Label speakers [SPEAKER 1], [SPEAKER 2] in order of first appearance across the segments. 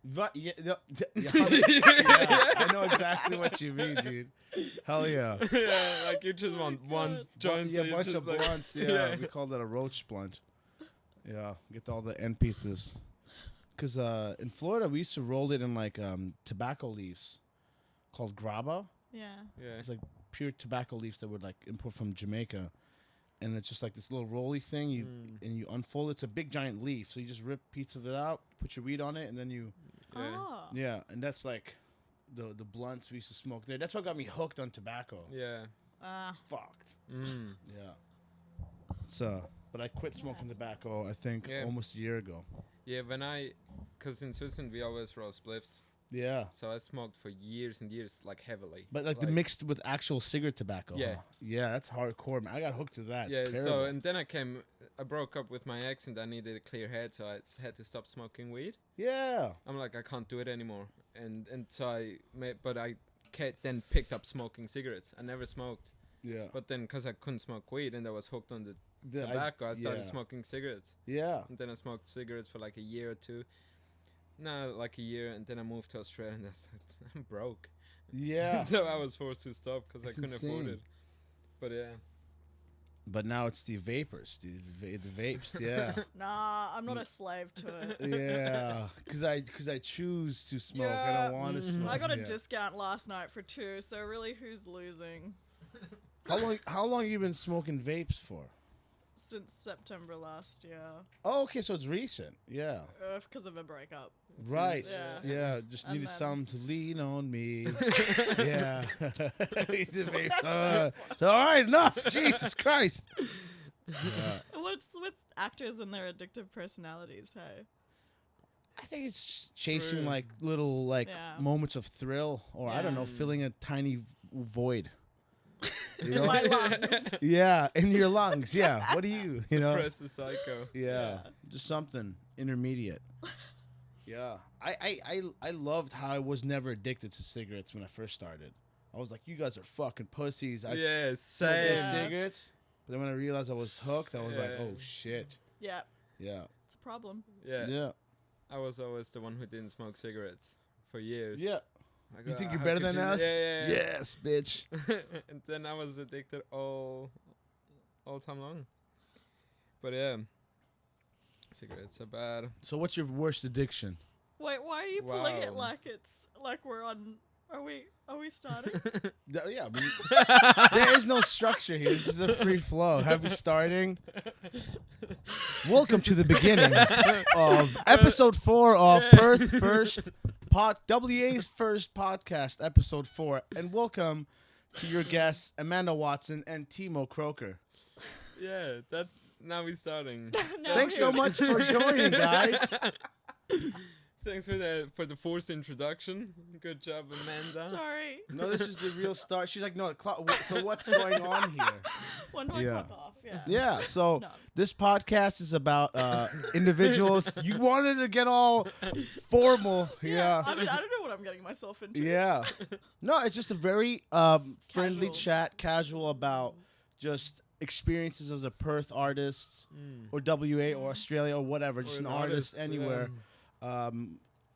[SPEAKER 1] But yeah, I know exactly what you mean, dude. Hell yeah.
[SPEAKER 2] Yeah, like you just want one
[SPEAKER 3] God.
[SPEAKER 2] joint.
[SPEAKER 1] Yeah,
[SPEAKER 2] so you
[SPEAKER 1] bunch
[SPEAKER 2] just
[SPEAKER 1] of
[SPEAKER 2] like-
[SPEAKER 1] blunts. Yeah, we call that a roach blunt. Yeah, get all the end pieces. Cause in Florida we used to roll it in like tobacco leaves, called graba.
[SPEAKER 3] Yeah.
[SPEAKER 2] Yeah.
[SPEAKER 1] It's like pure tobacco leaves that would like import from Jamaica, and it's just like this little rolly thing. And you unfold it. It's a big giant leaf, so you just rip pieces of it out, put your weed on it, and then you
[SPEAKER 2] Yeah.
[SPEAKER 3] Oh.
[SPEAKER 1] yeah, and that's like the blunts we used to smoke there. That's what got me hooked on tobacco.
[SPEAKER 2] Yeah.
[SPEAKER 1] It's fucked.
[SPEAKER 2] Mm.
[SPEAKER 1] Yeah. So, but I quit smoking tobacco. I think
[SPEAKER 2] Yeah.
[SPEAKER 1] almost a year ago.
[SPEAKER 2] Yeah, cause in Switzerland we always roll spliffs,
[SPEAKER 1] Yeah.
[SPEAKER 2] so I smoked for years and years, like heavily.
[SPEAKER 1] But like the mixed with actual cigarette tobacco.
[SPEAKER 2] Yeah.
[SPEAKER 1] Huh? Yeah, that's hardcore, man. I got hooked to that.
[SPEAKER 2] Yeah,
[SPEAKER 1] It's terrible.
[SPEAKER 2] so and then I broke up with my ex and I needed a clear head, so I had to stop smoking weed.
[SPEAKER 1] yeah.
[SPEAKER 2] I'm like, I can't do it anymore, and so I then picked up smoking cigarettes. I never smoked,
[SPEAKER 1] Yeah.
[SPEAKER 2] but then because I couldn't smoke weed and I was hooked on the
[SPEAKER 1] The-
[SPEAKER 2] tobacco, I started
[SPEAKER 1] yeah.
[SPEAKER 2] smoking cigarettes,
[SPEAKER 1] Yeah.
[SPEAKER 2] and then I smoked cigarettes for like a year or two. No, like a year, and then I moved to Australia, and I'm broke.
[SPEAKER 1] Yeah.
[SPEAKER 2] So I was forced to stop because I
[SPEAKER 1] It's
[SPEAKER 2] couldn't afford
[SPEAKER 1] insane.
[SPEAKER 2] it. But yeah.
[SPEAKER 1] But now it's the vapors, dude. The vapes, yeah.
[SPEAKER 3] Nah, I'm not a slave to it.
[SPEAKER 1] Yeah. Cause I choose to smoke. I
[SPEAKER 3] Yeah.
[SPEAKER 1] don't want to
[SPEAKER 2] Mhm.
[SPEAKER 1] smoke.
[SPEAKER 3] I got a
[SPEAKER 1] yeah.
[SPEAKER 3] discount last night for 2, so really, who's losing?
[SPEAKER 1] How long you been smoking vapes for?
[SPEAKER 3] Since September last year,
[SPEAKER 1] Oh, okay, so it's recent. Yeah.
[SPEAKER 3] because of a breakup.
[SPEAKER 1] Right.
[SPEAKER 3] Yeah.
[SPEAKER 1] Yeah. Just
[SPEAKER 3] And
[SPEAKER 1] needed
[SPEAKER 3] then-
[SPEAKER 1] some to lean on me. Yeah. He's a vape. All right, enough. Jesus Christ. Yeah.
[SPEAKER 3] What's with actors and their addictive personalities? Hey,
[SPEAKER 1] I think it's just chasing
[SPEAKER 2] True.
[SPEAKER 1] like little like
[SPEAKER 3] Yeah.
[SPEAKER 1] moments of thrill, or I don't know,
[SPEAKER 2] Yeah.
[SPEAKER 1] filling a tiny void. You
[SPEAKER 3] in
[SPEAKER 1] know?
[SPEAKER 3] my lungs.
[SPEAKER 1] Yeah, in your lungs. Yeah. What do you know?
[SPEAKER 2] Suppress the psycho.
[SPEAKER 1] Yeah,
[SPEAKER 3] Yeah.
[SPEAKER 1] just something intermediate. Yeah, I loved how I was never addicted to cigarettes when I first started. I was like, you guys are fucking pussies. I
[SPEAKER 2] Yeah,
[SPEAKER 1] smoked those
[SPEAKER 2] same.
[SPEAKER 1] cigarettes, but then when I realized I was hooked, I was like,
[SPEAKER 2] Yeah.
[SPEAKER 1] oh shit.
[SPEAKER 3] Yeah,
[SPEAKER 1] Yeah.
[SPEAKER 3] it's a problem.
[SPEAKER 2] Yeah.
[SPEAKER 1] Yeah.
[SPEAKER 2] I was always the one who didn't smoke cigarettes for years.
[SPEAKER 1] Yeah.
[SPEAKER 2] Like,
[SPEAKER 1] You think you're
[SPEAKER 2] how
[SPEAKER 1] better
[SPEAKER 2] could
[SPEAKER 1] than
[SPEAKER 2] you-"
[SPEAKER 1] us?
[SPEAKER 2] Yeah.
[SPEAKER 1] Yes, bitch.
[SPEAKER 2] And then I was addicted all time long. But yeah, cigarettes are bad.
[SPEAKER 1] So what's your worst addiction?
[SPEAKER 3] Wait, why are you pulling it
[SPEAKER 2] Wow.
[SPEAKER 3] like it's like we're on? Are we starting?
[SPEAKER 1] Yeah, there is no structure here. This is a free flow. Have we starting? Welcome to the beginning of episode 4 of Perth First WA's first podcast, episode 4, and welcome to your guests Amanda Watson and Timo Croker.
[SPEAKER 2] Yeah, that's now we're starting.
[SPEAKER 3] No,
[SPEAKER 1] Thanks so much for joining, guys.
[SPEAKER 2] Thanks for the forced introduction. Good job, Amanda.
[SPEAKER 3] Sorry.
[SPEAKER 1] No, this is the real start. She's like, no, so what's going on here?
[SPEAKER 3] When do I
[SPEAKER 1] Yeah.
[SPEAKER 3] fuck off? Yeah.
[SPEAKER 1] Yeah, so
[SPEAKER 3] No.
[SPEAKER 1] this podcast is about individuals. You wanted to get all formal. Yeah.
[SPEAKER 3] I mean, I don't know what I'm getting myself into.
[SPEAKER 1] Yeah. No, it's just a very friendly
[SPEAKER 3] Casual.
[SPEAKER 1] chat, casual about just experiences as a Perth artist or WA or Australia or whatever, just
[SPEAKER 2] Or
[SPEAKER 1] an
[SPEAKER 2] an
[SPEAKER 1] artist
[SPEAKER 2] artist,
[SPEAKER 1] anywhere.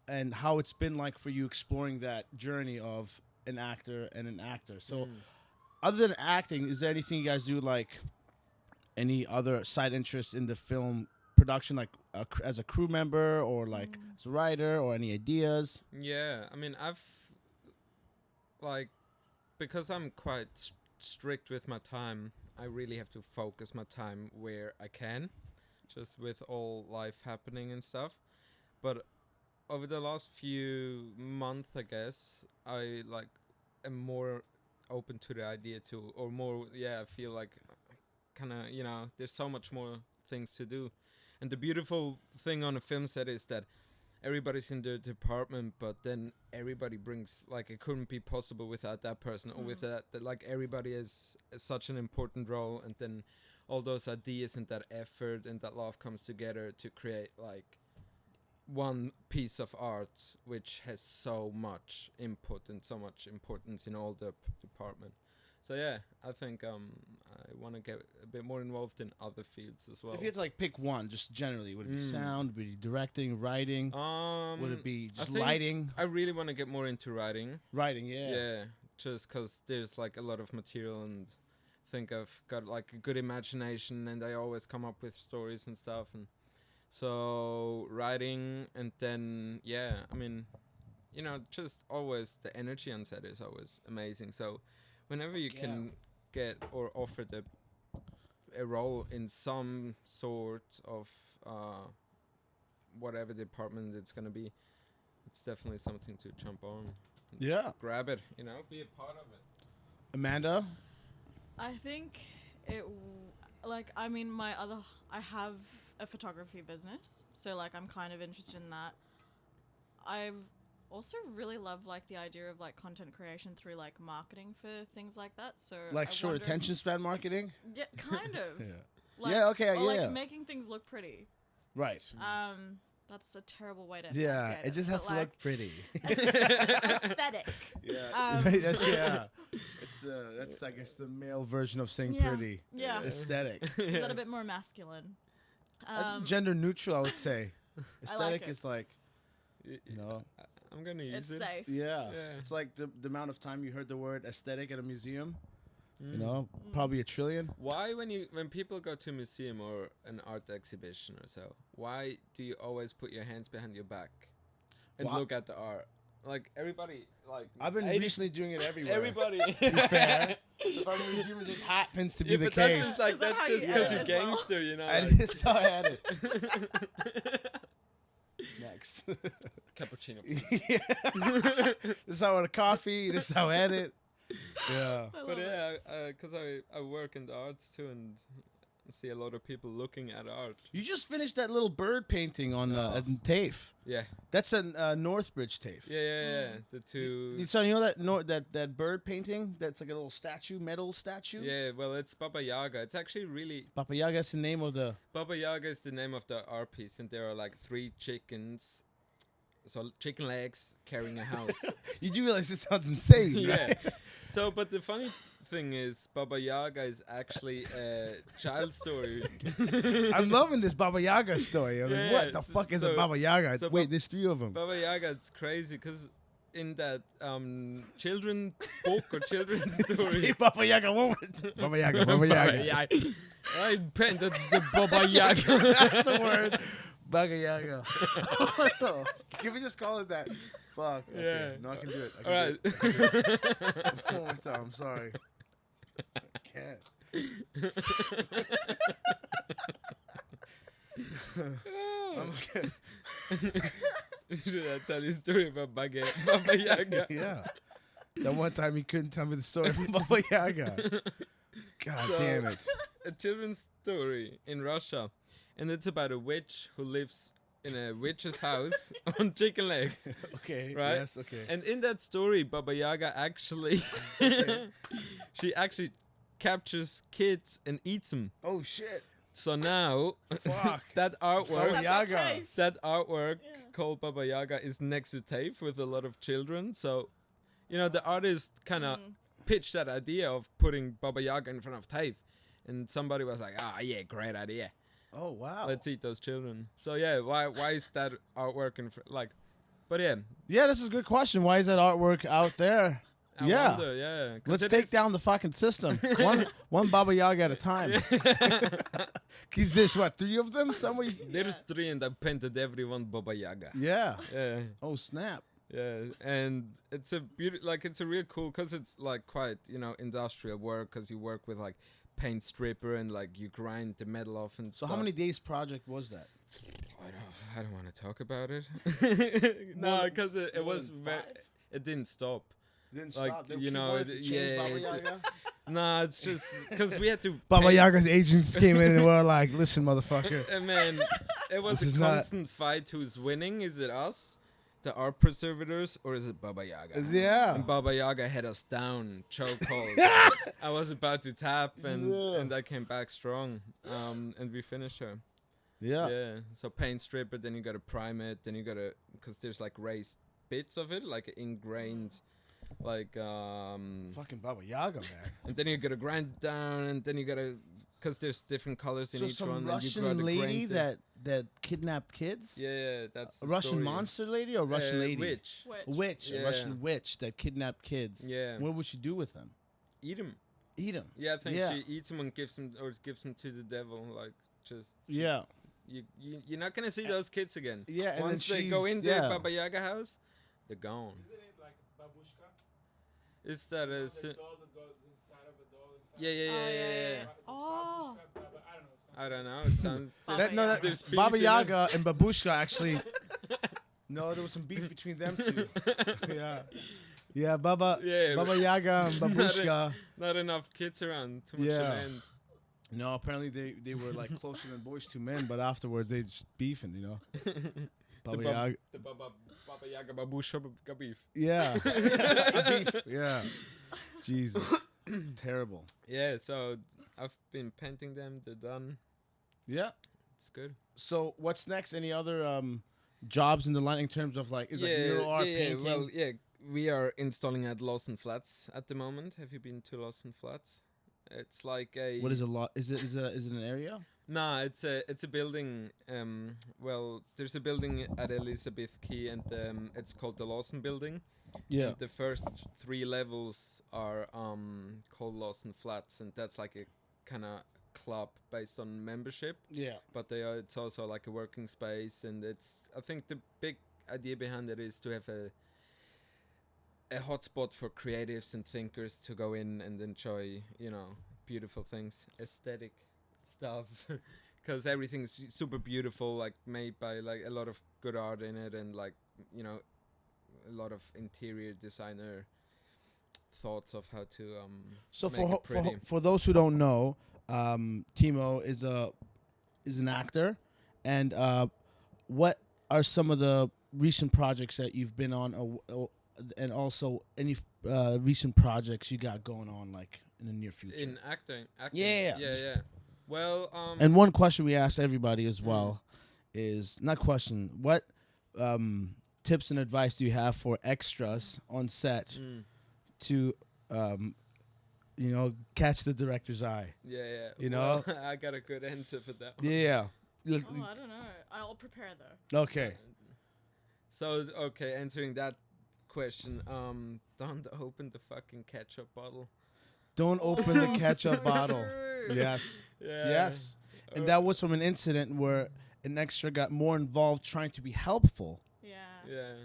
[SPEAKER 1] And how it's been like for you exploring that journey of an actor and an actor. So other than acting, is there anything you guys do, like any other side interest in the film production, like as a crew member or like as a writer, or any ideas?
[SPEAKER 2] Yeah, I mean, I've like because I'm quite strict with my time. I really have to focus my time where I can, just with all life happening and stuff. But over the last few months, I guess I like am more open to the idea to, or more. Yeah, I feel like kind of there's so much more things to do, and the beautiful thing on a film set is that everybody's in their department, but then everybody brings, like, it couldn't be possible without that person or with that like everybody is such an important role, and then all those ideas and that effort and that love comes together to create like one piece of art which has so much input and so much importance in all the department. So yeah, I think I want to get a bit more involved in other fields as well.
[SPEAKER 1] If you had to like pick one, just generally, would it be
[SPEAKER 2] Mm.
[SPEAKER 1] sound? Would it be directing, writing? Would it be
[SPEAKER 2] I
[SPEAKER 1] just
[SPEAKER 2] think
[SPEAKER 1] lighting?
[SPEAKER 2] I really want to get more into writing.
[SPEAKER 1] Writing, yeah.
[SPEAKER 2] Yeah, just 'cause there's like a lot of material, and I think I've got like a good imagination, and I always come up with stories and stuff, and so writing, and then yeah, I mean, just always the energy on set is always amazing. So whenever you
[SPEAKER 1] Yeah.
[SPEAKER 2] can get or offer a role in some sort of whatever department it's gonna be, it's definitely something to jump on.
[SPEAKER 1] Yeah.
[SPEAKER 2] Grab it, be a part of it.
[SPEAKER 1] Amanda?
[SPEAKER 3] I think I have a photography business, so like I'm kind of interested in that. I've also really love like the idea of like content creation through like marketing for things like that. So
[SPEAKER 1] Like
[SPEAKER 3] I
[SPEAKER 1] short
[SPEAKER 3] wonder-
[SPEAKER 1] attention span marketing?
[SPEAKER 3] Yeah, kind of.
[SPEAKER 1] Yeah.
[SPEAKER 3] Like,
[SPEAKER 1] Yeah, okay,
[SPEAKER 3] or,
[SPEAKER 1] yeah.
[SPEAKER 3] like making things look pretty.
[SPEAKER 1] Right.
[SPEAKER 3] That's a terrible way to
[SPEAKER 1] Yeah,
[SPEAKER 3] enunciate
[SPEAKER 1] it just has
[SPEAKER 3] but,
[SPEAKER 1] to
[SPEAKER 3] like,
[SPEAKER 1] look pretty.
[SPEAKER 3] aesthetic.
[SPEAKER 1] Yeah.
[SPEAKER 3] Um,
[SPEAKER 1] yeah. That's I guess the male version of saying
[SPEAKER 3] Yeah.
[SPEAKER 1] pretty.
[SPEAKER 3] Yeah.
[SPEAKER 1] Aesthetic.
[SPEAKER 3] Is that a bit more masculine?
[SPEAKER 1] That's gender neutral, I would say. Aesthetic
[SPEAKER 3] it.
[SPEAKER 1] is like,
[SPEAKER 2] Y-
[SPEAKER 1] you know,
[SPEAKER 2] I'm gonna use
[SPEAKER 3] It's
[SPEAKER 2] it.
[SPEAKER 3] safe.
[SPEAKER 1] yeah.
[SPEAKER 2] Yeah.
[SPEAKER 1] It's like the amount of time you heard the word aesthetic at a museum,
[SPEAKER 2] Mm.
[SPEAKER 1] you know, probably a trillion.
[SPEAKER 2] Why, when people go to a museum or an art exhibition or so, why do you always put your hands behind your back and
[SPEAKER 1] Well, I-
[SPEAKER 2] look at the art? Like everybody, like
[SPEAKER 1] I've been
[SPEAKER 2] 80
[SPEAKER 1] recently doing it everywhere.
[SPEAKER 2] Everybody.
[SPEAKER 1] To be fair. So if I'm in a museum, it just happens to be
[SPEAKER 2] Yeah,
[SPEAKER 1] the
[SPEAKER 2] but that's
[SPEAKER 1] case.
[SPEAKER 2] just like
[SPEAKER 3] Is that
[SPEAKER 2] that's
[SPEAKER 3] how you
[SPEAKER 2] just because
[SPEAKER 3] edit
[SPEAKER 2] you're
[SPEAKER 3] as well?
[SPEAKER 2] gangster, you know.
[SPEAKER 1] And
[SPEAKER 2] like-
[SPEAKER 1] this is how I had it. Next.
[SPEAKER 2] Cappuccino.
[SPEAKER 1] Yeah. This is how I want a coffee. This is how I had it. Yeah.
[SPEAKER 3] I love
[SPEAKER 2] But
[SPEAKER 3] it.
[SPEAKER 2] yeah, because I work in the arts too, and see a lot of people looking at art.
[SPEAKER 1] You just finished that little bird painting on at TAFE.
[SPEAKER 2] Yeah,
[SPEAKER 1] That's a Northbridge TAFE.
[SPEAKER 2] yeah. The two.
[SPEAKER 1] So you know that bird painting? That's like a little statue, metal statue.
[SPEAKER 2] Yeah, well, it's Baba Yaga. It's actually really
[SPEAKER 1] Baba Yaga's the name of the.
[SPEAKER 2] Baba Yaga is the name of the art piece, and there are like 3 chickens, so chicken legs carrying a house.
[SPEAKER 1] You do realize this sounds insane,
[SPEAKER 2] Yeah.
[SPEAKER 1] right?
[SPEAKER 2] So, but the funny thing is, Baba Yaga is actually a child story.
[SPEAKER 1] I'm loving this Baba Yaga story. I'm like,
[SPEAKER 2] Yeah,
[SPEAKER 1] what the
[SPEAKER 2] so-
[SPEAKER 1] fuck is a
[SPEAKER 2] so-
[SPEAKER 1] Baba Yaga?
[SPEAKER 2] so
[SPEAKER 1] Wait, there's 3 of them.
[SPEAKER 2] Baba Yaga, it's crazy because in that children book or children's
[SPEAKER 1] Say
[SPEAKER 2] story.
[SPEAKER 1] Baba Yaga one more time. Baba Yaga, Baba Yaga.
[SPEAKER 2] Yaga. I painted the Baba Yaga.
[SPEAKER 1] That's the word. Baba Yaga. Can we just call it that? Fuck. Okay.
[SPEAKER 2] Yeah.
[SPEAKER 1] No, I can do it. I
[SPEAKER 2] All right.
[SPEAKER 1] can do it. One more time. I'm sorry. I can't. I'm okay.
[SPEAKER 2] Should I tell you a story about Baba Yaga?
[SPEAKER 1] Yeah. That one time he couldn't tell me the story from Baba Yaga. God
[SPEAKER 2] So-
[SPEAKER 1] damn it.
[SPEAKER 2] A children's story in Russia, and it's about a witch who lives in a witch's house on chicken legs.
[SPEAKER 1] Okay.
[SPEAKER 2] Right?
[SPEAKER 1] Yes. Okay.
[SPEAKER 2] And in that story, Baba Yaga actually, she actually captures kids and eats them.
[SPEAKER 1] Oh shit.
[SPEAKER 2] So now,
[SPEAKER 1] Fuck.
[SPEAKER 2] that
[SPEAKER 1] Baba
[SPEAKER 2] artwork,
[SPEAKER 3] That's
[SPEAKER 1] Yaga.
[SPEAKER 3] okay.
[SPEAKER 2] that artwork
[SPEAKER 3] Yeah.
[SPEAKER 2] called Baba Yaga is next to TAFE with a lot of children. So, the artist kind of pitched that idea of putting Baba Yaga in front of TAFE, and somebody was like, "Ah, yeah, great idea.
[SPEAKER 1] Oh wow.
[SPEAKER 2] Let's eat those children." So yeah, why is that artwork in like? But yeah,
[SPEAKER 1] Yeah, this is a good question. Why is that artwork out there?
[SPEAKER 2] I
[SPEAKER 1] Yeah.
[SPEAKER 2] wonder, yeah. 'cause
[SPEAKER 1] Let's
[SPEAKER 2] it
[SPEAKER 1] take
[SPEAKER 2] is-
[SPEAKER 1] down the fucking system. one Baba Yaga at a time. Cause there's what, 3 of them? Somewhere.
[SPEAKER 2] There's 3, and I painted everyone Baba Yaga.
[SPEAKER 1] Yeah.
[SPEAKER 2] Yeah.
[SPEAKER 1] Oh snap.
[SPEAKER 2] Yeah, and it's a it's a real cool, cause it's like quite industrial work, cause you work with like paint stripper and like you grind the metal off and
[SPEAKER 1] So
[SPEAKER 2] stuff.
[SPEAKER 1] how many days project was that?
[SPEAKER 2] I don't want to talk about it. No,
[SPEAKER 1] More-
[SPEAKER 2] because it
[SPEAKER 1] more
[SPEAKER 2] was
[SPEAKER 1] than 5?
[SPEAKER 2] it didn't stop.
[SPEAKER 1] Didn't
[SPEAKER 2] Like,
[SPEAKER 1] stop. They
[SPEAKER 2] you
[SPEAKER 1] keep
[SPEAKER 2] know,
[SPEAKER 1] wanting to
[SPEAKER 2] it-
[SPEAKER 1] change
[SPEAKER 2] yeah,
[SPEAKER 1] Baba
[SPEAKER 2] it-
[SPEAKER 1] Yaga.
[SPEAKER 2] Nah, it's just because we had to.
[SPEAKER 1] Baba
[SPEAKER 2] paint-
[SPEAKER 1] Yaga's agents came in and were like, "Listen, motherfucker."
[SPEAKER 2] Man, it was
[SPEAKER 1] This is
[SPEAKER 2] a
[SPEAKER 1] not-
[SPEAKER 2] constant fight. Who's winning? Is it us, the art preservators, or is it Baba Yaga?
[SPEAKER 1] Yeah.
[SPEAKER 2] And Baba Yaga had us down, chokehold. I was about to tap, and
[SPEAKER 1] Yeah.
[SPEAKER 2] and I came back strong. And we finished her.
[SPEAKER 1] Yeah.
[SPEAKER 2] Yeah. So paint stripper, then you gotta prime it, then you gotta, because there's like raised bits of it, like ingrained like
[SPEAKER 1] Fucking Baba Yaga, man.
[SPEAKER 2] and then you gotta grind it down, and then you gotta, because there's different colors in
[SPEAKER 1] So
[SPEAKER 2] each
[SPEAKER 1] some
[SPEAKER 2] one. and you
[SPEAKER 1] Russian
[SPEAKER 2] gotta
[SPEAKER 1] lady
[SPEAKER 2] grind it.
[SPEAKER 1] that kidnapped kids.
[SPEAKER 2] Yeah, that's
[SPEAKER 1] A
[SPEAKER 2] the
[SPEAKER 1] Russian
[SPEAKER 2] story.
[SPEAKER 1] monster lady or a Russian lady?
[SPEAKER 2] Witch.
[SPEAKER 3] Which,
[SPEAKER 1] A witch. A
[SPEAKER 2] Yeah.
[SPEAKER 1] Russian witch that kidnapped kids.
[SPEAKER 2] Yeah.
[SPEAKER 1] What would she do with them?
[SPEAKER 2] Eat them.
[SPEAKER 1] Eat them.
[SPEAKER 2] Yeah, I think
[SPEAKER 1] Yeah.
[SPEAKER 2] she eats them and gives them to the devil. Like just
[SPEAKER 1] Yeah.
[SPEAKER 2] you're not gonna see those kids again.
[SPEAKER 1] Yeah. And
[SPEAKER 2] Once
[SPEAKER 1] then
[SPEAKER 2] they go
[SPEAKER 1] she's-
[SPEAKER 2] in the
[SPEAKER 1] yeah.
[SPEAKER 2] Baba Yaga house, they're gone.
[SPEAKER 4] Isn't it like babushka?
[SPEAKER 2] Is that
[SPEAKER 4] You know,
[SPEAKER 2] a
[SPEAKER 4] the doll that goes inside of a doll inside
[SPEAKER 2] yeah, yeah,
[SPEAKER 3] Oh,
[SPEAKER 2] yeah,
[SPEAKER 3] yeah,
[SPEAKER 2] yeah,
[SPEAKER 3] yeah.
[SPEAKER 2] yeah.
[SPEAKER 3] Oh.
[SPEAKER 4] Babushka, I don't know.
[SPEAKER 2] I don't know. It sounds.
[SPEAKER 3] Baba
[SPEAKER 1] That, no, that,
[SPEAKER 2] There's bees
[SPEAKER 1] Baba
[SPEAKER 2] in it.
[SPEAKER 1] Yaga and Babushka actually. No, there was some beef between them two. Yeah. Yeah, Baba
[SPEAKER 2] Yeah,
[SPEAKER 1] Baba Yaga and Babushka.
[SPEAKER 2] not enough kids around. Too much
[SPEAKER 1] Yeah.
[SPEAKER 2] land.
[SPEAKER 1] No, apparently they were like closer than Boys to Men, but afterwards they just beefing, you know. Baba
[SPEAKER 2] Bab-
[SPEAKER 1] Yaga.
[SPEAKER 2] The Baba Yaga Babusha beef.
[SPEAKER 1] Yeah. Beef. Yeah. Jesus. Terrible.
[SPEAKER 2] Yeah, so I've been painting them. They're done.
[SPEAKER 1] Yeah.
[SPEAKER 2] It's good.
[SPEAKER 1] So what's next? Any other jobs in the line in terms of like is like mural art painting?
[SPEAKER 2] Well, yeah, we are installing at Lawson Flats at the moment. Have you been to Lawson Flats? It's like a
[SPEAKER 1] What is a lot? Is it an area?
[SPEAKER 2] Nah, it's a building. Well, there's a building at Elizabeth Quay, and it's called the Lawson Building.
[SPEAKER 1] Yeah.
[SPEAKER 2] And the first 3 levels are called Lawson Flats, and that's like a kind of club based on membership.
[SPEAKER 1] Yeah.
[SPEAKER 2] But it's also like a working space, and I think the big idea behind it is to have a hotspot for creatives and thinkers to go in and enjoy, beautiful things, aesthetic stuff, because everything's super beautiful, like made by like a lot of good art in it, and like a lot of interior designer thoughts of how to
[SPEAKER 1] So
[SPEAKER 2] make it pretty.
[SPEAKER 1] for those who don't know, Timo is an actor, and what are some of the recent projects that you've been on, and also any recent projects you got going on like in the near future?
[SPEAKER 2] in acting.
[SPEAKER 1] Yeah,
[SPEAKER 2] yeah,
[SPEAKER 1] just-
[SPEAKER 2] yeah. Well,
[SPEAKER 1] And one question we ask everybody as well is not question what tips and advice do you have for extras on set to catch the director's eye?
[SPEAKER 2] yeah.
[SPEAKER 1] you know?
[SPEAKER 2] Well, I got a good answer for that one.
[SPEAKER 1] Yeah.
[SPEAKER 3] Oh, I don't know. I'll prepare though.
[SPEAKER 1] Okay.
[SPEAKER 2] So, okay, answering that question, don't open the fucking ketchup bottle.
[SPEAKER 1] Don't open the ketchup bottle.
[SPEAKER 3] True.
[SPEAKER 1] Yes.
[SPEAKER 2] Yeah.
[SPEAKER 1] Yes. And that was from an incident where an extra got more involved trying to be helpful.
[SPEAKER 3] Yeah.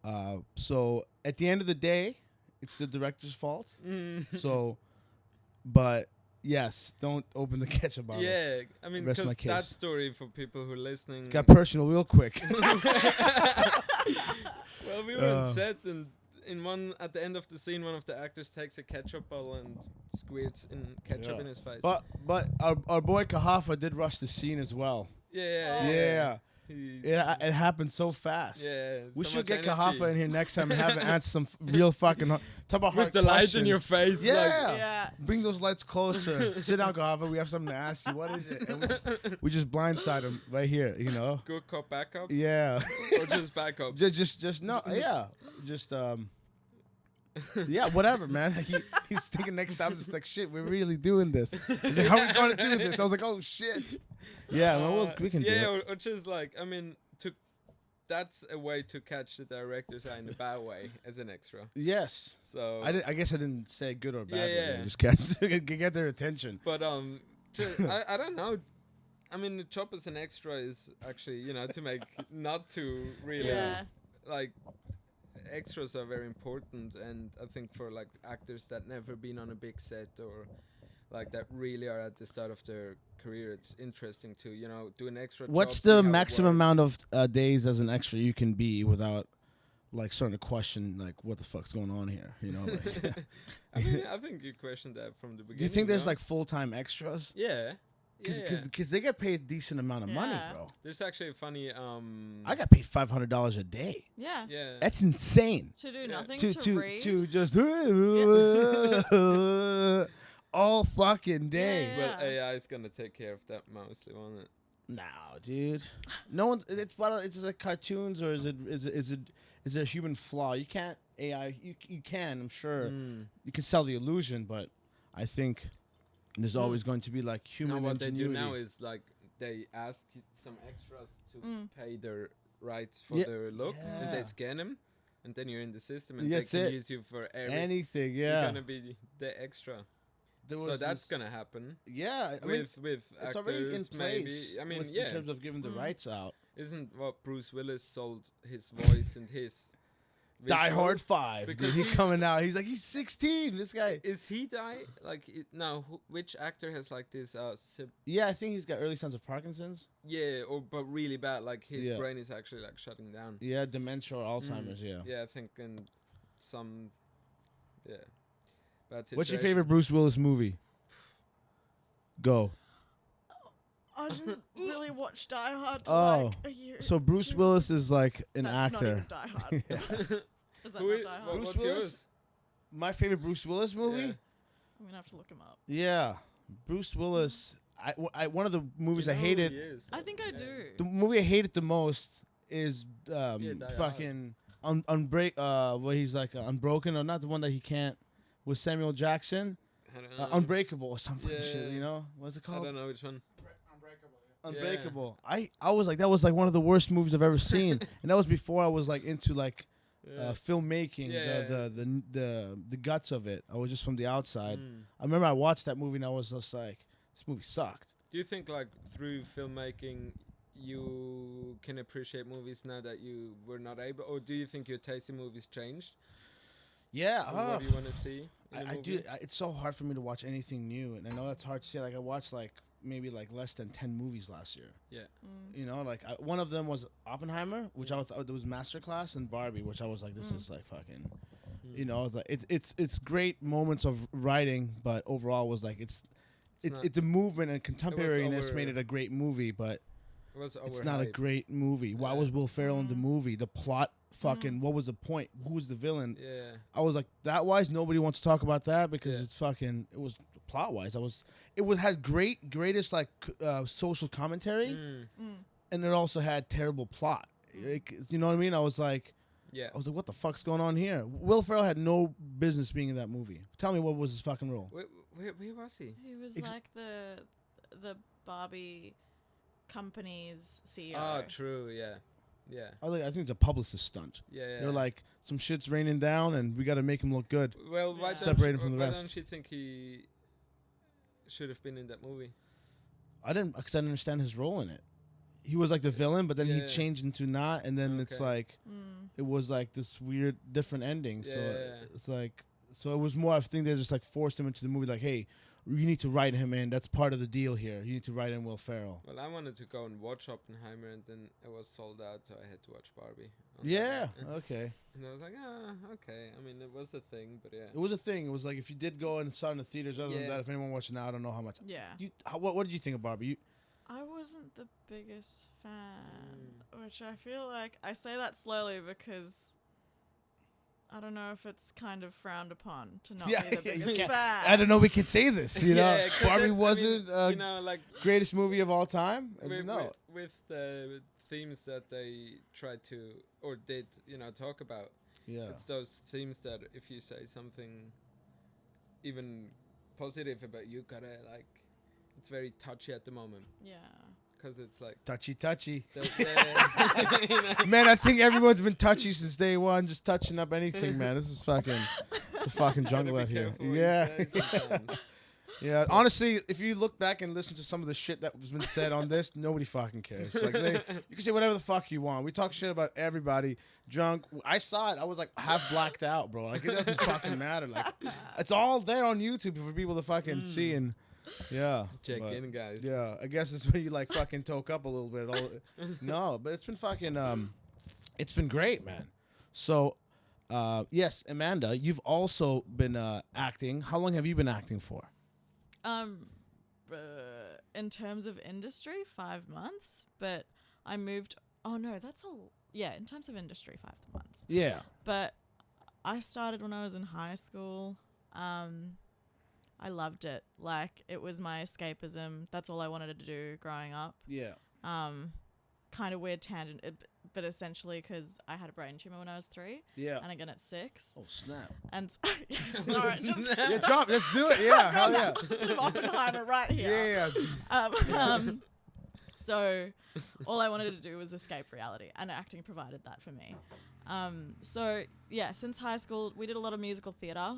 [SPEAKER 2] Yeah.
[SPEAKER 1] So at the end of the day, it's the director's fault.
[SPEAKER 2] Mm.
[SPEAKER 1] So, but yes, don't open the ketchup bottles.
[SPEAKER 2] Yeah, I mean,
[SPEAKER 1] Rest
[SPEAKER 2] because
[SPEAKER 1] my
[SPEAKER 2] that
[SPEAKER 1] case.
[SPEAKER 2] story for people who are listening.
[SPEAKER 1] Got personal real quick.
[SPEAKER 2] Well, we were on set, and at the end of the scene, one of the actors takes a ketchup bottle and squirts in ketchup
[SPEAKER 1] Yeah.
[SPEAKER 2] in his face.
[SPEAKER 1] But our boy Kahafa did rush the scene as well.
[SPEAKER 2] yeah.
[SPEAKER 1] Yeah.
[SPEAKER 2] He's-
[SPEAKER 1] It happened so fast.
[SPEAKER 2] yeah.
[SPEAKER 1] We
[SPEAKER 2] so
[SPEAKER 1] should
[SPEAKER 2] much
[SPEAKER 1] get Kahafa
[SPEAKER 2] energy.
[SPEAKER 1] in here next time and have him answer some real fucking talk about
[SPEAKER 2] with
[SPEAKER 1] hard
[SPEAKER 2] the light in your
[SPEAKER 1] questions.
[SPEAKER 2] face.
[SPEAKER 1] Yeah.
[SPEAKER 3] Yeah.
[SPEAKER 1] Bring those lights closer. Sit down, Kahafa. We have something to ask you. What is it? And we just blindside him right here.
[SPEAKER 2] Like good cop, bad cop,
[SPEAKER 1] Yeah.
[SPEAKER 2] or just bad cop.
[SPEAKER 1] just no. Yeah. Just Yeah, whatever, man. He's thinking next time, just like, shit, we're really doing this. He's like, how are we going to do this? I was like, oh, shit. Yeah, well, we can do
[SPEAKER 2] yeah,
[SPEAKER 1] it.
[SPEAKER 2] or just like, I mean, that's a way to catch the director's eye in a bad way as an extra.
[SPEAKER 1] Yes.
[SPEAKER 2] So,
[SPEAKER 1] I guess I didn't say good or bad.
[SPEAKER 2] Yeah,
[SPEAKER 1] way.
[SPEAKER 2] yeah.
[SPEAKER 1] Just get their attention.
[SPEAKER 2] but I don't know. I mean, the job as an extra is actually, to make not to really
[SPEAKER 3] Yeah.
[SPEAKER 2] like extras are very important, and I think for like actors that never been on a big set or like that really are at the start of their career, it's interesting to do an extra.
[SPEAKER 1] What's
[SPEAKER 2] job, see how
[SPEAKER 1] the
[SPEAKER 2] it
[SPEAKER 1] maximum
[SPEAKER 2] works.
[SPEAKER 1] amount of days as an extra you can be without like starting to question like what the fuck's going on here? Like,
[SPEAKER 2] I mean, I think you questioned that from the beginning.
[SPEAKER 1] do you think there's
[SPEAKER 2] no?
[SPEAKER 1] like full-time extras?
[SPEAKER 2] Yeah.
[SPEAKER 1] Because they get paid a decent amount of money,
[SPEAKER 3] Yeah.
[SPEAKER 1] bro.
[SPEAKER 2] There's actually a funny
[SPEAKER 1] I got paid $500 a day.
[SPEAKER 3] Yeah.
[SPEAKER 2] yeah.
[SPEAKER 1] That's insane.
[SPEAKER 3] To do
[SPEAKER 2] Yeah.
[SPEAKER 3] nothing,
[SPEAKER 1] To
[SPEAKER 3] to read.
[SPEAKER 1] to just all fucking day.
[SPEAKER 3] Yeah.
[SPEAKER 2] Well, AI is gonna take care of that mostly, won't it?
[SPEAKER 1] No, dude. No one. It's like cartoons, or is it a human flaw? You can't AI. You can. I'm sure you can sell the illusion, but I think there's always going to be like human
[SPEAKER 2] No, what they do
[SPEAKER 1] ingenuity.
[SPEAKER 2] now is like they ask some extras to pay their rights for
[SPEAKER 1] Yeah.
[SPEAKER 2] their look, and
[SPEAKER 1] Yeah.
[SPEAKER 2] they scan them, and then you're in the system, and
[SPEAKER 1] That's
[SPEAKER 2] they can
[SPEAKER 1] it.
[SPEAKER 2] use you for
[SPEAKER 1] Anything,
[SPEAKER 2] You're
[SPEAKER 1] yeah.
[SPEAKER 2] gonna be the extra.
[SPEAKER 1] There
[SPEAKER 2] So
[SPEAKER 1] was
[SPEAKER 2] that's
[SPEAKER 1] this-
[SPEAKER 2] gonna happen
[SPEAKER 1] yeah. I mean,
[SPEAKER 2] with
[SPEAKER 1] it's
[SPEAKER 2] actors.
[SPEAKER 1] already in place.
[SPEAKER 2] Maybe I mean,
[SPEAKER 1] with-
[SPEAKER 2] yeah.
[SPEAKER 1] in terms of giving the rights out.
[SPEAKER 2] Isn't what Bruce Willis sold his voice and his
[SPEAKER 1] Die
[SPEAKER 2] visual?
[SPEAKER 1] Hard 5.
[SPEAKER 2] Because
[SPEAKER 1] Dude, he
[SPEAKER 2] he-
[SPEAKER 1] coming out. He's like, he's 16. This guy.
[SPEAKER 2] Is he die? Like now, which actor has like this?
[SPEAKER 1] Yeah, I think he's got early signs of Parkinson's.
[SPEAKER 2] Yeah, or but really bad. Like his
[SPEAKER 1] Yeah.
[SPEAKER 2] brain is actually like shutting down.
[SPEAKER 1] Yeah, dementia or Alzheimer's. Yeah.
[SPEAKER 2] Yeah, I think in some. Yeah. Bad
[SPEAKER 1] What's your
[SPEAKER 2] situation.
[SPEAKER 1] favorite Bruce Willis movie? Go.
[SPEAKER 3] I didn't really watch Die Hard till
[SPEAKER 1] Oh,
[SPEAKER 3] like a year.
[SPEAKER 1] So Bruce
[SPEAKER 3] two.
[SPEAKER 1] Willis is like an
[SPEAKER 3] That's not even
[SPEAKER 1] actor.
[SPEAKER 3] Die Hard. Is that
[SPEAKER 2] Who
[SPEAKER 3] not
[SPEAKER 2] is,
[SPEAKER 3] Die Hard?
[SPEAKER 2] what,
[SPEAKER 1] Bruce
[SPEAKER 2] what's
[SPEAKER 1] Willis?
[SPEAKER 2] yours?
[SPEAKER 1] My favorite Bruce Willis movie?
[SPEAKER 2] Yeah.
[SPEAKER 3] I'm gonna have to look him up.
[SPEAKER 1] Yeah, Bruce Willis. One of the movies I
[SPEAKER 2] You know who
[SPEAKER 1] hated.
[SPEAKER 2] he is,
[SPEAKER 3] I think I
[SPEAKER 2] yeah.
[SPEAKER 3] do.
[SPEAKER 1] The movie I hated the most is
[SPEAKER 2] Die Hard.
[SPEAKER 1] fucking where he's like Unbroken, or not the one that he can't with Samuel Jackson.
[SPEAKER 2] I don't know.
[SPEAKER 1] Unbreakable or something shit.
[SPEAKER 2] Yeah.
[SPEAKER 1] You know what's it
[SPEAKER 2] I
[SPEAKER 1] called?
[SPEAKER 2] don't know which one.
[SPEAKER 4] Unbreakable. Yeah.
[SPEAKER 1] Unbreakable. I was like, that was like one of the worst movies I've ever seen, and that was before I was like into like filmmaking,
[SPEAKER 2] Yeah.
[SPEAKER 1] the guts of it. I was just from the outside.
[SPEAKER 2] Mm.
[SPEAKER 1] I remember I watched that movie and I was just like, this movie sucked.
[SPEAKER 2] Do you think like through filmmaking you can appreciate movies now that you were not able, or do you think your taste in movies changed?
[SPEAKER 1] Yeah,
[SPEAKER 2] Or what do you want to see in a
[SPEAKER 1] I
[SPEAKER 2] movie?
[SPEAKER 1] do. It's so hard for me to watch anything new, and I know that's hard to say. Like I watched like maybe like less than 10 movies last year.
[SPEAKER 2] Yeah.
[SPEAKER 1] You know, like one of them was Oppenheimer, which I thought was Masterclass, and Barbie, which I was like, this is like fucking. You know, it's great moments of writing, but overall was like it's
[SPEAKER 2] not-
[SPEAKER 1] the movement and contemporariness
[SPEAKER 2] over-
[SPEAKER 1] made it a great movie, but
[SPEAKER 2] It was
[SPEAKER 1] it's not a
[SPEAKER 2] overhyped.
[SPEAKER 1] great movie. Why
[SPEAKER 2] Yeah.
[SPEAKER 1] was Will Ferrell in the movie? The plot, fucking, what was the point? Who was the villain?
[SPEAKER 2] Yeah.
[SPEAKER 1] I was like, that wise, nobody wants to talk about that because
[SPEAKER 2] Yeah.
[SPEAKER 1] it's fucking. It was plot wise. Had greatest like social commentary,
[SPEAKER 2] Mm.
[SPEAKER 1] and it also had terrible plot. You know what I mean? I was like,
[SPEAKER 2] Yeah.
[SPEAKER 1] what the fuck's going on here? Will Ferrell had no business being in that movie. Tell me what was his fucking role?
[SPEAKER 2] Where was he?
[SPEAKER 3] He was
[SPEAKER 1] Ex-
[SPEAKER 3] like the Barbie company's CEO.
[SPEAKER 2] Oh, true. Yeah. Yeah.
[SPEAKER 1] I think it's a publicist stunt.
[SPEAKER 2] Yeah.
[SPEAKER 1] They're like, some shit's raining down, and we got to make him look good.
[SPEAKER 2] well, why
[SPEAKER 3] Yeah.
[SPEAKER 2] don't
[SPEAKER 1] Separate
[SPEAKER 2] you,
[SPEAKER 1] him from the
[SPEAKER 2] why
[SPEAKER 1] rest.
[SPEAKER 2] don't you think he should have been in that movie?
[SPEAKER 1] I didn't understand his role in it. He was like the villain, but then he
[SPEAKER 2] Yeah.
[SPEAKER 1] changed into not, and then it's
[SPEAKER 2] Okay.
[SPEAKER 1] like it was like this weird different ending. So
[SPEAKER 2] Yeah.
[SPEAKER 1] it's like it was more. I think they just like forced him into the movie. Like, hey, you need to write him in. That's part of the deal here. You need to write in Will Ferrell.
[SPEAKER 2] Well, I wanted to go and watch Oppenheimer, and then it was sold out, so I had to watch Barbie. on
[SPEAKER 1] Yeah.
[SPEAKER 2] that night.
[SPEAKER 1] Okay.
[SPEAKER 2] And I was like, okay. I mean, it was a thing, but yeah.
[SPEAKER 1] It was a thing. It was like if you did go and saw it in the theaters. Other than
[SPEAKER 2] Yeah.
[SPEAKER 1] that, if anyone watching now, I don't know how much.
[SPEAKER 3] Yeah.
[SPEAKER 1] What did you think of Barbie?
[SPEAKER 3] I wasn't the biggest fan, which I feel like I say that slowly because I don't know if it's kind of frowned upon to not
[SPEAKER 1] Yeah,
[SPEAKER 3] be the
[SPEAKER 1] you
[SPEAKER 3] biggest
[SPEAKER 1] can't-
[SPEAKER 3] fan.
[SPEAKER 1] I don't know. We can say this. You know,
[SPEAKER 2] Yeah, 'cause
[SPEAKER 1] Barbie
[SPEAKER 2] I mean,
[SPEAKER 1] wasn't
[SPEAKER 2] you know, like
[SPEAKER 1] greatest movie of all time.
[SPEAKER 2] with, with the themes that they tried to or did, talk about.
[SPEAKER 1] Yeah.
[SPEAKER 2] It's those themes that if you say something even positive about, you gotta like, it's very touchy at the moment
[SPEAKER 3] Yeah.
[SPEAKER 2] because it's like
[SPEAKER 1] Touchy.
[SPEAKER 2] you know,
[SPEAKER 1] Man, I think everyone's been touchy since day one, just touching up anything, man. This is fucking, it's a fucking jungle
[SPEAKER 2] gotta
[SPEAKER 1] out
[SPEAKER 2] be
[SPEAKER 1] here.
[SPEAKER 2] careful what you
[SPEAKER 1] Yeah,
[SPEAKER 2] say sometimes.
[SPEAKER 1] yeah. Honestly, if you look back and listen to some of the shit that has been said on this, nobody fucking cares. Like, you can say whatever the fuck you want. We talk shit about everybody. Drunk. I saw it. I was like half blacked out, bro. Like, it doesn't fucking matter. Like, it's all there on YouTube for people to fucking see and, yeah.
[SPEAKER 2] Check
[SPEAKER 1] but-
[SPEAKER 2] in, guys.
[SPEAKER 1] Yeah, I guess it's when you like fucking toke up a little bit. No, but it's been fucking it's been great, man. So, yes, Amanda, you've also been acting. How long have you been acting for?
[SPEAKER 3] In terms of industry, 5 months, but I moved. Oh no, in terms of industry, 5 months.
[SPEAKER 1] Yeah.
[SPEAKER 3] But I started when I was in high school. I loved it. Like, it was my escapism. That's all I wanted to do growing up.
[SPEAKER 1] Yeah.
[SPEAKER 3] Kind of weird tangent, but essentially because I had a brain tumor when I was 3,
[SPEAKER 1] Yeah.
[SPEAKER 3] and again at 6.
[SPEAKER 1] Oh snap.
[SPEAKER 3] And sorry, just
[SPEAKER 1] Yeah, drop. Let's do it. Yeah. Hell yeah.
[SPEAKER 3] bit of Oppenheimer right here.
[SPEAKER 1] Yeah.
[SPEAKER 3] So all I wanted to do was escape reality, and acting provided that for me. So yeah, since high school, we did a lot of musical theatre.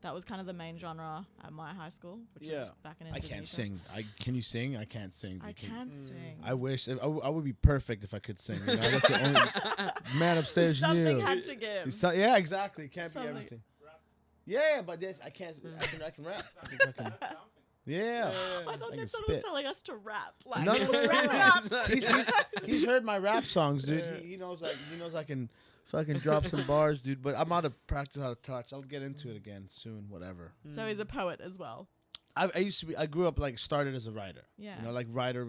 [SPEAKER 3] That was kind of the main genre at my high school, which was
[SPEAKER 1] Yeah.
[SPEAKER 3] back in
[SPEAKER 1] I
[SPEAKER 3] Indonesia.
[SPEAKER 1] can't sing. Can you sing? I can't sing.
[SPEAKER 3] I can't sing.
[SPEAKER 1] I wish I would be perfect if I could sing. You know? That's the only man upstairs
[SPEAKER 3] Something
[SPEAKER 1] knew.
[SPEAKER 3] had to give.
[SPEAKER 1] Yeah, exactly. Can't
[SPEAKER 3] Something.
[SPEAKER 1] be everything. Yeah, but this I can't. I can rap. I can-
[SPEAKER 4] That's something.
[SPEAKER 1] yeah.
[SPEAKER 3] I thought
[SPEAKER 1] I
[SPEAKER 3] they
[SPEAKER 1] can
[SPEAKER 3] thought it was
[SPEAKER 1] spit.
[SPEAKER 3] telling us to rap. Like,
[SPEAKER 1] No, no, no,
[SPEAKER 3] rap
[SPEAKER 1] no.
[SPEAKER 3] up.
[SPEAKER 1] He's heard my rap songs, dude. He knows I can fucking drop some bars, dude. But I'm out of practice how to touch. I'll get into it again soon. Whatever.
[SPEAKER 3] So he's a poet as well.
[SPEAKER 1] I used to be. I grew up like started as a writer.
[SPEAKER 3] Yeah.
[SPEAKER 1] You know, like writer,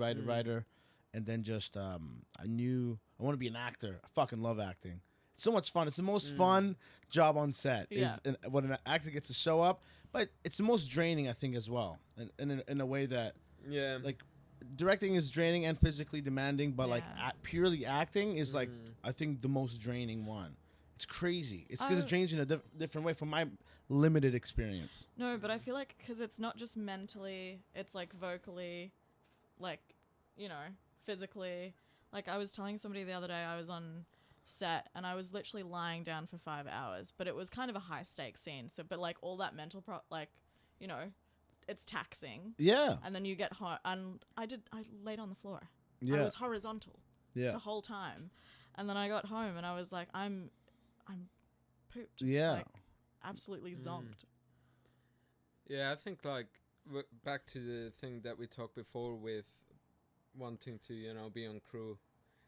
[SPEAKER 1] and then just I knew I want to be an actor. I fucking love acting. It's so much fun. It's the most fun job on set.
[SPEAKER 3] Yeah.
[SPEAKER 1] Is when an actor gets to show up, but it's the most draining, I think, as well. And in a way that
[SPEAKER 2] Yeah.
[SPEAKER 1] like directing is draining and physically demanding, but like
[SPEAKER 3] Yeah.
[SPEAKER 1] purely acting is like I think the most draining one. It's crazy. It's because it drains you in a different way from my limited experience.
[SPEAKER 3] No, but I feel like because it's not just mentally, it's like vocally, like, you know, physically. Like I was telling somebody the other day, I was on set and I was literally lying down for 5 hours, but it was kind of a high stakes scene. So, but like all that mental, like, you know, it's taxing.
[SPEAKER 1] Yeah.
[SPEAKER 3] And then you get hot, and I laid on the floor.
[SPEAKER 1] Yeah.
[SPEAKER 3] I was horizontal
[SPEAKER 1] Yeah.
[SPEAKER 3] the whole time. And then I got home and I was like, I'm pooped.
[SPEAKER 1] Yeah.
[SPEAKER 3] Like, absolutely zonked.
[SPEAKER 2] Yeah, I think like back to the thing that we talked before with wanting to, be on crew.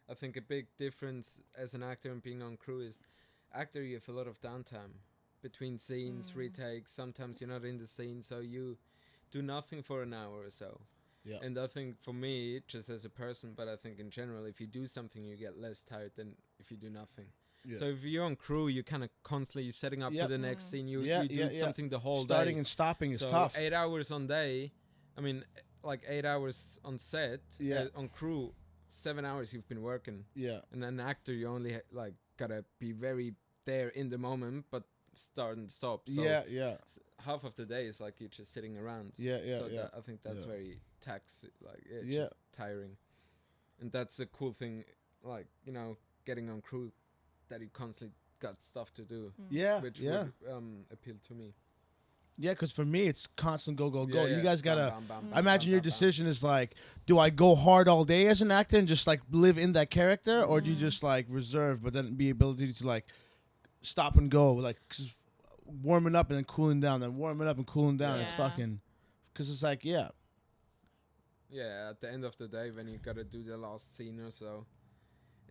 [SPEAKER 2] I think a big difference as an actor and being on crew is actor you have a lot of downtime between scenes, retakes. Sometimes you're not in the scene, so you do nothing for an hour or so.
[SPEAKER 1] Yeah.
[SPEAKER 2] And I think for me, just as a person, but I think in general, if you do something, you get less tired than if you do nothing.
[SPEAKER 1] Yeah.
[SPEAKER 2] So if you're on crew, you kind of constantly setting up
[SPEAKER 1] Yeah.
[SPEAKER 2] for the next scene. You
[SPEAKER 1] Yeah,
[SPEAKER 2] do
[SPEAKER 1] yeah, yeah.
[SPEAKER 2] something the whole
[SPEAKER 1] Starting
[SPEAKER 2] day.
[SPEAKER 1] and stopping is
[SPEAKER 2] So
[SPEAKER 1] tough.
[SPEAKER 2] 8 hours on day, I mean, like 8 hours on set,
[SPEAKER 1] Yeah.
[SPEAKER 2] on crew, 7 hours you've been working.
[SPEAKER 1] Yeah.
[SPEAKER 2] And an actor, you only like gotta be very there in the moment, but start and stop. So
[SPEAKER 1] Yeah. Yeah.
[SPEAKER 2] half of the day is like you're just sitting around.
[SPEAKER 1] Yeah. Yeah.
[SPEAKER 2] So
[SPEAKER 1] Yeah.
[SPEAKER 2] I think that's
[SPEAKER 1] Yeah.
[SPEAKER 2] very it's
[SPEAKER 1] Yeah.
[SPEAKER 2] just tiring. And that's the cool thing, like, getting on crew, that you constantly got stuff to do,
[SPEAKER 1] Yeah.
[SPEAKER 2] which
[SPEAKER 1] Yeah.
[SPEAKER 2] would appeal to me.
[SPEAKER 1] Yeah, because for me, it's constant go, go, go.
[SPEAKER 2] Yeah,
[SPEAKER 1] You
[SPEAKER 2] yeah.
[SPEAKER 1] guys
[SPEAKER 2] Bam,
[SPEAKER 1] gotta.
[SPEAKER 2] bam, bam,
[SPEAKER 1] I
[SPEAKER 2] bam,
[SPEAKER 1] imagine
[SPEAKER 2] bam,
[SPEAKER 1] your
[SPEAKER 2] bam, bam.
[SPEAKER 1] decision is like, do I go hard all day as an actor and just like live in that character, or do you just like reserve, but then be ability to like stop and go, like just warming up and then cooling down, then warming up and cooling down. It's
[SPEAKER 3] Yeah.
[SPEAKER 1] fucking, because it's like yeah,
[SPEAKER 2] At the end of the day, when you gotta do the last scene or so,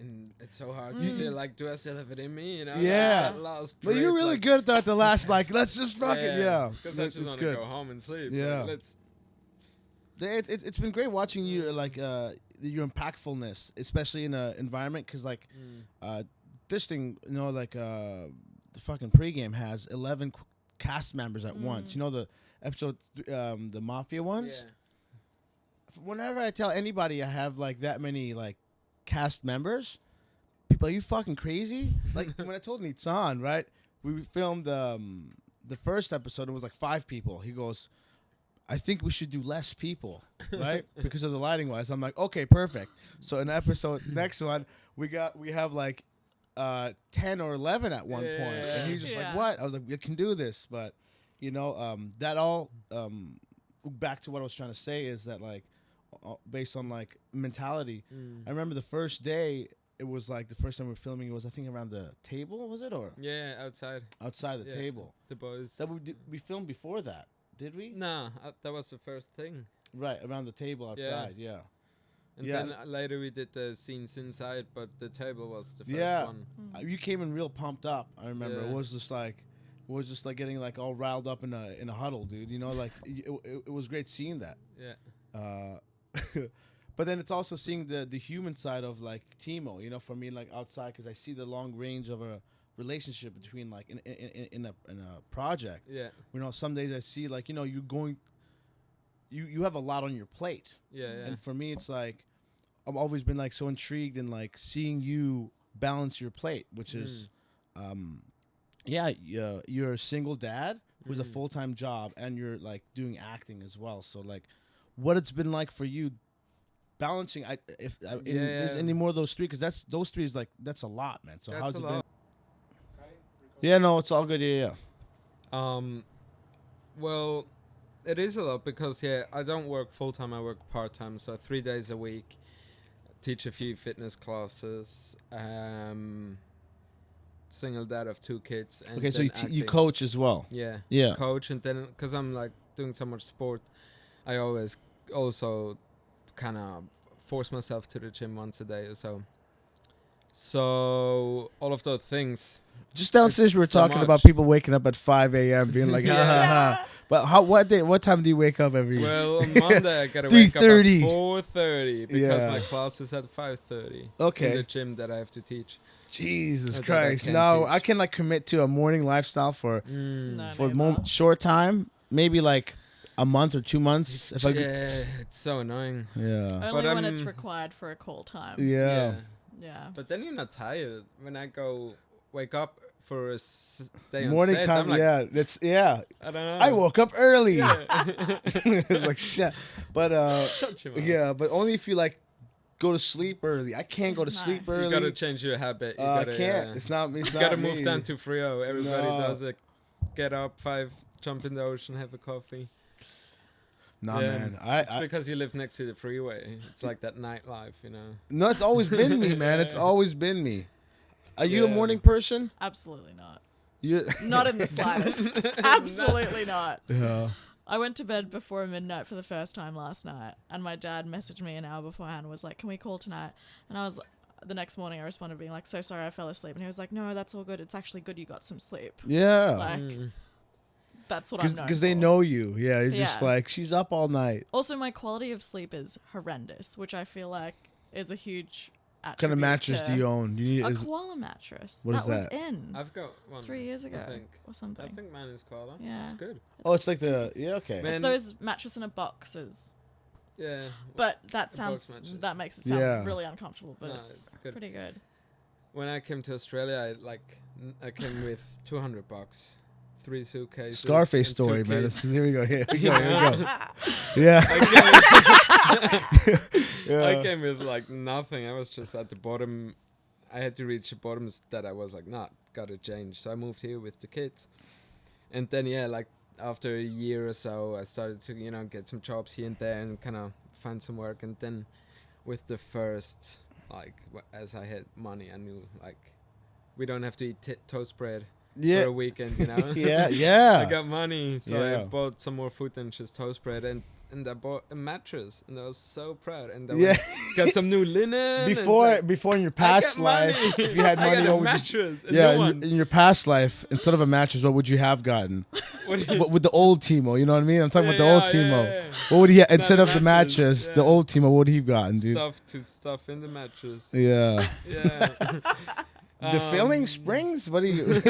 [SPEAKER 2] and it's so hard to say, like, do I still have it in me?
[SPEAKER 1] Yeah.
[SPEAKER 2] that last
[SPEAKER 1] but you're
[SPEAKER 2] drip,
[SPEAKER 1] really
[SPEAKER 2] like,
[SPEAKER 1] good at that. At the last, like, let's just fucking yeah,
[SPEAKER 2] Because I
[SPEAKER 1] It's
[SPEAKER 2] just want to
[SPEAKER 1] good.
[SPEAKER 2] go home and sleep.
[SPEAKER 1] Yeah.
[SPEAKER 2] Like, let's.
[SPEAKER 1] It's been great watching you like your impactfulness, especially in an environment, because like this thing, the fucking pregame has 11 cast members at once. You know the episode, the mafia ones.
[SPEAKER 2] Yeah.
[SPEAKER 1] Whenever I tell anybody I have like that many like cast members, people, are you fucking crazy? Like when I told Nitsan, right? We filmed the first episode. It was like 5 people. He goes, I think we should do less people, right? Because of the lighting wise. I'm like, okay, perfect. So in the episode next one, we have like 10 or 11 at one point, and he's just like,
[SPEAKER 3] Yeah.
[SPEAKER 1] what? I was like, we can do this, but that all back to what I was trying to say is that like based on like mentality. I remember the first day. It was like the first time we were filming. It was I think around the table, was it, or
[SPEAKER 2] Yeah, outside.
[SPEAKER 1] outside the
[SPEAKER 2] Yeah.
[SPEAKER 1] table?
[SPEAKER 2] The boys.
[SPEAKER 1] That we filmed before that, did we?
[SPEAKER 2] Nah, that was the first thing.
[SPEAKER 1] Right, around the table outside, yeah.
[SPEAKER 2] And
[SPEAKER 1] Yeah.
[SPEAKER 2] then later we did the scenes inside, but the table was the first
[SPEAKER 1] Yeah.
[SPEAKER 2] one.
[SPEAKER 1] You came in real pumped up. I remember
[SPEAKER 2] Yeah.
[SPEAKER 1] it was just like getting like all riled up in a huddle, dude. Like it was great seeing that.
[SPEAKER 2] Yeah.
[SPEAKER 1] But then it's also seeing the human side of like Timo. For me, like outside, because I see the long range of a relationship between like in a project.
[SPEAKER 2] Yeah.
[SPEAKER 1] Some days I see like you have a lot on your plate.
[SPEAKER 2] Yeah. Yeah.
[SPEAKER 1] And for me, it's like, I've always been like so intrigued in like seeing you balance your plate, which is, you're a single dad who's a full-time job, and you're like doing acting as well. So like, what it's been like for you balancing? If there's any more of those three, because those three is like that's a lot, man. So
[SPEAKER 2] That's
[SPEAKER 1] how's
[SPEAKER 2] a
[SPEAKER 1] it
[SPEAKER 2] lot.
[SPEAKER 1] been?
[SPEAKER 4] Okay?
[SPEAKER 1] Yeah, no, it's all good. Yeah.
[SPEAKER 2] Well, it is a lot because I don't work full time. I work part time, so 3 days a week. Teach a few fitness classes. Single dad of 2 kids. And
[SPEAKER 1] Okay, so
[SPEAKER 2] then
[SPEAKER 1] you
[SPEAKER 2] acting.
[SPEAKER 1] coach as well.
[SPEAKER 2] Yeah.
[SPEAKER 1] Yeah.
[SPEAKER 2] Coach, and then because I'm like doing so much sport, I always also kind of force myself to the gym once a day or so. So all of those things.
[SPEAKER 1] Just downstairs, we were
[SPEAKER 2] It's so
[SPEAKER 1] talking about
[SPEAKER 2] much.
[SPEAKER 1] people waking up at 5 a.m. being like, ha ha ha. But what time do you wake up every?
[SPEAKER 2] Well, on Monday I gotta wake up at
[SPEAKER 1] 3:30.
[SPEAKER 2] 4:30 because
[SPEAKER 1] Yeah.
[SPEAKER 2] my class is at 5:30.
[SPEAKER 1] Okay.
[SPEAKER 2] In the gym that I have to teach.
[SPEAKER 1] Jesus
[SPEAKER 2] That I
[SPEAKER 1] Christ!
[SPEAKER 2] can't
[SPEAKER 1] No,
[SPEAKER 2] teach.
[SPEAKER 1] I can like commit to a morning lifestyle for
[SPEAKER 3] No,
[SPEAKER 1] short time, maybe like a month or 2 months. If I could.
[SPEAKER 2] It's so annoying.
[SPEAKER 1] Yeah.
[SPEAKER 3] Only
[SPEAKER 2] But
[SPEAKER 3] when it's
[SPEAKER 2] I'm-
[SPEAKER 3] required for a call time.
[SPEAKER 1] Yeah.
[SPEAKER 3] Yeah.
[SPEAKER 2] But then you're not tired when I wake up for a day on
[SPEAKER 1] Morning
[SPEAKER 2] set,
[SPEAKER 1] time.
[SPEAKER 2] I'm like,
[SPEAKER 1] Yeah. That's yeah.
[SPEAKER 2] I don't know.
[SPEAKER 1] I woke up early.
[SPEAKER 2] Yeah.
[SPEAKER 1] It's like shit. But
[SPEAKER 2] Shut your mouth.
[SPEAKER 1] yeah. But only if you like go to sleep early. I can't go to
[SPEAKER 3] No.
[SPEAKER 1] sleep
[SPEAKER 2] You
[SPEAKER 1] early.
[SPEAKER 2] gotta change your habit. You
[SPEAKER 1] I
[SPEAKER 2] gotta,
[SPEAKER 1] can't.
[SPEAKER 2] yeah.
[SPEAKER 1] It's not me. It's
[SPEAKER 2] You
[SPEAKER 1] not
[SPEAKER 2] gotta
[SPEAKER 1] me.
[SPEAKER 2] move down to Frio. Everybody
[SPEAKER 1] No.
[SPEAKER 2] does it. Get up 5, jump in the ocean, have a coffee.
[SPEAKER 1] Nah,
[SPEAKER 2] Yeah.
[SPEAKER 1] man.
[SPEAKER 2] It's because you live next to the freeway. It's like that nightlife, you know.
[SPEAKER 1] No, it's always been me, man. It's always been me. Are you a
[SPEAKER 2] Yeah.
[SPEAKER 1] morning person?
[SPEAKER 3] Absolutely not.
[SPEAKER 1] You.
[SPEAKER 3] Not in the slightest. Absolutely not.
[SPEAKER 1] Yeah.
[SPEAKER 3] I went to bed before midnight for the first time last night, and my dad messaged me an hour beforehand and was like, "Can we call tonight?" And I was the next morning I responded being like, "So sorry I fell asleep." And he was like, "No, that's all good. It's actually good you got some sleep."
[SPEAKER 1] Yeah.
[SPEAKER 3] Like
[SPEAKER 2] Mm.
[SPEAKER 3] that's what I'm known
[SPEAKER 1] Because they
[SPEAKER 3] for.
[SPEAKER 1] know you. Yeah. You're just
[SPEAKER 3] Yeah.
[SPEAKER 1] like, she's up all night.
[SPEAKER 3] Also, my quality of sleep is horrendous, which I feel like is a huge
[SPEAKER 1] What kind of mattress do you own? You need,
[SPEAKER 3] A
[SPEAKER 1] is,
[SPEAKER 3] koala mattress.
[SPEAKER 1] What is
[SPEAKER 3] was
[SPEAKER 1] that?
[SPEAKER 3] in
[SPEAKER 2] I've got one.
[SPEAKER 3] 3 years ago
[SPEAKER 2] I think.
[SPEAKER 3] or something.
[SPEAKER 2] I think mine is koala.
[SPEAKER 3] Yeah.
[SPEAKER 2] It's good.
[SPEAKER 1] oh, it's like the. Yeah, okay.
[SPEAKER 2] Man.
[SPEAKER 3] It's those mattress in a boxes.
[SPEAKER 2] Yeah.
[SPEAKER 3] But that
[SPEAKER 2] box
[SPEAKER 3] sounds
[SPEAKER 2] mattress.
[SPEAKER 3] that makes it sound
[SPEAKER 1] Yeah.
[SPEAKER 3] really uncomfortable, but
[SPEAKER 2] No,
[SPEAKER 3] it's
[SPEAKER 2] it's good.
[SPEAKER 3] pretty good.
[SPEAKER 2] When I came to Australia, I came with $200, 3 suitcases.
[SPEAKER 1] Scarface
[SPEAKER 2] and 2
[SPEAKER 1] story, man.
[SPEAKER 2] kids.
[SPEAKER 1] Here we go. Here we go.
[SPEAKER 2] Yeah.
[SPEAKER 1] Here we go. Yeah.
[SPEAKER 2] I
[SPEAKER 1] Yeah.
[SPEAKER 2] came with like nothing. I was just at the bottom. I had to reach the bottoms that I was like, nah, gotta change. So I moved here with the kids. And then, like after a year or so, I started to, get some jobs here and there and kind of find some work. And then with the first, as I had money, I knew, we don't have to eat toast bread for
[SPEAKER 1] Yeah.
[SPEAKER 2] a weekend, you know?
[SPEAKER 1] Yeah. Yeah.
[SPEAKER 2] I got money, so
[SPEAKER 1] Yeah.
[SPEAKER 2] I bought some more food than just toast bread, and I bought a mattress, and I was so proud. And I
[SPEAKER 1] Yeah.
[SPEAKER 2] got some new linen.
[SPEAKER 1] Before in your past life, if you had
[SPEAKER 2] I
[SPEAKER 1] money,
[SPEAKER 2] got a
[SPEAKER 1] what would you?
[SPEAKER 2] mattress. A
[SPEAKER 1] Yeah,
[SPEAKER 2] new
[SPEAKER 1] in,
[SPEAKER 2] one.
[SPEAKER 1] in your past life, instead of a mattress, what would you have gotten?
[SPEAKER 2] What do you-
[SPEAKER 1] What with the old Timo, you know what I mean? I'm talking about the old
[SPEAKER 2] yeah,
[SPEAKER 1] Timo.
[SPEAKER 2] yeah, yeah.
[SPEAKER 1] What would he
[SPEAKER 2] Not
[SPEAKER 1] instead
[SPEAKER 2] a
[SPEAKER 1] of the mattress?
[SPEAKER 2] mattress,
[SPEAKER 1] The
[SPEAKER 2] yeah.
[SPEAKER 1] old Timo, what would he have gotten, dude?
[SPEAKER 2] Stuff in the mattress.
[SPEAKER 1] Yeah.
[SPEAKER 2] Yeah.
[SPEAKER 1] The filling
[SPEAKER 2] Um,
[SPEAKER 1] springs? What do you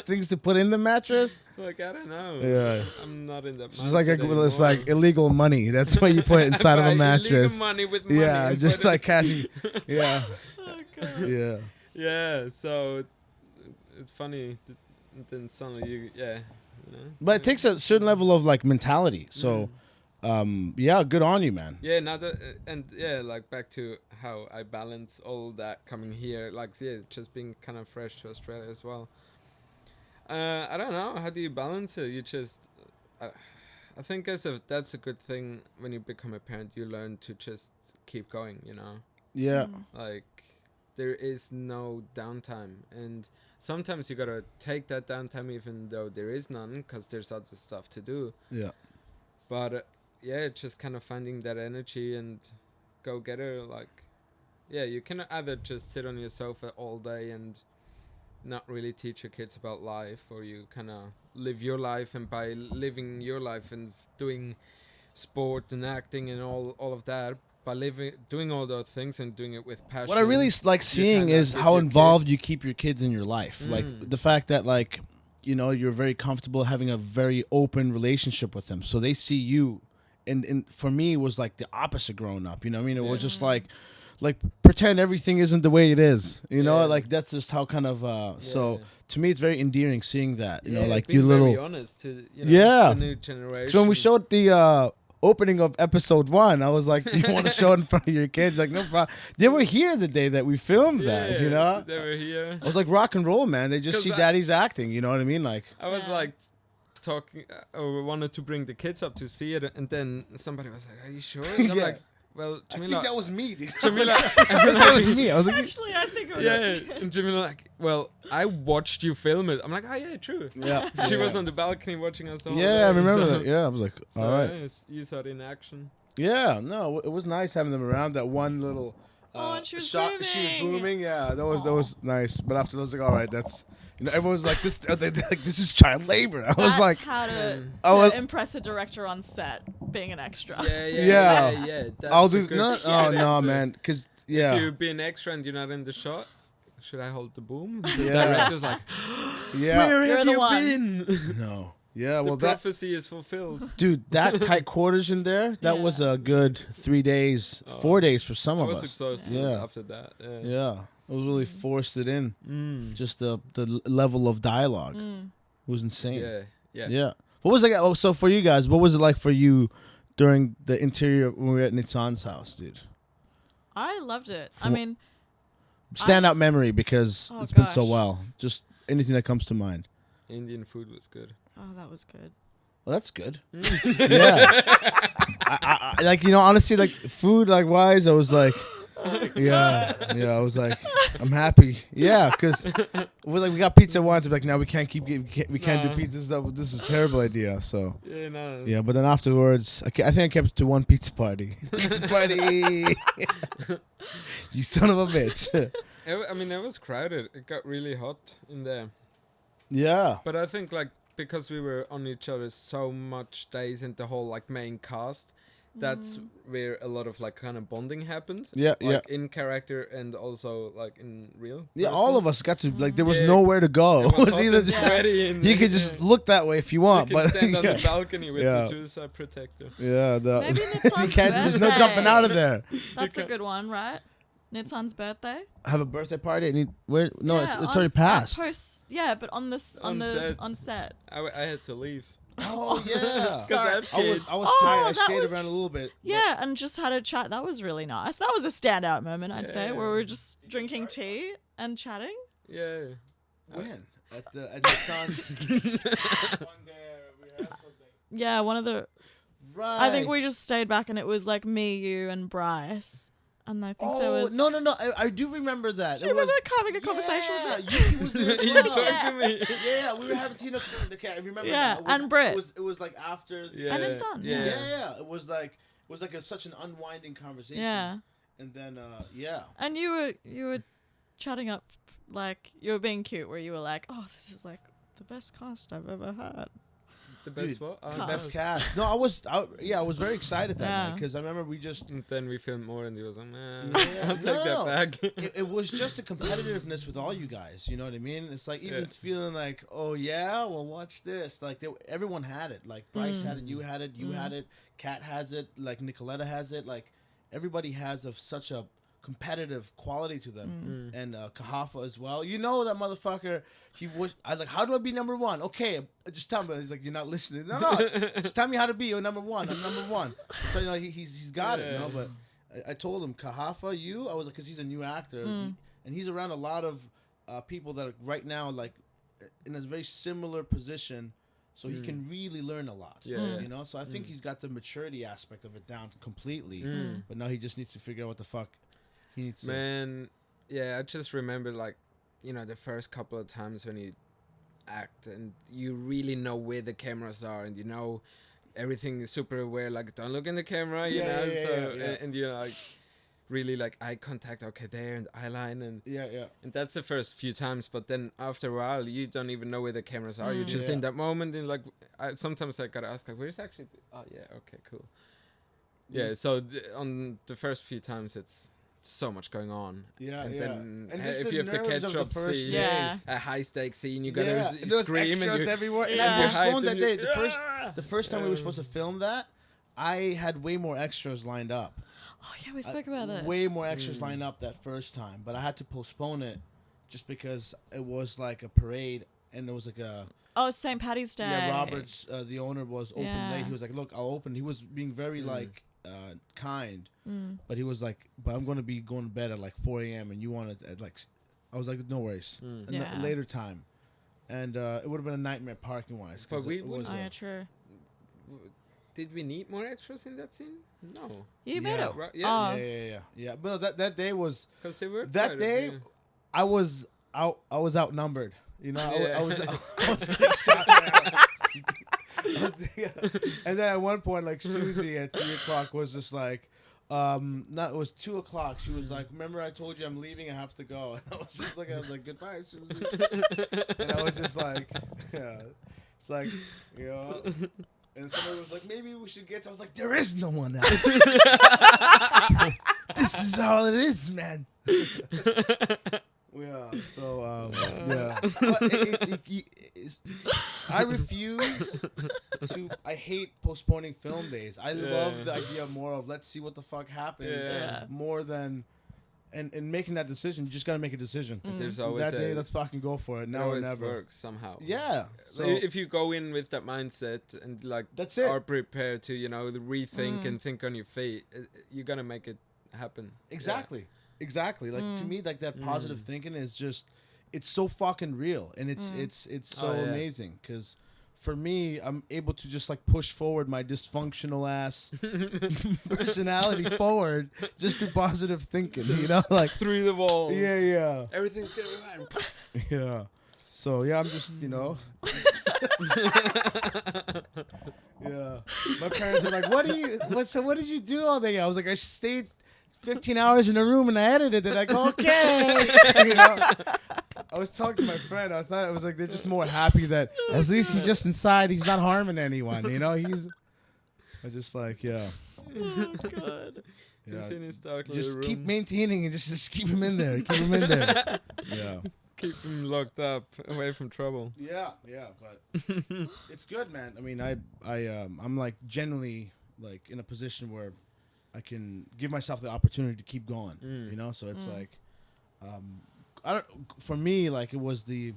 [SPEAKER 1] things to put in the mattress?
[SPEAKER 2] Like I don't know.
[SPEAKER 1] Yeah.
[SPEAKER 2] I'm not in that.
[SPEAKER 1] It's like
[SPEAKER 2] mindset
[SPEAKER 1] it's like
[SPEAKER 2] anymore.
[SPEAKER 1] illegal money. That's what you put inside of
[SPEAKER 2] Buy
[SPEAKER 1] a
[SPEAKER 2] illegal
[SPEAKER 1] mattress.
[SPEAKER 2] money with money.
[SPEAKER 1] Yeah,
[SPEAKER 2] and
[SPEAKER 1] just
[SPEAKER 2] put it-
[SPEAKER 1] like cashing. Yeah.
[SPEAKER 3] Oh god.
[SPEAKER 1] Yeah.
[SPEAKER 2] Yeah, so it's funny. Then suddenly you know.
[SPEAKER 1] But it takes a certain level of like mentality. So yeah, good on you, man.
[SPEAKER 2] Yeah, now that and like back to how I balance all that coming here, just being kind of fresh to Australia as well. I don't know, how do you balance it? You just, I think that's a good thing when you become a parent. You learn to just keep going, you know.
[SPEAKER 1] Yeah.
[SPEAKER 2] Like there is no downtime, and sometimes you gotta take that downtime even though there is none, because there's other stuff to do.
[SPEAKER 1] Yeah.
[SPEAKER 2] But just kind of finding that energy and go get it. You can either just sit on your sofa all day and not really teach your kids about life, or you kind of live your life, and by living your life and doing sport and acting and all of that, by doing all those things and doing it with passion.
[SPEAKER 1] What I really like seeing
[SPEAKER 2] kinda
[SPEAKER 1] is
[SPEAKER 2] give
[SPEAKER 1] how
[SPEAKER 2] your
[SPEAKER 1] involved
[SPEAKER 2] kids-
[SPEAKER 1] you keep your kids in your life. Like
[SPEAKER 2] Mm.
[SPEAKER 1] the fact that like, you're very comfortable having a very open relationship with them. So they see you and for me it was like the opposite growing up. You know what I mean? It was
[SPEAKER 2] Yeah.
[SPEAKER 1] just like like pretend everything isn't the way it is. You know,
[SPEAKER 2] Yeah.
[SPEAKER 1] like that's just how kind of. So
[SPEAKER 2] Yeah.
[SPEAKER 1] to me, it's very endearing seeing that. You know, like
[SPEAKER 2] being
[SPEAKER 1] you
[SPEAKER 2] very
[SPEAKER 1] little.
[SPEAKER 2] honest to the
[SPEAKER 1] Yeah.
[SPEAKER 2] new generation.
[SPEAKER 1] So when we showed the opening of episode 1, I was like, "You want to show it in front of your kids?" Like, no problem. They were here the day that we filmed that. You know,
[SPEAKER 2] they were here.
[SPEAKER 1] I was like, "Rock and roll, man." They just
[SPEAKER 2] 'Cause
[SPEAKER 1] see
[SPEAKER 2] I-
[SPEAKER 1] daddy's acting. You know what I mean? Like,
[SPEAKER 2] I was
[SPEAKER 3] Yeah.
[SPEAKER 2] like talking, or wanted to bring the kids up to see it, and then somebody was like, "Are you sure?" And I'm
[SPEAKER 1] Yeah.
[SPEAKER 2] like, "Well,
[SPEAKER 1] I think
[SPEAKER 2] Jamila."
[SPEAKER 1] that was me, dude.
[SPEAKER 2] Jamila,
[SPEAKER 1] that was me. I was like,
[SPEAKER 3] Actually, I think it was.
[SPEAKER 2] yeah, and Jamila like, "Well, I watched you film it." I'm like, "Oh yeah, true."
[SPEAKER 1] yeah.
[SPEAKER 2] She
[SPEAKER 1] yeah.
[SPEAKER 2] was on the balcony watching us the whole
[SPEAKER 1] Yeah, I
[SPEAKER 2] day,
[SPEAKER 1] remember
[SPEAKER 2] so-
[SPEAKER 1] that. Yeah, I was like,
[SPEAKER 2] So,
[SPEAKER 1] all right.
[SPEAKER 2] yeah, you saw it in action.
[SPEAKER 1] Yeah, no, it was nice having them around. That one little
[SPEAKER 3] Oh, and she was
[SPEAKER 1] shot, she was
[SPEAKER 3] booming.
[SPEAKER 1] booming. Yeah, that was nice. But after that, I was like, all right, that's everyone was like, they're like, this is child labor. I was
[SPEAKER 3] That's
[SPEAKER 1] like,
[SPEAKER 3] how to,
[SPEAKER 1] I was-
[SPEAKER 3] impress a director on set, being an extra.
[SPEAKER 2] Yeah,
[SPEAKER 1] Yeah.
[SPEAKER 2] That's
[SPEAKER 1] I'll
[SPEAKER 2] a
[SPEAKER 1] do
[SPEAKER 2] good
[SPEAKER 1] no,
[SPEAKER 2] get
[SPEAKER 1] oh no,
[SPEAKER 2] into.
[SPEAKER 1] man, because
[SPEAKER 2] If
[SPEAKER 1] yeah,
[SPEAKER 2] you be an extra and you're not in the shot, should I hold the boom? The
[SPEAKER 1] Yeah.
[SPEAKER 2] director's like,
[SPEAKER 1] yeah,
[SPEAKER 2] "Where
[SPEAKER 3] You're
[SPEAKER 2] have
[SPEAKER 3] the
[SPEAKER 2] you
[SPEAKER 3] one."
[SPEAKER 2] been?"
[SPEAKER 1] no, yeah.
[SPEAKER 2] The
[SPEAKER 1] Well, that
[SPEAKER 2] prophecy is fulfilled.
[SPEAKER 1] dude, that tight quarters in there, that
[SPEAKER 3] Yeah.
[SPEAKER 1] was a good 3 days,
[SPEAKER 2] Oh.
[SPEAKER 1] 4 days for some
[SPEAKER 2] I
[SPEAKER 1] of
[SPEAKER 2] was
[SPEAKER 1] us.
[SPEAKER 2] exhausted
[SPEAKER 1] Yeah.
[SPEAKER 2] after that.
[SPEAKER 1] Yeah, it was really forced it in.
[SPEAKER 2] Mm.
[SPEAKER 1] Just the level of dialogue
[SPEAKER 3] Mm.
[SPEAKER 1] it was insane.
[SPEAKER 2] Yeah. Yeah.
[SPEAKER 1] Yeah. What was it? Oh, so for you guys, what was it like for you during the interior when we were at Nitsan's house, dude?
[SPEAKER 3] I loved it. I
[SPEAKER 1] From-
[SPEAKER 3] mean,
[SPEAKER 1] Standout memory because
[SPEAKER 3] Oh,
[SPEAKER 1] it's been so
[SPEAKER 3] gosh.
[SPEAKER 1] well. Just anything that comes to mind.
[SPEAKER 2] Indian food was good.
[SPEAKER 3] oh, that was good.
[SPEAKER 1] Well, that's good.
[SPEAKER 2] Mm.
[SPEAKER 1] Yeah. I like honestly like food like wise I was like yeah I was like I'm happy because we got pizza once I'm like now we can't keep getting we can't
[SPEAKER 2] No.
[SPEAKER 1] do pizza stuff this is a terrible idea so
[SPEAKER 2] Yeah, no.
[SPEAKER 1] yeah but then afterwards I think I kept it to one pizza party you son of a bitch
[SPEAKER 2] I mean, it was crowded. It got really hot in there.
[SPEAKER 1] yeah
[SPEAKER 2] But I think, like, because we were on each other so much days and the whole, like, main cast, that's where a lot of, like, kind of bonding happened.
[SPEAKER 1] yeah
[SPEAKER 2] Like, in character and also, like, in real.
[SPEAKER 1] yeah all of us got to like there was
[SPEAKER 2] Yeah.
[SPEAKER 1] nowhere to go
[SPEAKER 2] It was hot
[SPEAKER 1] either
[SPEAKER 2] and
[SPEAKER 1] just,
[SPEAKER 2] sweaty and
[SPEAKER 1] you could just look that way if you want
[SPEAKER 2] you can
[SPEAKER 1] but
[SPEAKER 2] stand on
[SPEAKER 1] yeah.
[SPEAKER 2] the balcony with
[SPEAKER 1] Yeah.
[SPEAKER 2] the suicide protector.
[SPEAKER 1] Yeah,
[SPEAKER 3] Maybe
[SPEAKER 1] you
[SPEAKER 3] Nitsan's
[SPEAKER 1] can't. There's no jumping out of there.
[SPEAKER 3] That's a
[SPEAKER 2] Okay.
[SPEAKER 3] good one, right? Nitsan's birthday.
[SPEAKER 1] Have a birthday party? And where? No,
[SPEAKER 3] Yeah,
[SPEAKER 1] it's
[SPEAKER 3] on-
[SPEAKER 1] already passed.
[SPEAKER 3] Yeah, but on this
[SPEAKER 2] On set.
[SPEAKER 3] on set.
[SPEAKER 2] I had to leave.
[SPEAKER 1] Oh yeah.
[SPEAKER 2] Because I
[SPEAKER 3] Sorry.
[SPEAKER 2] have
[SPEAKER 1] I was
[SPEAKER 2] kids.
[SPEAKER 1] I was
[SPEAKER 3] Oh,
[SPEAKER 1] tired. I
[SPEAKER 3] that
[SPEAKER 1] stayed
[SPEAKER 3] was-
[SPEAKER 1] around a little bit. but-
[SPEAKER 3] Yeah, and just had a chat. That was really nice. That was a standout moment, I'd say, where we were just drinking tea and chatting.
[SPEAKER 2] Yeah.
[SPEAKER 1] When? At the San's.
[SPEAKER 4] On the rehearsal day.
[SPEAKER 3] Yeah, one of the.
[SPEAKER 1] Right.
[SPEAKER 3] I think we just stayed back, and it was like me, you, and Bryce, and I think there
[SPEAKER 1] Oh
[SPEAKER 3] was.
[SPEAKER 1] no! I do remember that.
[SPEAKER 3] Do you remember having a conversation
[SPEAKER 1] yeah,
[SPEAKER 3] with me?
[SPEAKER 1] Yuki was there as
[SPEAKER 2] You
[SPEAKER 1] well.
[SPEAKER 2] talked to me.
[SPEAKER 1] Yeah, we were having tea. I remember.
[SPEAKER 3] Yeah,
[SPEAKER 1] now. It was,
[SPEAKER 3] and Britt.
[SPEAKER 1] It was like after.
[SPEAKER 2] Yeah.
[SPEAKER 3] And it's on,
[SPEAKER 1] Yeah,
[SPEAKER 3] yeah.
[SPEAKER 1] It was like such an unwinding conversation.
[SPEAKER 3] Yeah,
[SPEAKER 1] And then yeah.
[SPEAKER 3] and you were chatting up, like you were being cute, where you were like, "Oh, this is like the best cast I've ever had."
[SPEAKER 2] The best
[SPEAKER 1] Dude,
[SPEAKER 2] what? Oh,
[SPEAKER 3] Cast.
[SPEAKER 1] Best cast. No, I was very excited that night
[SPEAKER 3] Yeah.
[SPEAKER 1] because I remember we just.
[SPEAKER 2] And then we filmed more, and he was like, "Nah,
[SPEAKER 1] Yeah,
[SPEAKER 2] I'll take
[SPEAKER 1] no.
[SPEAKER 2] that back."
[SPEAKER 1] It was just a competitiveness with all you guys. You know what I mean? It's like even
[SPEAKER 2] Yeah.
[SPEAKER 1] feeling like, oh yeah, well watch this. Like everyone had it. Like Bryce had it, you had it, you had it. Kat has it. Like Nicoletta has it. Like everybody has such a competitive quality to them. And Kahafa as well. You know that motherfucker. He was. I was like, how do I be number one? Okay, just tell me. He's like, you're not listening. No, just tell me how to be. You're number one. I'm number one. So he's got it. You know, but I told him Kahafa, you. I was like, because he's a new actor, and he's around a lot of people that are right now like in a very similar position. So he can really learn a lot.
[SPEAKER 2] Yeah.
[SPEAKER 1] You know. So I think he's got the maturity aspect of it down completely. But now he just needs to figure out what the fuck he needs to.
[SPEAKER 2] Man, yeah, I just remember like, the first couple of times when you act and you really know where the cameras are and everything is super aware, like don't look in the camera,
[SPEAKER 1] Yeah.
[SPEAKER 2] and you're like really like eye contact, okay, there and eye line and
[SPEAKER 1] Yeah.
[SPEAKER 2] that's the first few times, but then after a while you don't even know where the cameras are. You're just
[SPEAKER 1] Yeah.
[SPEAKER 2] in that moment and like sometimes I gotta ask like where's actually oh yeah, okay, cool. Yeah, so on the first few times it's so much going on.
[SPEAKER 1] Yeah,
[SPEAKER 2] And
[SPEAKER 1] yeah.
[SPEAKER 2] then
[SPEAKER 1] And just
[SPEAKER 2] if
[SPEAKER 1] the
[SPEAKER 2] you have to
[SPEAKER 1] nerves
[SPEAKER 2] catch
[SPEAKER 1] of the
[SPEAKER 2] up
[SPEAKER 1] first
[SPEAKER 2] scene,
[SPEAKER 3] Yeah.
[SPEAKER 1] days.
[SPEAKER 2] a high stakes scene, you gotta
[SPEAKER 1] Yeah, there was
[SPEAKER 2] scream and
[SPEAKER 1] extras
[SPEAKER 2] you
[SPEAKER 1] everywhere. And
[SPEAKER 3] Yeah.
[SPEAKER 1] I postponed
[SPEAKER 2] hyped
[SPEAKER 1] that
[SPEAKER 2] and
[SPEAKER 1] day.
[SPEAKER 2] you-
[SPEAKER 1] The first time we were supposed to film that, I had way more extras lined up.
[SPEAKER 3] Oh yeah, we spoke about this.
[SPEAKER 1] way more extras lined up that first time, but I had to postpone it just because it was like a parade and it was like a
[SPEAKER 3] Oh, St. Patty's Day.
[SPEAKER 1] yeah. Roberts, the owner, was open
[SPEAKER 3] Yeah.
[SPEAKER 1] late. He was like, "Look, I'll open." He was being very like kind,
[SPEAKER 3] Mm.
[SPEAKER 1] but he was like, "But I'm going to be going to bed at like 4 a.m. and you want it at like," I was like, "No worries,
[SPEAKER 2] Mm.
[SPEAKER 3] Yeah.
[SPEAKER 1] later time," and it would have been a nightmare parking wise.
[SPEAKER 2] But we
[SPEAKER 1] it was,
[SPEAKER 3] Oh yeah, true.
[SPEAKER 2] Did we need more extras in that scene? No.
[SPEAKER 3] You made
[SPEAKER 1] Yeah.
[SPEAKER 3] it.
[SPEAKER 2] Right?
[SPEAKER 3] Oh.
[SPEAKER 1] yeah. But that day was
[SPEAKER 2] Because they were
[SPEAKER 1] that
[SPEAKER 2] quite a
[SPEAKER 1] day.
[SPEAKER 2] few.
[SPEAKER 1] I was outnumbered. You know,
[SPEAKER 2] Yeah.
[SPEAKER 1] I was getting shot down. And then at one point, like Susie at 3:00 was just like, it was 2:00. She was like, "Remember, I told you I'm leaving. I have to go." And I was just like, "Goodbye, Susie." And I was just like, yeah, it's like, you know. And somebody was like, "Maybe we should get." I was like, "There is no one else. This is all it is, man." Yeah. So yeah. But I refuse to. I hate postponing film days. I love the idea more of let's see what the fuck happens
[SPEAKER 2] Yeah.
[SPEAKER 1] more than. And making that decision, you just gotta make a decision.
[SPEAKER 2] There's always
[SPEAKER 1] That day,
[SPEAKER 2] a-
[SPEAKER 1] let's fucking go for it.
[SPEAKER 2] it
[SPEAKER 1] Now or
[SPEAKER 2] always
[SPEAKER 1] never.
[SPEAKER 2] works somehow.
[SPEAKER 1] Yeah. So
[SPEAKER 2] If you go in with that mindset and like
[SPEAKER 1] That's it.
[SPEAKER 2] are prepared to rethink and think on your feet, you're gonna make it happen.
[SPEAKER 1] exactly. Like to me, like that positive thinking is just, it's so fucking real, and it's so
[SPEAKER 2] Oh, yeah.
[SPEAKER 1] amazing. Because for me, I'm able to just like push forward my dysfunctional ass personality forward just through positive thinking. You know, like
[SPEAKER 2] Through the wall.
[SPEAKER 1] yeah.
[SPEAKER 2] Everything's gonna be fine.
[SPEAKER 1] Yeah. So yeah, I'm just yeah. My parents are like, "What did you do all day?" I was like, "I stayed 15 hours in a room and I edited it." Like, "Okay." You know? I was talking to my friend. I thought it was like they're just more happy that at least he's just inside. He's not harming anyone. You know, I was just like, yeah.
[SPEAKER 3] Oh god.
[SPEAKER 1] Yeah.
[SPEAKER 2] He's in his dark little
[SPEAKER 1] Just
[SPEAKER 2] room.
[SPEAKER 1] keep maintaining and just keep him in there. Keep him in there. Yeah.
[SPEAKER 2] Keep him locked up, away from trouble.
[SPEAKER 1] Yeah, but it's good, man. I mean, I'm like genuinely like in a position where I can give myself the opportunity to keep going. You know, so it's like, I don't. For me, like it was the,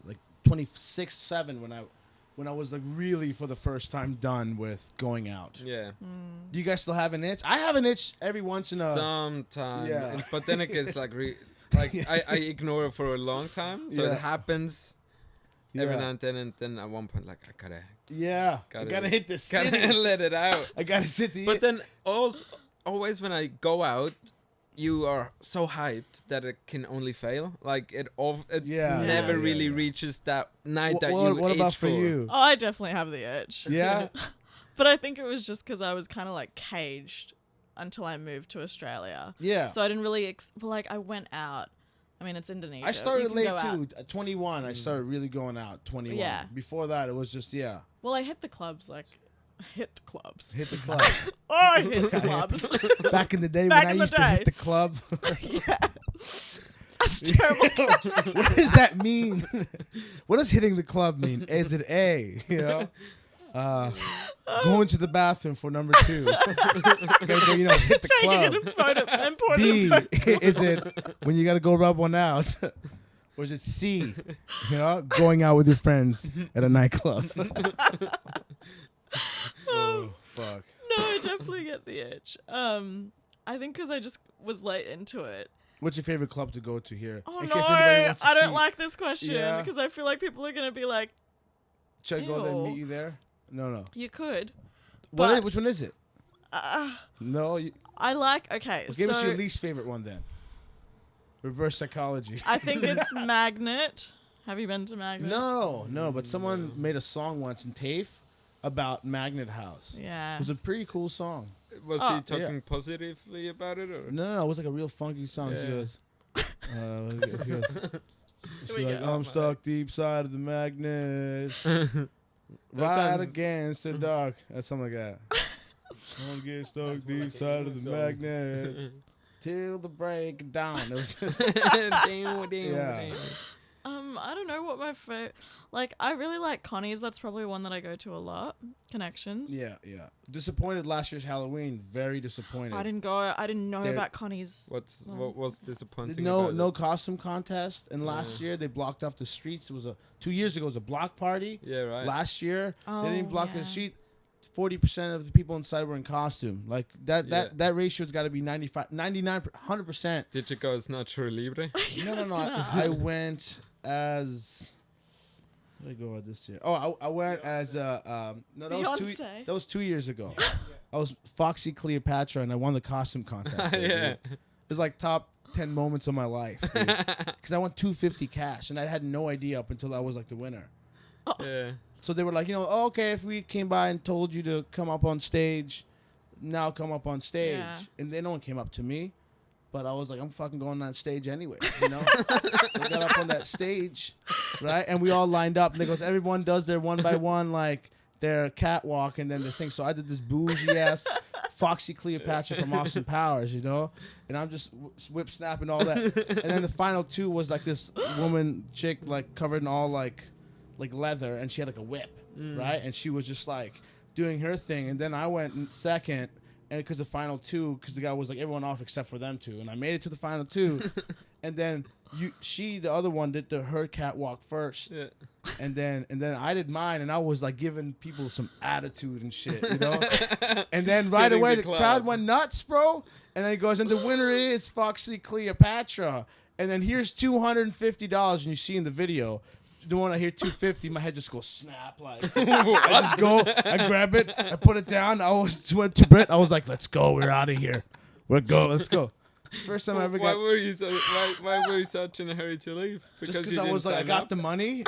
[SPEAKER 1] like 26-7 when I was like really for the first time done with going out.
[SPEAKER 2] Yeah.
[SPEAKER 1] Do you guys still have an itch? I have an itch every once in a.
[SPEAKER 2] Sometimes.
[SPEAKER 1] Yeah.
[SPEAKER 2] But then it gets like I ignore it for a long time. So
[SPEAKER 1] Yeah.
[SPEAKER 2] it happens every
[SPEAKER 1] Yeah.
[SPEAKER 2] now and then at one point like I gotta
[SPEAKER 1] Yeah, I gotta hit the
[SPEAKER 2] gotta
[SPEAKER 1] city.
[SPEAKER 2] let it out.
[SPEAKER 1] I gotta sit the.
[SPEAKER 2] But then always when I go out, you are so hyped that it can only fail. Like it
[SPEAKER 1] Yeah,
[SPEAKER 2] never
[SPEAKER 1] yeah,
[SPEAKER 2] really
[SPEAKER 1] yeah.
[SPEAKER 2] reaches that night that
[SPEAKER 1] what,
[SPEAKER 2] you
[SPEAKER 1] what about
[SPEAKER 2] itch
[SPEAKER 1] for you?
[SPEAKER 3] Oh, I definitely have the itch.
[SPEAKER 1] Yeah.
[SPEAKER 3] But I think it was just because I was kind of like caged until I moved to Australia.
[SPEAKER 1] Yeah.
[SPEAKER 3] So I didn't really, I went out. I mean, it's Indonesia.
[SPEAKER 1] I started
[SPEAKER 3] You can
[SPEAKER 1] late
[SPEAKER 3] go out.
[SPEAKER 1] too. At 21, I started really going out. 21.
[SPEAKER 3] Yeah.
[SPEAKER 1] Before that, it was just
[SPEAKER 3] Well, I hit the clubs, hit the clubs.
[SPEAKER 1] hit the club.
[SPEAKER 3] Oh, I hit the clubs.
[SPEAKER 1] Back in the day
[SPEAKER 3] Back
[SPEAKER 1] when I
[SPEAKER 3] in the
[SPEAKER 1] used to
[SPEAKER 3] day.
[SPEAKER 1] hit the club.
[SPEAKER 3] Yeah. That's terrible.
[SPEAKER 1] What does that mean? What does hitting the club mean? Is it A? You know, going to the bathroom for number 2. Gotta go, hit the club.
[SPEAKER 3] Taking a photo, important
[SPEAKER 1] B,
[SPEAKER 3] photo.
[SPEAKER 1] is it when you gotta go rub one out? Or is it C, going out with your friends at a nightclub? Oh, fuck.
[SPEAKER 3] No, I definitely get the itch. I think because I just was late into it.
[SPEAKER 1] What's your favorite club to go to here?
[SPEAKER 3] Oh
[SPEAKER 1] In
[SPEAKER 3] no,
[SPEAKER 1] case anybody wants to
[SPEAKER 3] I don't
[SPEAKER 1] see.
[SPEAKER 3] like this question
[SPEAKER 1] Yeah.
[SPEAKER 3] because I feel like people are gonna be like,
[SPEAKER 1] Should I go there and
[SPEAKER 3] Ew.
[SPEAKER 1] meet you there? No.
[SPEAKER 3] you could.
[SPEAKER 1] What
[SPEAKER 3] But-
[SPEAKER 1] which one is it? No.
[SPEAKER 3] I like. Okay,
[SPEAKER 1] Well, give us
[SPEAKER 3] so
[SPEAKER 1] your least favorite one then. Reverse psychology.
[SPEAKER 3] I think it's Magnet. Have you been to Magnet?
[SPEAKER 1] No. But someone made a song once in TAFE about Magnet House.
[SPEAKER 3] Yeah.
[SPEAKER 1] It was a pretty cool song.
[SPEAKER 2] Was
[SPEAKER 3] Oh.
[SPEAKER 2] he talking positively about it or?
[SPEAKER 1] No, it was like a real funky song. She
[SPEAKER 2] Yeah.
[SPEAKER 1] goes, she goes, she's
[SPEAKER 3] we
[SPEAKER 1] like,
[SPEAKER 3] go.
[SPEAKER 1] I'm stuck deep side of the magnet, right
[SPEAKER 2] sounds-
[SPEAKER 1] against the dark. That's something like that. I'm get stuck deep side of the magnet till the break of dawn. It was just,
[SPEAKER 2] Damn,
[SPEAKER 1] Yeah.
[SPEAKER 3] I don't know what my like. I really like Connie's. That's probably one that I go to a lot. Connections.
[SPEAKER 1] Yeah. Disappointed last year's Halloween. Very disappointed.
[SPEAKER 3] I didn't go. I didn't know
[SPEAKER 1] They're-
[SPEAKER 3] about Connie's.
[SPEAKER 2] What was disappointing?
[SPEAKER 1] No,
[SPEAKER 2] about
[SPEAKER 1] no
[SPEAKER 2] it?
[SPEAKER 1] costume contest. And last year they blocked off the streets. It was 2 years ago. It was a block party.
[SPEAKER 2] Yeah, right.
[SPEAKER 1] Last year they didn't
[SPEAKER 3] Oh,
[SPEAKER 1] block
[SPEAKER 3] yeah.
[SPEAKER 1] the street. 40% of the people inside were in costume. Like that.
[SPEAKER 2] Yeah.
[SPEAKER 1] That ratio's got to be 95, 99, 100%.
[SPEAKER 2] Did you go as Nacho Libre?
[SPEAKER 1] No.
[SPEAKER 3] was gonna
[SPEAKER 1] I went as. Where did I go with this year? Oh, I went as no.
[SPEAKER 3] Beyonce.
[SPEAKER 1] That was 2 years ago. I was Foxy Cleopatra and I won the costume contest. there,
[SPEAKER 2] Yeah.
[SPEAKER 1] dude. It was like top 10 moments of my life. Because I won $250 cash and I had no idea up until I was like the winner.
[SPEAKER 2] Yeah.
[SPEAKER 1] So they were like, oh, okay, if we came by and told you to come up on stage, now come up on stage.
[SPEAKER 3] Yeah.
[SPEAKER 1] And then no one came up to me. But I was like, I'm fucking going on that stage anyway, so I got up on that stage, right? And we all lined up. And they goes, everyone does their one by one, like their catwalk and then the thing. So I did this bougie ass Foxy Cleopatra from Austin Powers, and I'm just whip snapping all that. And then the final two was like this woman chick, like covered in all like leather, and she had like a whip, right? And she was just like doing her thing. And then I went in second. And because the final two, because the guy was like everyone off except for them two, and I made it to the final two, and then the other one did her catwalk first,
[SPEAKER 2] Yeah.
[SPEAKER 1] and then I did mine, and I was like giving people some attitude and shit, and then right
[SPEAKER 2] Hitting
[SPEAKER 1] away
[SPEAKER 2] the
[SPEAKER 1] the crowd
[SPEAKER 2] crowd.
[SPEAKER 1] went nuts, bro, and then he goes, and the winner is Foxy Cleopatra, and then here's $250, and you see in the video. The one I hear 250, my head just goes snap like. I just go, I grab it, I put it down. I went to Brett. I was like, "Let's go, we're out of here, let's go." First time I ever
[SPEAKER 2] Why
[SPEAKER 1] got.
[SPEAKER 2] were you so? Why were you such in a hurry to leave?
[SPEAKER 1] Just because
[SPEAKER 2] you
[SPEAKER 1] I
[SPEAKER 2] didn't
[SPEAKER 1] was like, I
[SPEAKER 2] sign
[SPEAKER 1] got
[SPEAKER 2] up?
[SPEAKER 1] the money.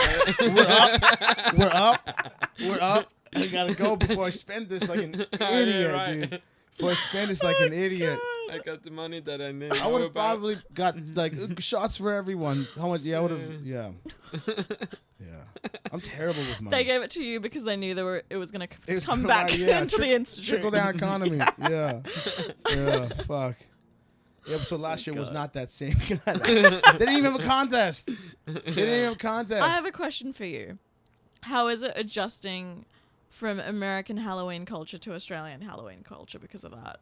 [SPEAKER 1] We're up. I gotta go before I spend this like an idiot,
[SPEAKER 2] right.
[SPEAKER 1] dude. Before I spend this like an idiot.
[SPEAKER 2] I got the money that I need.
[SPEAKER 1] I would have probably got like shots for everyone. How much? Yeah, I would have. Yeah. I'm terrible with money.
[SPEAKER 3] They gave it to you because they knew it was gonna
[SPEAKER 1] It was
[SPEAKER 3] come
[SPEAKER 1] gonna-
[SPEAKER 3] back
[SPEAKER 1] yeah,
[SPEAKER 3] into the institute.
[SPEAKER 1] Trickle down economy. Yeah. Fuck. Yeah, so last year was
[SPEAKER 3] God.
[SPEAKER 1] not that same guy. They didn't even have a contest. They didn't even have a contest.
[SPEAKER 3] I have a question for you. How is it adjusting from American Halloween culture to Australian Halloween culture because of that?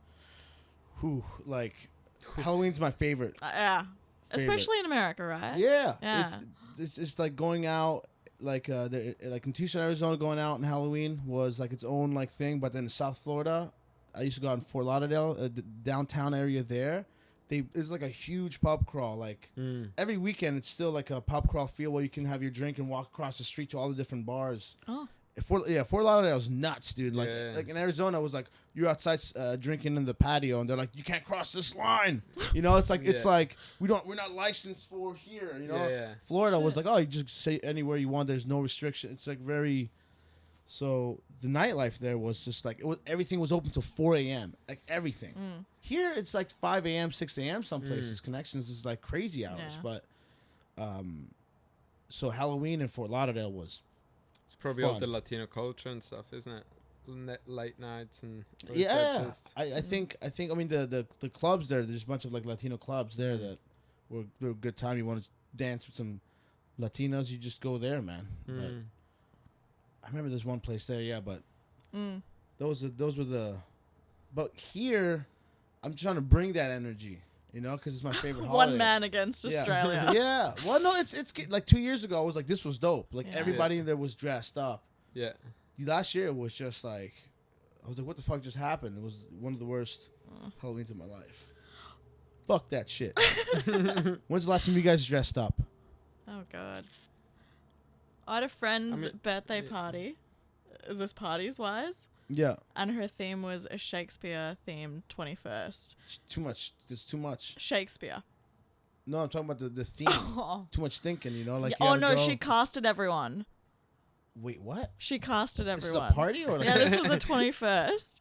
[SPEAKER 1] Whew, like Halloween's my favorite.
[SPEAKER 3] Yeah.
[SPEAKER 1] Favorite.
[SPEAKER 3] Especially in America, right?
[SPEAKER 1] Yeah.
[SPEAKER 3] Yeah.
[SPEAKER 1] It's like going out like like in Tucson, Arizona, going out on Halloween was like its own like thing. But then in South Florida, I used to go out in Fort Lauderdale, the downtown area there. It's like a huge pub crawl. Like every weekend, it's still like a pub crawl feel where you can have your drink and walk across the street to all the different bars.
[SPEAKER 3] Oh.
[SPEAKER 1] Fort Lauderdale's nuts, dude. Like
[SPEAKER 2] Yeah.
[SPEAKER 1] like in Arizona, it was like you're outside drinking in the patio, and they're like, you can't cross this line. It's like it's
[SPEAKER 2] Yeah.
[SPEAKER 1] like we're not licensed for here.
[SPEAKER 2] Yeah.
[SPEAKER 1] Florida was like, oh, you just say anywhere you want. There's no restriction. It's like very. So the nightlife there was just like everything was open till 4 a.m. Like everything. Here it's like 5 a.m., 6 a.m. Some places. Connections is like crazy hours,
[SPEAKER 3] Yeah.
[SPEAKER 1] but so Halloween in Fort Lauderdale was.
[SPEAKER 2] It's probably all
[SPEAKER 1] Fun.
[SPEAKER 2] the Latino culture and stuff, isn't it? Late nights and. or is that
[SPEAKER 1] Yeah,
[SPEAKER 2] just-
[SPEAKER 1] I think I mean the clubs there's a bunch of like Latino clubs there that were a good time. You want to dance with some Latinos, you just go there, man. But
[SPEAKER 2] Mm.
[SPEAKER 1] I remember there's one place there, yeah, but
[SPEAKER 3] Mm.
[SPEAKER 1] those were the. But here, I'm trying to bring that energy, because it's my favorite holiday.
[SPEAKER 3] One man against Australia.
[SPEAKER 1] Yeah. Well, no, it's like 2 years ago. I was like, this was dope. Like
[SPEAKER 3] Yeah.
[SPEAKER 1] everybody in there was dressed up.
[SPEAKER 2] Yeah.
[SPEAKER 1] Last year it was just like, I was like, what the fuck just happened? It was one of the worst Halloweens of my life. Fuck that shit. When's the last time you guys dressed up?
[SPEAKER 3] Oh god. I had a friend's birthday party. Is this parties wise?
[SPEAKER 1] Yeah.
[SPEAKER 3] And her theme was a Shakespeare themed 21st.
[SPEAKER 1] It's too much. There's too much.
[SPEAKER 3] Shakespeare.
[SPEAKER 1] No, I'm talking about the theme.
[SPEAKER 3] Oh,
[SPEAKER 1] Too much thinking, like.
[SPEAKER 3] yeah,
[SPEAKER 1] you gotta go.
[SPEAKER 3] she casted everyone.
[SPEAKER 1] Wait, what?
[SPEAKER 3] She casted
[SPEAKER 1] This is
[SPEAKER 3] everyone.
[SPEAKER 1] a party or?
[SPEAKER 3] Yeah, this was a 21st.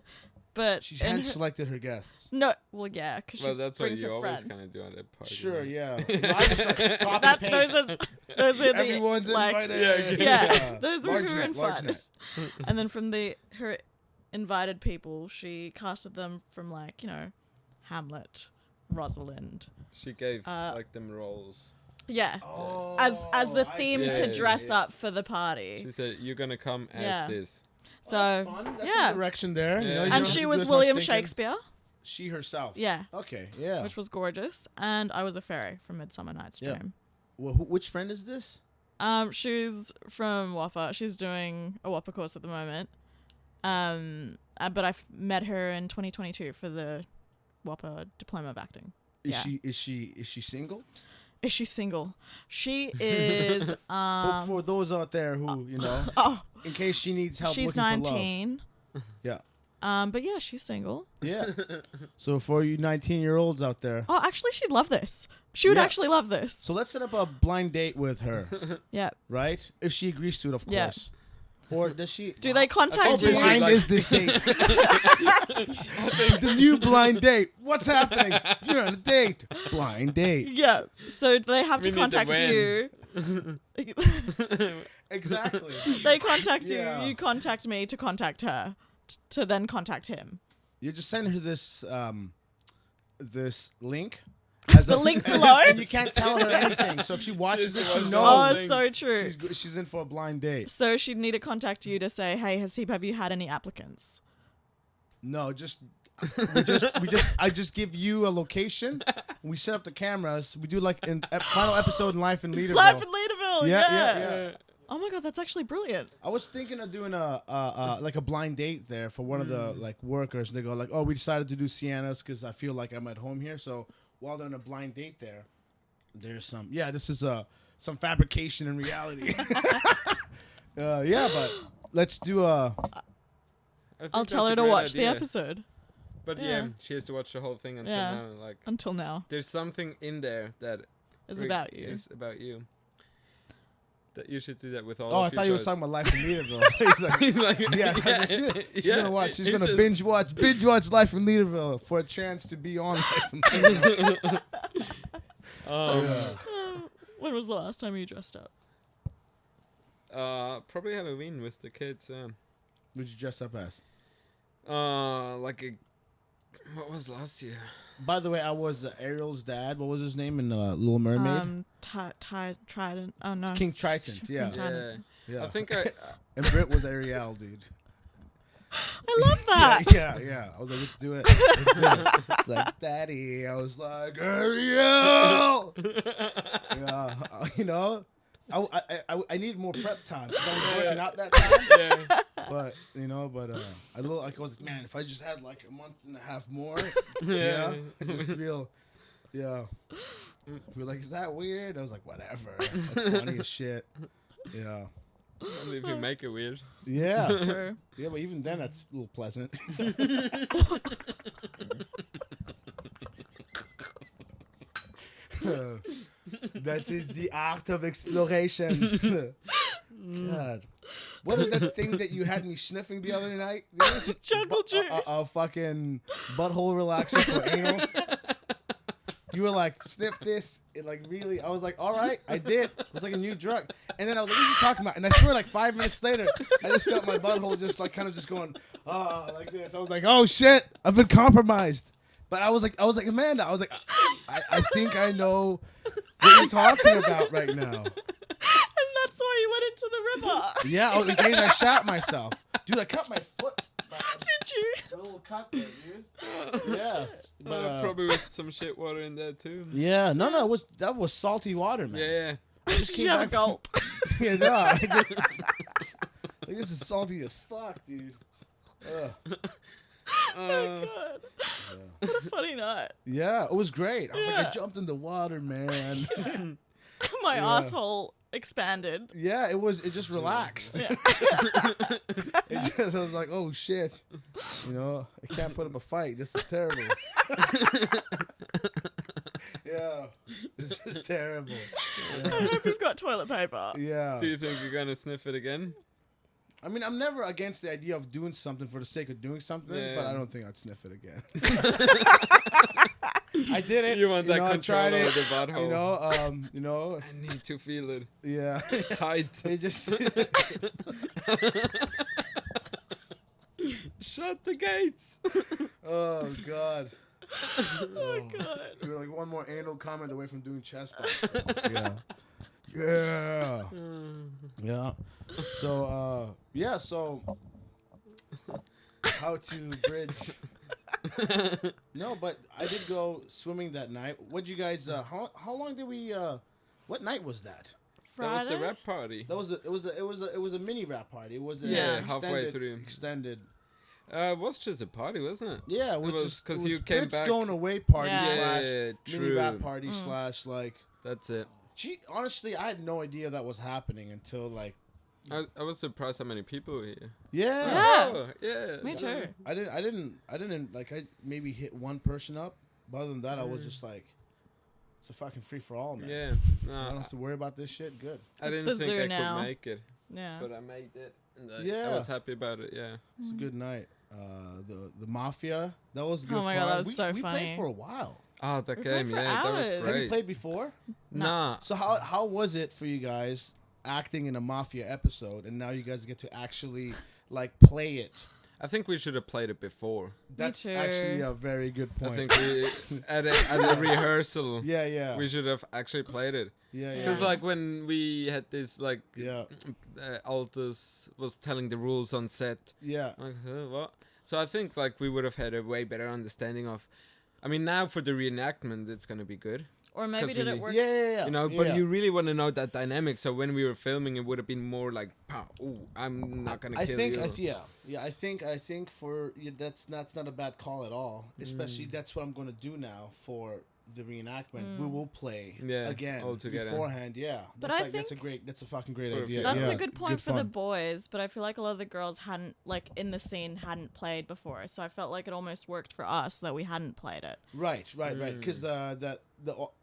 [SPEAKER 3] But
[SPEAKER 1] She
[SPEAKER 3] in
[SPEAKER 1] hand
[SPEAKER 3] her-
[SPEAKER 1] selected her guests.
[SPEAKER 3] no, well, yeah, because
[SPEAKER 2] Well,
[SPEAKER 3] she
[SPEAKER 2] that's what
[SPEAKER 3] brings
[SPEAKER 2] you
[SPEAKER 3] her
[SPEAKER 2] always
[SPEAKER 3] friends.
[SPEAKER 2] kind of do at a party.
[SPEAKER 1] Sure,
[SPEAKER 2] right?
[SPEAKER 1] yeah. No, I just like copy
[SPEAKER 3] That,
[SPEAKER 1] paste.
[SPEAKER 3] those are the
[SPEAKER 1] Everyone's
[SPEAKER 3] like,
[SPEAKER 1] invited.
[SPEAKER 3] Yeah, those were
[SPEAKER 1] Large
[SPEAKER 3] who were
[SPEAKER 1] net, large
[SPEAKER 3] invited.
[SPEAKER 1] net.
[SPEAKER 3] And then from her invited people, she casted them from like Hamlet, Rosalind.
[SPEAKER 2] She gave
[SPEAKER 3] Uh,
[SPEAKER 2] like them roles.
[SPEAKER 3] Yeah.
[SPEAKER 1] Oh,
[SPEAKER 3] As the
[SPEAKER 1] I
[SPEAKER 3] theme
[SPEAKER 1] see.
[SPEAKER 3] to
[SPEAKER 2] Yeah,
[SPEAKER 3] dress
[SPEAKER 2] yeah.
[SPEAKER 3] up for the party.
[SPEAKER 2] She said, "You're gonna come as
[SPEAKER 3] Yeah.
[SPEAKER 2] this."
[SPEAKER 3] So
[SPEAKER 1] That's fun. That's
[SPEAKER 3] yeah.
[SPEAKER 1] a direction there. You
[SPEAKER 2] Yeah.
[SPEAKER 1] know, you
[SPEAKER 2] And
[SPEAKER 1] don't
[SPEAKER 3] And
[SPEAKER 1] have
[SPEAKER 3] she
[SPEAKER 1] to do
[SPEAKER 3] was
[SPEAKER 1] as much
[SPEAKER 3] William
[SPEAKER 1] thinking.
[SPEAKER 3] Shakespeare.
[SPEAKER 1] She herself.
[SPEAKER 3] Yeah.
[SPEAKER 1] Okay. Yeah.
[SPEAKER 3] Which was gorgeous. And I was a fairy from Midsummer Night's
[SPEAKER 1] Yeah.
[SPEAKER 3] Dream.
[SPEAKER 1] Well, which friend is this?
[SPEAKER 3] She's from WAPA. She's doing a WAPA course at the moment. But I met her in 2022 for the WAPA diploma of acting.
[SPEAKER 1] Is
[SPEAKER 3] Yeah.
[SPEAKER 1] she single?
[SPEAKER 3] Is she single? She is.
[SPEAKER 1] For those out there who
[SPEAKER 3] Oh,
[SPEAKER 1] in case she needs help.
[SPEAKER 3] she's
[SPEAKER 1] looking for love.
[SPEAKER 3] 19.
[SPEAKER 1] Yeah.
[SPEAKER 3] But yeah, she's single.
[SPEAKER 1] Yeah. So for you 19-year-olds out there,
[SPEAKER 3] Oh, actually, she'd love this. She would
[SPEAKER 1] Yeah.
[SPEAKER 3] actually love this.
[SPEAKER 1] so let's set up a blind date with her,
[SPEAKER 3] Yeah.
[SPEAKER 1] right? If she agrees to it, of
[SPEAKER 3] Yeah.
[SPEAKER 1] course. Or does she?
[SPEAKER 3] Do they contact
[SPEAKER 1] How
[SPEAKER 2] think
[SPEAKER 3] you?
[SPEAKER 2] she-
[SPEAKER 1] blind
[SPEAKER 2] like-
[SPEAKER 1] is this date? The new blind date. What's happening? You're on a date. Blind date.
[SPEAKER 3] Yeah. So they have to
[SPEAKER 2] We need to
[SPEAKER 3] contact
[SPEAKER 2] win.
[SPEAKER 3] you.
[SPEAKER 1] Exactly.
[SPEAKER 3] They contact
[SPEAKER 1] Yeah.
[SPEAKER 3] you. You contact me to contact her. To then contact him.
[SPEAKER 1] You just send her this this link. As
[SPEAKER 3] The link below?
[SPEAKER 1] And you can't tell her anything. So if she watches this, she
[SPEAKER 2] Oh,
[SPEAKER 1] knows.
[SPEAKER 3] Oh, so true.
[SPEAKER 1] She's in for a blind date.
[SPEAKER 3] So she'd need to contact you to say, "Hey, have you had any applicants?"
[SPEAKER 1] No, I just give you a location. We set up the cameras. We do like in final episode in Life in Leaderville.
[SPEAKER 3] Live in Leaderville.
[SPEAKER 1] Yeah,
[SPEAKER 3] Yeah.
[SPEAKER 1] yeah.
[SPEAKER 3] Oh my god, that's actually brilliant.
[SPEAKER 1] I was thinking of doing a like a blind date there for one of the like workers. They go like, "Oh, we decided to do Sienna's because I feel like I'm at home here." So while they're on a blind date there, there's some this is some fabrication in reality. Yeah, but let's do a.
[SPEAKER 2] I think
[SPEAKER 3] I'll
[SPEAKER 2] that's
[SPEAKER 3] tell
[SPEAKER 2] a
[SPEAKER 3] her to
[SPEAKER 2] great
[SPEAKER 3] watch the
[SPEAKER 2] idea.
[SPEAKER 3] episode.
[SPEAKER 2] But
[SPEAKER 3] Yeah.
[SPEAKER 2] yeah, she has to watch the whole thing until
[SPEAKER 3] Yeah.
[SPEAKER 2] now. Like,
[SPEAKER 3] Until now,
[SPEAKER 2] there's something in there that
[SPEAKER 3] it's about you.
[SPEAKER 2] is about you. That you should do that with all.
[SPEAKER 1] Oh, I
[SPEAKER 2] of your
[SPEAKER 1] thought you were
[SPEAKER 2] shows.
[SPEAKER 1] talking about Life in Leaderville. He's like,
[SPEAKER 2] He's like,
[SPEAKER 1] yeah, she's gonna watch. She's gonna
[SPEAKER 2] Into-
[SPEAKER 1] binge watch Life in Leaderville for a chance to be on Life in Leaderville. Yeah.
[SPEAKER 3] When was the last time you dressed up?
[SPEAKER 2] Probably Halloween with the kids.
[SPEAKER 1] What'd you dress up as?
[SPEAKER 2] Like a. What was last year?
[SPEAKER 1] By the way, I was Ariel's dad. What was his name in Little Mermaid?
[SPEAKER 3] Trident. Oh no,
[SPEAKER 1] King Triton. Yeah.
[SPEAKER 3] Trident.
[SPEAKER 2] Yeah.
[SPEAKER 1] Yeah.
[SPEAKER 2] I think I.
[SPEAKER 1] And Britt was Ariel, dude.
[SPEAKER 3] I love that.
[SPEAKER 1] Yeah. I was like, let's do it. Let's do it. It's like, Daddy. I was like, Ariel. Yeah. I needed more prep time. 'Cause I was working out that time.
[SPEAKER 2] yeah.
[SPEAKER 1] But I was like, man, if I just had like a month and a half more,
[SPEAKER 2] Yeah.
[SPEAKER 1] I just feel, we're like, is that weird? I was like, whatever. That's funny as shit. Yeah,
[SPEAKER 2] Only if you make it weird.
[SPEAKER 1] yeah,
[SPEAKER 3] True.
[SPEAKER 1] yeah. But even then, that's a little pleasant. That is the art of exploration. God. What is that thing that you had me sniffing the other night?
[SPEAKER 3] Jungle juice.
[SPEAKER 1] A fucking butthole relaxer for anal. You were like, sniff this. It like really, I was like, all right, I did. It was like a new drug. And then I was like, what are you talking about? And I swear like 5 minutes later, I just felt my butthole just like kind of just going, like this. I was like, oh shit, I've been compromised. But I was like, Amanda, I was like, I think I know what you're talking about right now.
[SPEAKER 3] And that's why you went into the river.
[SPEAKER 1] Yeah, in case I shot myself. Dude, I cut my foot.
[SPEAKER 3] Did you?
[SPEAKER 1] A little cut there, dude. Yeah. But,
[SPEAKER 2] Probably with some shit water in there too.
[SPEAKER 1] yeah, no, that was salty water, man.
[SPEAKER 2] Yeah.
[SPEAKER 1] I just
[SPEAKER 3] Did
[SPEAKER 1] came
[SPEAKER 3] you have a
[SPEAKER 1] back.
[SPEAKER 3] gulp?
[SPEAKER 1] Yeah, no. I did. Like, this is salty as fuck, dude. Ugh.
[SPEAKER 2] Uh,
[SPEAKER 3] God. What a funny night.
[SPEAKER 1] Yeah, it was great. I was like,
[SPEAKER 3] Yeah.
[SPEAKER 1] I jumped in the water, man.
[SPEAKER 3] My
[SPEAKER 1] Yeah.
[SPEAKER 3] asshole expanded.
[SPEAKER 1] Yeah, it just relaxed.
[SPEAKER 3] Yeah.
[SPEAKER 1] I was like, oh shit. I can't put up a fight. This is terrible. Yeah. This is terrible.
[SPEAKER 3] I hope you've got toilet paper.
[SPEAKER 1] Yeah.
[SPEAKER 2] do you think you're gonna sniff it again?
[SPEAKER 1] I mean, I'm never against the idea of doing something for the sake of doing something,
[SPEAKER 2] Yeah.
[SPEAKER 1] but I don't think I'd sniff it again. I did it.
[SPEAKER 2] You want that
[SPEAKER 1] I
[SPEAKER 2] control
[SPEAKER 1] tried
[SPEAKER 2] over
[SPEAKER 1] it.
[SPEAKER 2] the butthole.
[SPEAKER 1] I
[SPEAKER 2] I need to feel it
[SPEAKER 1] yeah.
[SPEAKER 2] tight.
[SPEAKER 1] It just
[SPEAKER 2] Shut the gates.
[SPEAKER 1] oh god. Oh
[SPEAKER 3] God.
[SPEAKER 1] We were like one more anal comment away from doing chest bumps. Yeah. Yeah. Yeah. So so how to bridge. No, but I did go swimming that night. What'd you guys how long did we what night was that?
[SPEAKER 2] That was the
[SPEAKER 3] Friday?
[SPEAKER 2] rap party.
[SPEAKER 1] That was it was a mini rap party. It was a
[SPEAKER 2] Yeah,
[SPEAKER 1] extended,
[SPEAKER 2] halfway through.
[SPEAKER 1] extended.
[SPEAKER 2] It was just a party, wasn't it?
[SPEAKER 1] Yeah,
[SPEAKER 2] It
[SPEAKER 1] which
[SPEAKER 2] was
[SPEAKER 1] is
[SPEAKER 2] 'cause
[SPEAKER 1] it was
[SPEAKER 2] you came
[SPEAKER 1] Brit's
[SPEAKER 2] back-
[SPEAKER 1] going away party
[SPEAKER 3] Yeah.
[SPEAKER 1] slash
[SPEAKER 2] Yeah,
[SPEAKER 1] mini rap
[SPEAKER 2] true.
[SPEAKER 1] party slash like.
[SPEAKER 2] That's it.
[SPEAKER 1] Gee, honestly, I had no idea that was happening until like.
[SPEAKER 2] I was surprised how many people were here.
[SPEAKER 1] Yeah.
[SPEAKER 3] Yeah.
[SPEAKER 2] Oh, yeah.
[SPEAKER 3] Me too.
[SPEAKER 1] I didn't like I maybe hit one person up, but other than that, I was just like, it's a fucking free for all, man.
[SPEAKER 2] Yeah.
[SPEAKER 1] I don't
[SPEAKER 2] No,
[SPEAKER 1] have to worry about this shit. Good.
[SPEAKER 2] I
[SPEAKER 3] It's
[SPEAKER 2] didn't
[SPEAKER 3] the
[SPEAKER 2] think
[SPEAKER 3] zoo
[SPEAKER 2] I
[SPEAKER 3] now.
[SPEAKER 2] could make it,
[SPEAKER 3] Yeah.
[SPEAKER 2] but I made it, and I
[SPEAKER 1] Yeah.
[SPEAKER 2] was happy about it. Yeah.
[SPEAKER 1] It's a good night. The Mafia, that was good.
[SPEAKER 3] Oh my
[SPEAKER 1] fun.
[SPEAKER 3] God, that was
[SPEAKER 1] we,
[SPEAKER 3] so
[SPEAKER 1] we
[SPEAKER 3] funny.
[SPEAKER 1] played for a while.
[SPEAKER 2] Oh, that
[SPEAKER 3] We
[SPEAKER 2] game,
[SPEAKER 3] played for
[SPEAKER 2] yeah, that was
[SPEAKER 3] hours.
[SPEAKER 1] Have you
[SPEAKER 2] great.
[SPEAKER 1] played before?
[SPEAKER 2] Nah,
[SPEAKER 1] So how was it for you guys acting in a Mafia episode, and now you guys get to actually like play it?
[SPEAKER 2] I think we should have played it before.
[SPEAKER 1] That's
[SPEAKER 3] too.
[SPEAKER 1] actually a very good point.
[SPEAKER 2] I think we at a rehearsal.
[SPEAKER 1] yeah.
[SPEAKER 2] We should have actually played it.
[SPEAKER 1] Yeah.
[SPEAKER 2] Because like when we had this like
[SPEAKER 1] Yeah.
[SPEAKER 2] Altus was telling the rules on set.
[SPEAKER 1] Yeah.
[SPEAKER 2] Like, huh, what? So I think like we would have had a way better understanding of. I mean, now for the reenactment, it's gonna be good.
[SPEAKER 3] Or maybe
[SPEAKER 2] 'Cause
[SPEAKER 3] did
[SPEAKER 2] we-
[SPEAKER 3] it work?
[SPEAKER 1] Yeah.
[SPEAKER 2] You know,
[SPEAKER 1] yeah.
[SPEAKER 2] but you really want to know that dynamic. So when we were filming, it would have been more like, "Pow, ooh, I'm not gonna
[SPEAKER 1] I
[SPEAKER 2] kill
[SPEAKER 1] think,
[SPEAKER 2] you."
[SPEAKER 1] I think for that's not a bad call at all. Especially that's what I'm gonna do now for the reenactment. We will play
[SPEAKER 2] Yeah,
[SPEAKER 1] again
[SPEAKER 2] all together.
[SPEAKER 1] beforehand. Yeah,
[SPEAKER 3] But
[SPEAKER 1] that's
[SPEAKER 3] I
[SPEAKER 1] like, that's a
[SPEAKER 3] think-
[SPEAKER 1] great, that's a fucking great
[SPEAKER 2] For a
[SPEAKER 1] idea.
[SPEAKER 2] few-
[SPEAKER 3] That's
[SPEAKER 1] yeah,
[SPEAKER 3] a good point for the
[SPEAKER 1] fun.
[SPEAKER 3] boys, but I feel like a lot of the girls hadn't, like, in the scene, hadn't played before. So I felt like it almost worked for us that we hadn't played it.
[SPEAKER 1] Right. Because the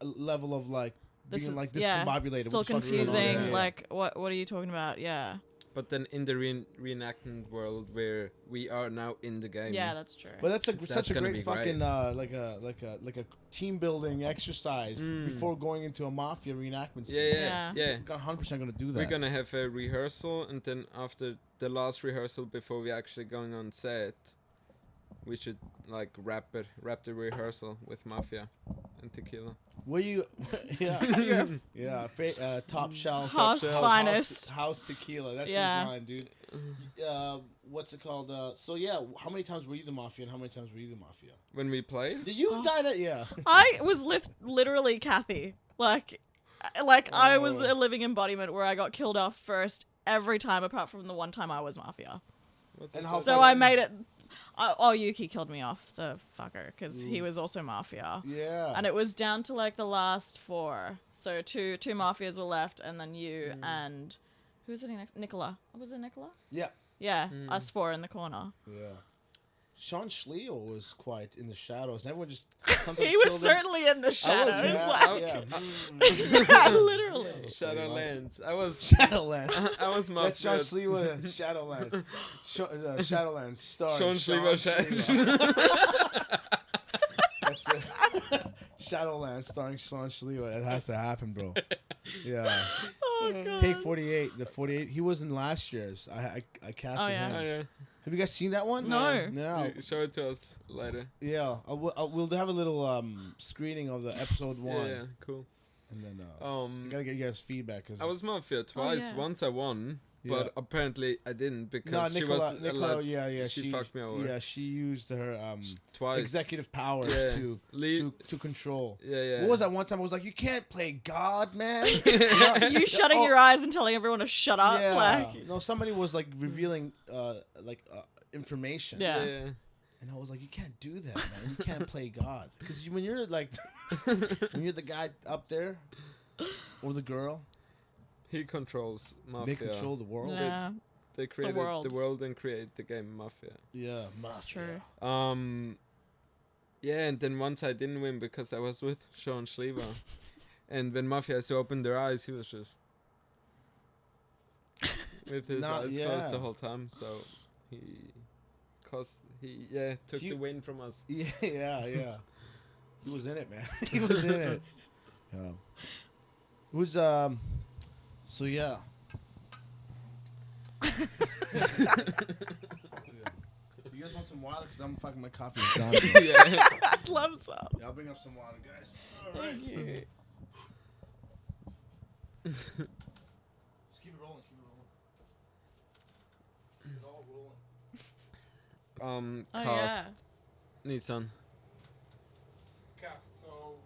[SPEAKER 1] level of like
[SPEAKER 3] This
[SPEAKER 1] being
[SPEAKER 3] is
[SPEAKER 1] like
[SPEAKER 3] yeah,
[SPEAKER 1] discombobulated.
[SPEAKER 3] still
[SPEAKER 1] what the fuck's going on?
[SPEAKER 3] confusing.
[SPEAKER 2] Yeah.
[SPEAKER 3] Like, what are you talking about? Yeah,
[SPEAKER 2] But then in the reenactment world where we are now in the game.
[SPEAKER 3] yeah, that's true.
[SPEAKER 1] But that's
[SPEAKER 2] That's
[SPEAKER 1] such a
[SPEAKER 2] gonna
[SPEAKER 1] great
[SPEAKER 2] be
[SPEAKER 1] fucking
[SPEAKER 2] great.
[SPEAKER 1] like a team building exercise before going into a mafia reenactment scene.
[SPEAKER 2] Yeah.
[SPEAKER 3] Yeah.
[SPEAKER 1] 100% gonna do that.
[SPEAKER 2] We're gonna have a rehearsal, and then after the last rehearsal, before we actually going on set, we should like wrap the rehearsal with mafia and tequila.
[SPEAKER 1] Were you? Yeah, yeah. Top shelf,
[SPEAKER 3] House finest.
[SPEAKER 1] house tequila. That's
[SPEAKER 3] Yeah.
[SPEAKER 1] his line, dude. What's it called? So yeah, how many times were you the mafia, and how many times were you the mafia?
[SPEAKER 2] When we played,
[SPEAKER 1] Did you die that? Yeah.
[SPEAKER 3] I was literally Kathy. Like I was
[SPEAKER 1] Oh.
[SPEAKER 3] a living embodiment where I got killed off first every time, apart from the one time I was mafia.
[SPEAKER 2] what
[SPEAKER 1] And
[SPEAKER 2] was
[SPEAKER 1] how
[SPEAKER 2] it?
[SPEAKER 3] So I made it. Yuki killed me off, the fucker, because he was also mafia.
[SPEAKER 1] Yeah.
[SPEAKER 3] And it was down to like the last four. So two mafias were left, and then you and who's sitting next? Nicola. Was it Nicola?
[SPEAKER 1] Yeah.
[SPEAKER 3] Yeah, us four in the corner.
[SPEAKER 1] Yeah. Sean Schleal was quite in the shadows, and everyone just.
[SPEAKER 3] He was certainly in the shadows.
[SPEAKER 2] yeah,
[SPEAKER 3] like,
[SPEAKER 1] yeah.
[SPEAKER 3] yeah, literally.
[SPEAKER 2] Shadowlands. I was
[SPEAKER 1] Shadowland.
[SPEAKER 2] I was
[SPEAKER 1] That's Sean
[SPEAKER 2] mafia.
[SPEAKER 1] Schleal. Shadowland. Shadowland starring
[SPEAKER 2] Sean
[SPEAKER 1] Sean
[SPEAKER 2] Schleal.
[SPEAKER 1] Schleal. That's it. Shadowland starring Sean Schleal. It has to happen, bro. Yeah.
[SPEAKER 3] Oh god.
[SPEAKER 1] Take 48. The 48. He was in last year's. I casted
[SPEAKER 3] Oh, yeah.
[SPEAKER 1] him.
[SPEAKER 2] Oh, yeah.
[SPEAKER 1] Have you guys seen that one?
[SPEAKER 3] No.
[SPEAKER 1] No.
[SPEAKER 2] You show it to us later.
[SPEAKER 1] Yeah. We'll have a little screening of the episode one,
[SPEAKER 2] Yeah, cool.
[SPEAKER 1] and then I gotta get you guys feedback. Cause
[SPEAKER 2] I was
[SPEAKER 1] it's-
[SPEAKER 2] mafia twice.
[SPEAKER 3] yeah.
[SPEAKER 2] Once I won, but
[SPEAKER 1] Yeah.
[SPEAKER 2] apparently I didn't
[SPEAKER 1] No,
[SPEAKER 2] because she
[SPEAKER 1] Nicola.
[SPEAKER 2] was
[SPEAKER 1] Nicola.
[SPEAKER 2] allowed-
[SPEAKER 1] Yeah.
[SPEAKER 2] she fucked me over.
[SPEAKER 1] Yeah, she used her
[SPEAKER 2] twice.
[SPEAKER 1] executive powers
[SPEAKER 2] Yeah.
[SPEAKER 1] to
[SPEAKER 2] Lead-
[SPEAKER 1] to control.
[SPEAKER 2] Yeah.
[SPEAKER 1] What was that one time? I was like, you can't play God, man.
[SPEAKER 3] You shutting
[SPEAKER 1] Oh,
[SPEAKER 3] your eyes and telling everyone to shut up.
[SPEAKER 1] Yeah.
[SPEAKER 3] Like,
[SPEAKER 1] No, somebody was like revealing information.
[SPEAKER 3] Yeah.
[SPEAKER 2] Yeah.
[SPEAKER 1] And I was like, you can't do that, man. You can't play God. Because when you're like, when you're the guy up there, or the girl,
[SPEAKER 2] He controls mafia.
[SPEAKER 1] they control the world.
[SPEAKER 3] yeah,
[SPEAKER 2] They created
[SPEAKER 3] world.
[SPEAKER 2] the world and create the game Mafia.
[SPEAKER 1] Yeah,
[SPEAKER 3] that's
[SPEAKER 1] mafia.
[SPEAKER 3] true.
[SPEAKER 2] Yeah, and then once I didn't win because I was with Sean Schlever. And when Mafias opened their eyes, he was just with his
[SPEAKER 1] Nah,
[SPEAKER 2] eyes
[SPEAKER 1] yeah.
[SPEAKER 2] closed the whole time. So he took
[SPEAKER 1] He-
[SPEAKER 2] the win from us.
[SPEAKER 1] Yeah. He was in it, man. He was in it. Yeah. Who's So yeah. You You guys want some water? Because I'm fucking my coffee is gone.
[SPEAKER 2] Yeah.
[SPEAKER 3] I'd love some.
[SPEAKER 1] Yeah, I'll bring up some water, guys. All right.
[SPEAKER 3] Thank you.
[SPEAKER 1] Just keep it rolling. Keep it rolling. Keep it all rolling.
[SPEAKER 3] Oh
[SPEAKER 2] Cast
[SPEAKER 3] yeah.
[SPEAKER 2] Nissan.
[SPEAKER 4] Cast. So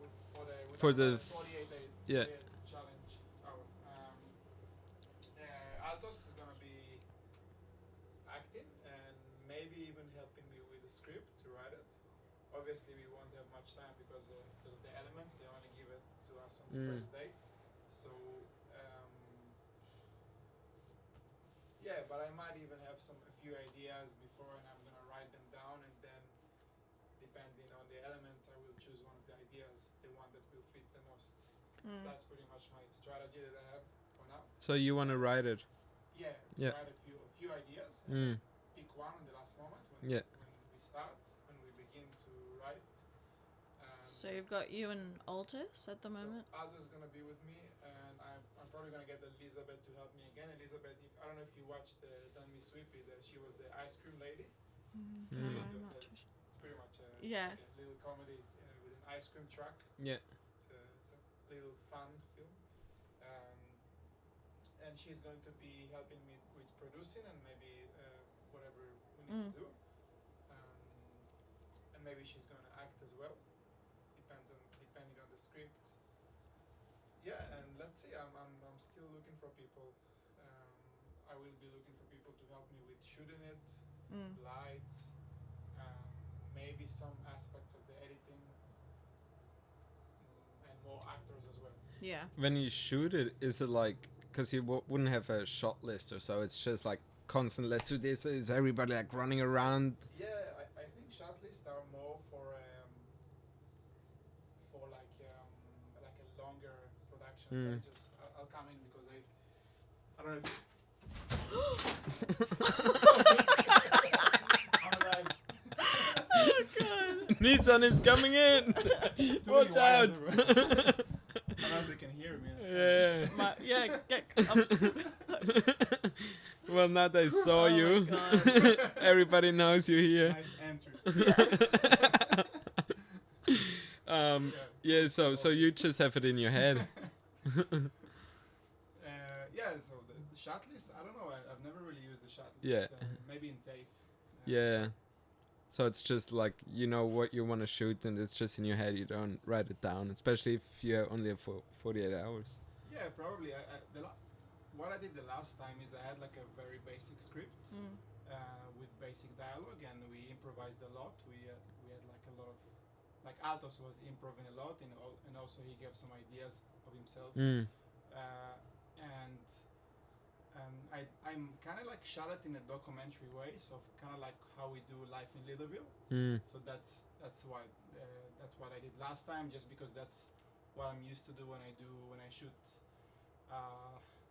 [SPEAKER 2] For the
[SPEAKER 4] 48 day
[SPEAKER 2] yeah.
[SPEAKER 4] challenge hours. Altos is gonna be acting and maybe even helping me with the script to write it. Obviously, we won't have much time because of the elements. They only give it to us on the first day. So yeah, but I might even have a few ideas before, and I'm gonna write them down, and then depending on the elements, I will choose one of the ideas, the one that will fit the most. That's pretty much my strategy that I have for now.
[SPEAKER 2] So you want to write it?
[SPEAKER 4] Yeah,
[SPEAKER 2] Yeah.
[SPEAKER 4] write a few ideas,
[SPEAKER 2] Mm.
[SPEAKER 4] pick one in the last moment
[SPEAKER 2] Yeah.
[SPEAKER 4] when we start, when we begin to write.
[SPEAKER 3] So you've got you and Altus at the moment.
[SPEAKER 4] So Aldo's gonna be with me, and I'm probably gonna get Elizabeth to help me again. Elizabeth, I don't know if you watched Don't Be Sweepy, she was the ice cream lady.
[SPEAKER 2] Mm.
[SPEAKER 3] No,
[SPEAKER 4] So
[SPEAKER 3] I'm not
[SPEAKER 4] it's pretty much a
[SPEAKER 3] Yeah.
[SPEAKER 4] little comedy with an ice cream truck.
[SPEAKER 2] Yeah.
[SPEAKER 4] It's a little fun film. And she's going to be helping me with producing and maybe whatever we need to do. And maybe she's going to act as well. Depending on the script. Yeah, and let's see. I'm still looking for people. I will be looking for people to help me with shooting it, lights, maybe some aspects of the editing, and more actors as well.
[SPEAKER 3] Yeah.
[SPEAKER 2] When you shoot it, is it like, because you wouldn't have a shot list or so, it's just like constant, let's do this, is everybody like running around?
[SPEAKER 4] Yeah, I think shot lists are more for like a longer production. I'll come in because I don't know if I'm alive.
[SPEAKER 3] Oh god.
[SPEAKER 2] Nissan is coming in! Watch out!
[SPEAKER 4] I don't know if they can hear me.
[SPEAKER 2] Yeah.
[SPEAKER 3] Get
[SPEAKER 2] Well, now they saw
[SPEAKER 3] Oh my
[SPEAKER 2] you.
[SPEAKER 3] God.
[SPEAKER 2] Everybody knows you're here.
[SPEAKER 4] Nice entry.
[SPEAKER 2] Yeah, so you just have it in your head.
[SPEAKER 4] Yeah, so the shot list, I don't know. I've never really used the shot list.
[SPEAKER 2] Yeah.
[SPEAKER 4] Maybe in TAFE.
[SPEAKER 2] Yeah. So it's just like, you know what you want to shoot and it's just in your head. You don't write it down, especially if you only have 48 hours.
[SPEAKER 4] Yeah, probably. What I did the last time is I had like a very basic script with basic dialogue, and we improvised a lot. We had like a lot of, like Altos was improving a lot, and also he gave some ideas of himself. I'm kind of like shot it in a documentary way, so kind of like how we do life in Littleville. So that's what I did last time, just because that's what I'm used to do when I shoot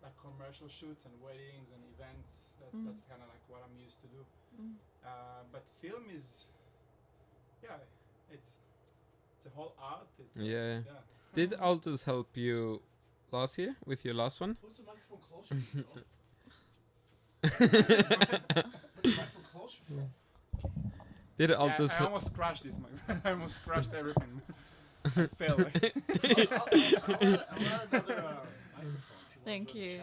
[SPEAKER 4] like commercial shoots and weddings and events. That's kind of like what I'm used to do. But film is, it's a whole art.
[SPEAKER 2] Yeah. Did Altus help you last year with your last one?
[SPEAKER 1] Put the microphone closer. Put the microphone closer.
[SPEAKER 2] Did Altus
[SPEAKER 4] I almost crashed this mic. I almost crashed everything. I fell.
[SPEAKER 1] I'll add another microphone.
[SPEAKER 3] Thank you.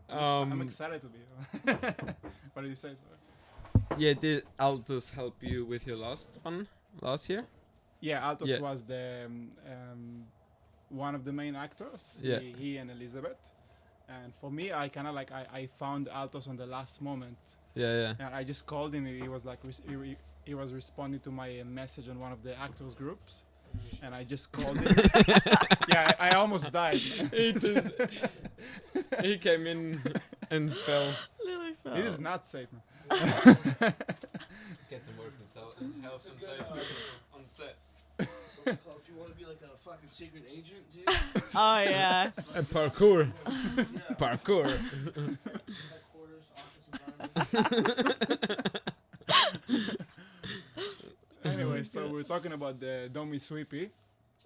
[SPEAKER 4] I'm excited to be here. What did you say?
[SPEAKER 2] Yeah, did Altus help you with your last one last year?
[SPEAKER 4] Yeah, Altos
[SPEAKER 2] Yeah.
[SPEAKER 4] was the one of the main actors.
[SPEAKER 2] Yeah.
[SPEAKER 4] He and Elizabeth. And for me, I kind of like I found Altos on the last moment.
[SPEAKER 2] Yeah.
[SPEAKER 4] And I just called him. He was like he was responding to my message on one of the actors groups, and I just called him. Yeah, I almost died.
[SPEAKER 2] He came in and fell.
[SPEAKER 3] Lily fell.
[SPEAKER 4] This is not safe, man.
[SPEAKER 2] Get some work health and safety on set.
[SPEAKER 1] If you want to be like a fucking secret agent, dude.
[SPEAKER 3] Oh yeah.
[SPEAKER 2] Parkour.
[SPEAKER 1] Yeah.
[SPEAKER 2] Parkour.
[SPEAKER 1] Headquarters, office environment.
[SPEAKER 4] Anyway, so we're talking about the Don't Be Sweepy.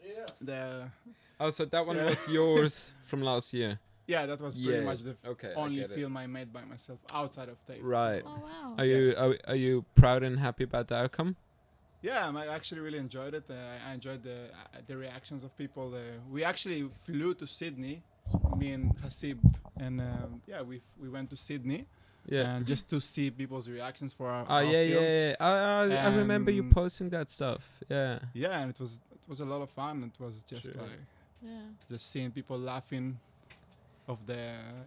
[SPEAKER 1] Yeah.
[SPEAKER 4] The
[SPEAKER 2] Oh, so that one
[SPEAKER 4] Yeah.
[SPEAKER 2] was yours from last year.
[SPEAKER 4] Yeah, that was
[SPEAKER 2] Yeah,
[SPEAKER 4] pretty much the
[SPEAKER 2] okay, I
[SPEAKER 4] only
[SPEAKER 2] get it.
[SPEAKER 4] film I made by myself outside of TAFE.
[SPEAKER 2] Right.
[SPEAKER 3] Oh wow.
[SPEAKER 2] Are you proud and happy about the outcome?
[SPEAKER 4] Yeah, I actually really enjoyed it. I enjoyed the reactions of people. We actually flew to Sydney, me and Hasib, and yeah, we went to Sydney,
[SPEAKER 2] Yeah.
[SPEAKER 4] and just to see people's reactions for
[SPEAKER 2] Oh
[SPEAKER 4] our
[SPEAKER 2] yeah,
[SPEAKER 4] films.
[SPEAKER 2] I remember you
[SPEAKER 4] And-
[SPEAKER 2] posting that stuff. Yeah.
[SPEAKER 4] Yeah, and it was a lot of fun. It was just
[SPEAKER 2] Sure.
[SPEAKER 4] like
[SPEAKER 3] Yeah.
[SPEAKER 4] just seeing people laughing.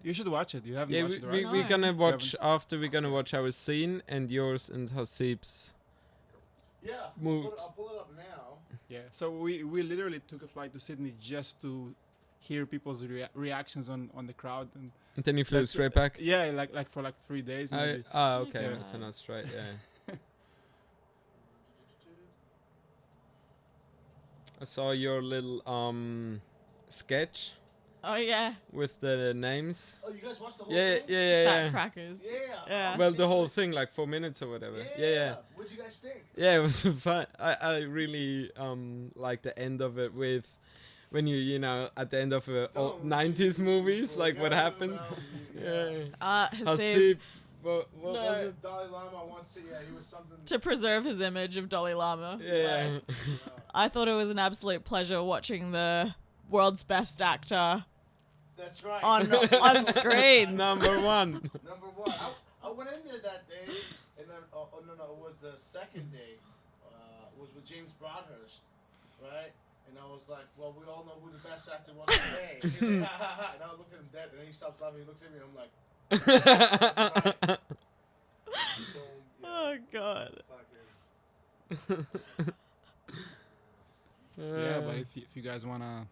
[SPEAKER 4] You should watch it. You haven't
[SPEAKER 2] Yeah,
[SPEAKER 4] watched it,
[SPEAKER 2] we,
[SPEAKER 4] right?
[SPEAKER 3] No.
[SPEAKER 2] we're gonna
[SPEAKER 3] You
[SPEAKER 2] watch after. We're gonna watch our scene and yours and Hasib's.
[SPEAKER 1] Yeah.
[SPEAKER 2] Moves.
[SPEAKER 1] I'll pull it up now.
[SPEAKER 4] Yeah. So we literally took a flight to Sydney just to hear people's reactions on the crowd, and
[SPEAKER 2] And then you flew
[SPEAKER 4] That's-
[SPEAKER 2] straight back.
[SPEAKER 4] yeah, like for like 3 days. Maybe.
[SPEAKER 2] Okay,
[SPEAKER 3] Yeah.
[SPEAKER 2] so not straight. Yeah. I saw your little sketch
[SPEAKER 3] Oh yeah.
[SPEAKER 2] with the names.
[SPEAKER 1] Oh, you guys watched the whole
[SPEAKER 2] Yeah,
[SPEAKER 1] thing?
[SPEAKER 2] yeah,
[SPEAKER 3] Fat
[SPEAKER 2] yeah.
[SPEAKER 3] crackers.
[SPEAKER 1] Yeah.
[SPEAKER 3] Yeah.
[SPEAKER 2] Well, the whole thing, like 4 minutes or whatever. Yeah.
[SPEAKER 1] What'd you guys think?
[SPEAKER 2] Yeah, it was fun. I really like the end of it with when you know at the end of old 90s movies, like what happened. Yeah.
[SPEAKER 3] Hasib,
[SPEAKER 2] Hasib, what was
[SPEAKER 3] No.
[SPEAKER 2] it?
[SPEAKER 1] Dalai Lama wants to. Yeah, he was something.
[SPEAKER 3] to preserve his image of Dalai Lama.
[SPEAKER 2] Yeah.
[SPEAKER 3] I thought it was an absolute pleasure watching the world's best actor
[SPEAKER 1] That's right.
[SPEAKER 3] on screen.
[SPEAKER 2] Number one.
[SPEAKER 1] Number one. I went in there that day, and then no, it was the second day. It was with James Broadhurst, right? And I was like, well, we all know who the best actor was today. And he's like, ha ha ha. And I looked at him dead, and then he stops laughing. He looks at me, and I'm like, so,
[SPEAKER 3] Oh god.
[SPEAKER 1] fucking.
[SPEAKER 4] Yeah, but if you guys wanna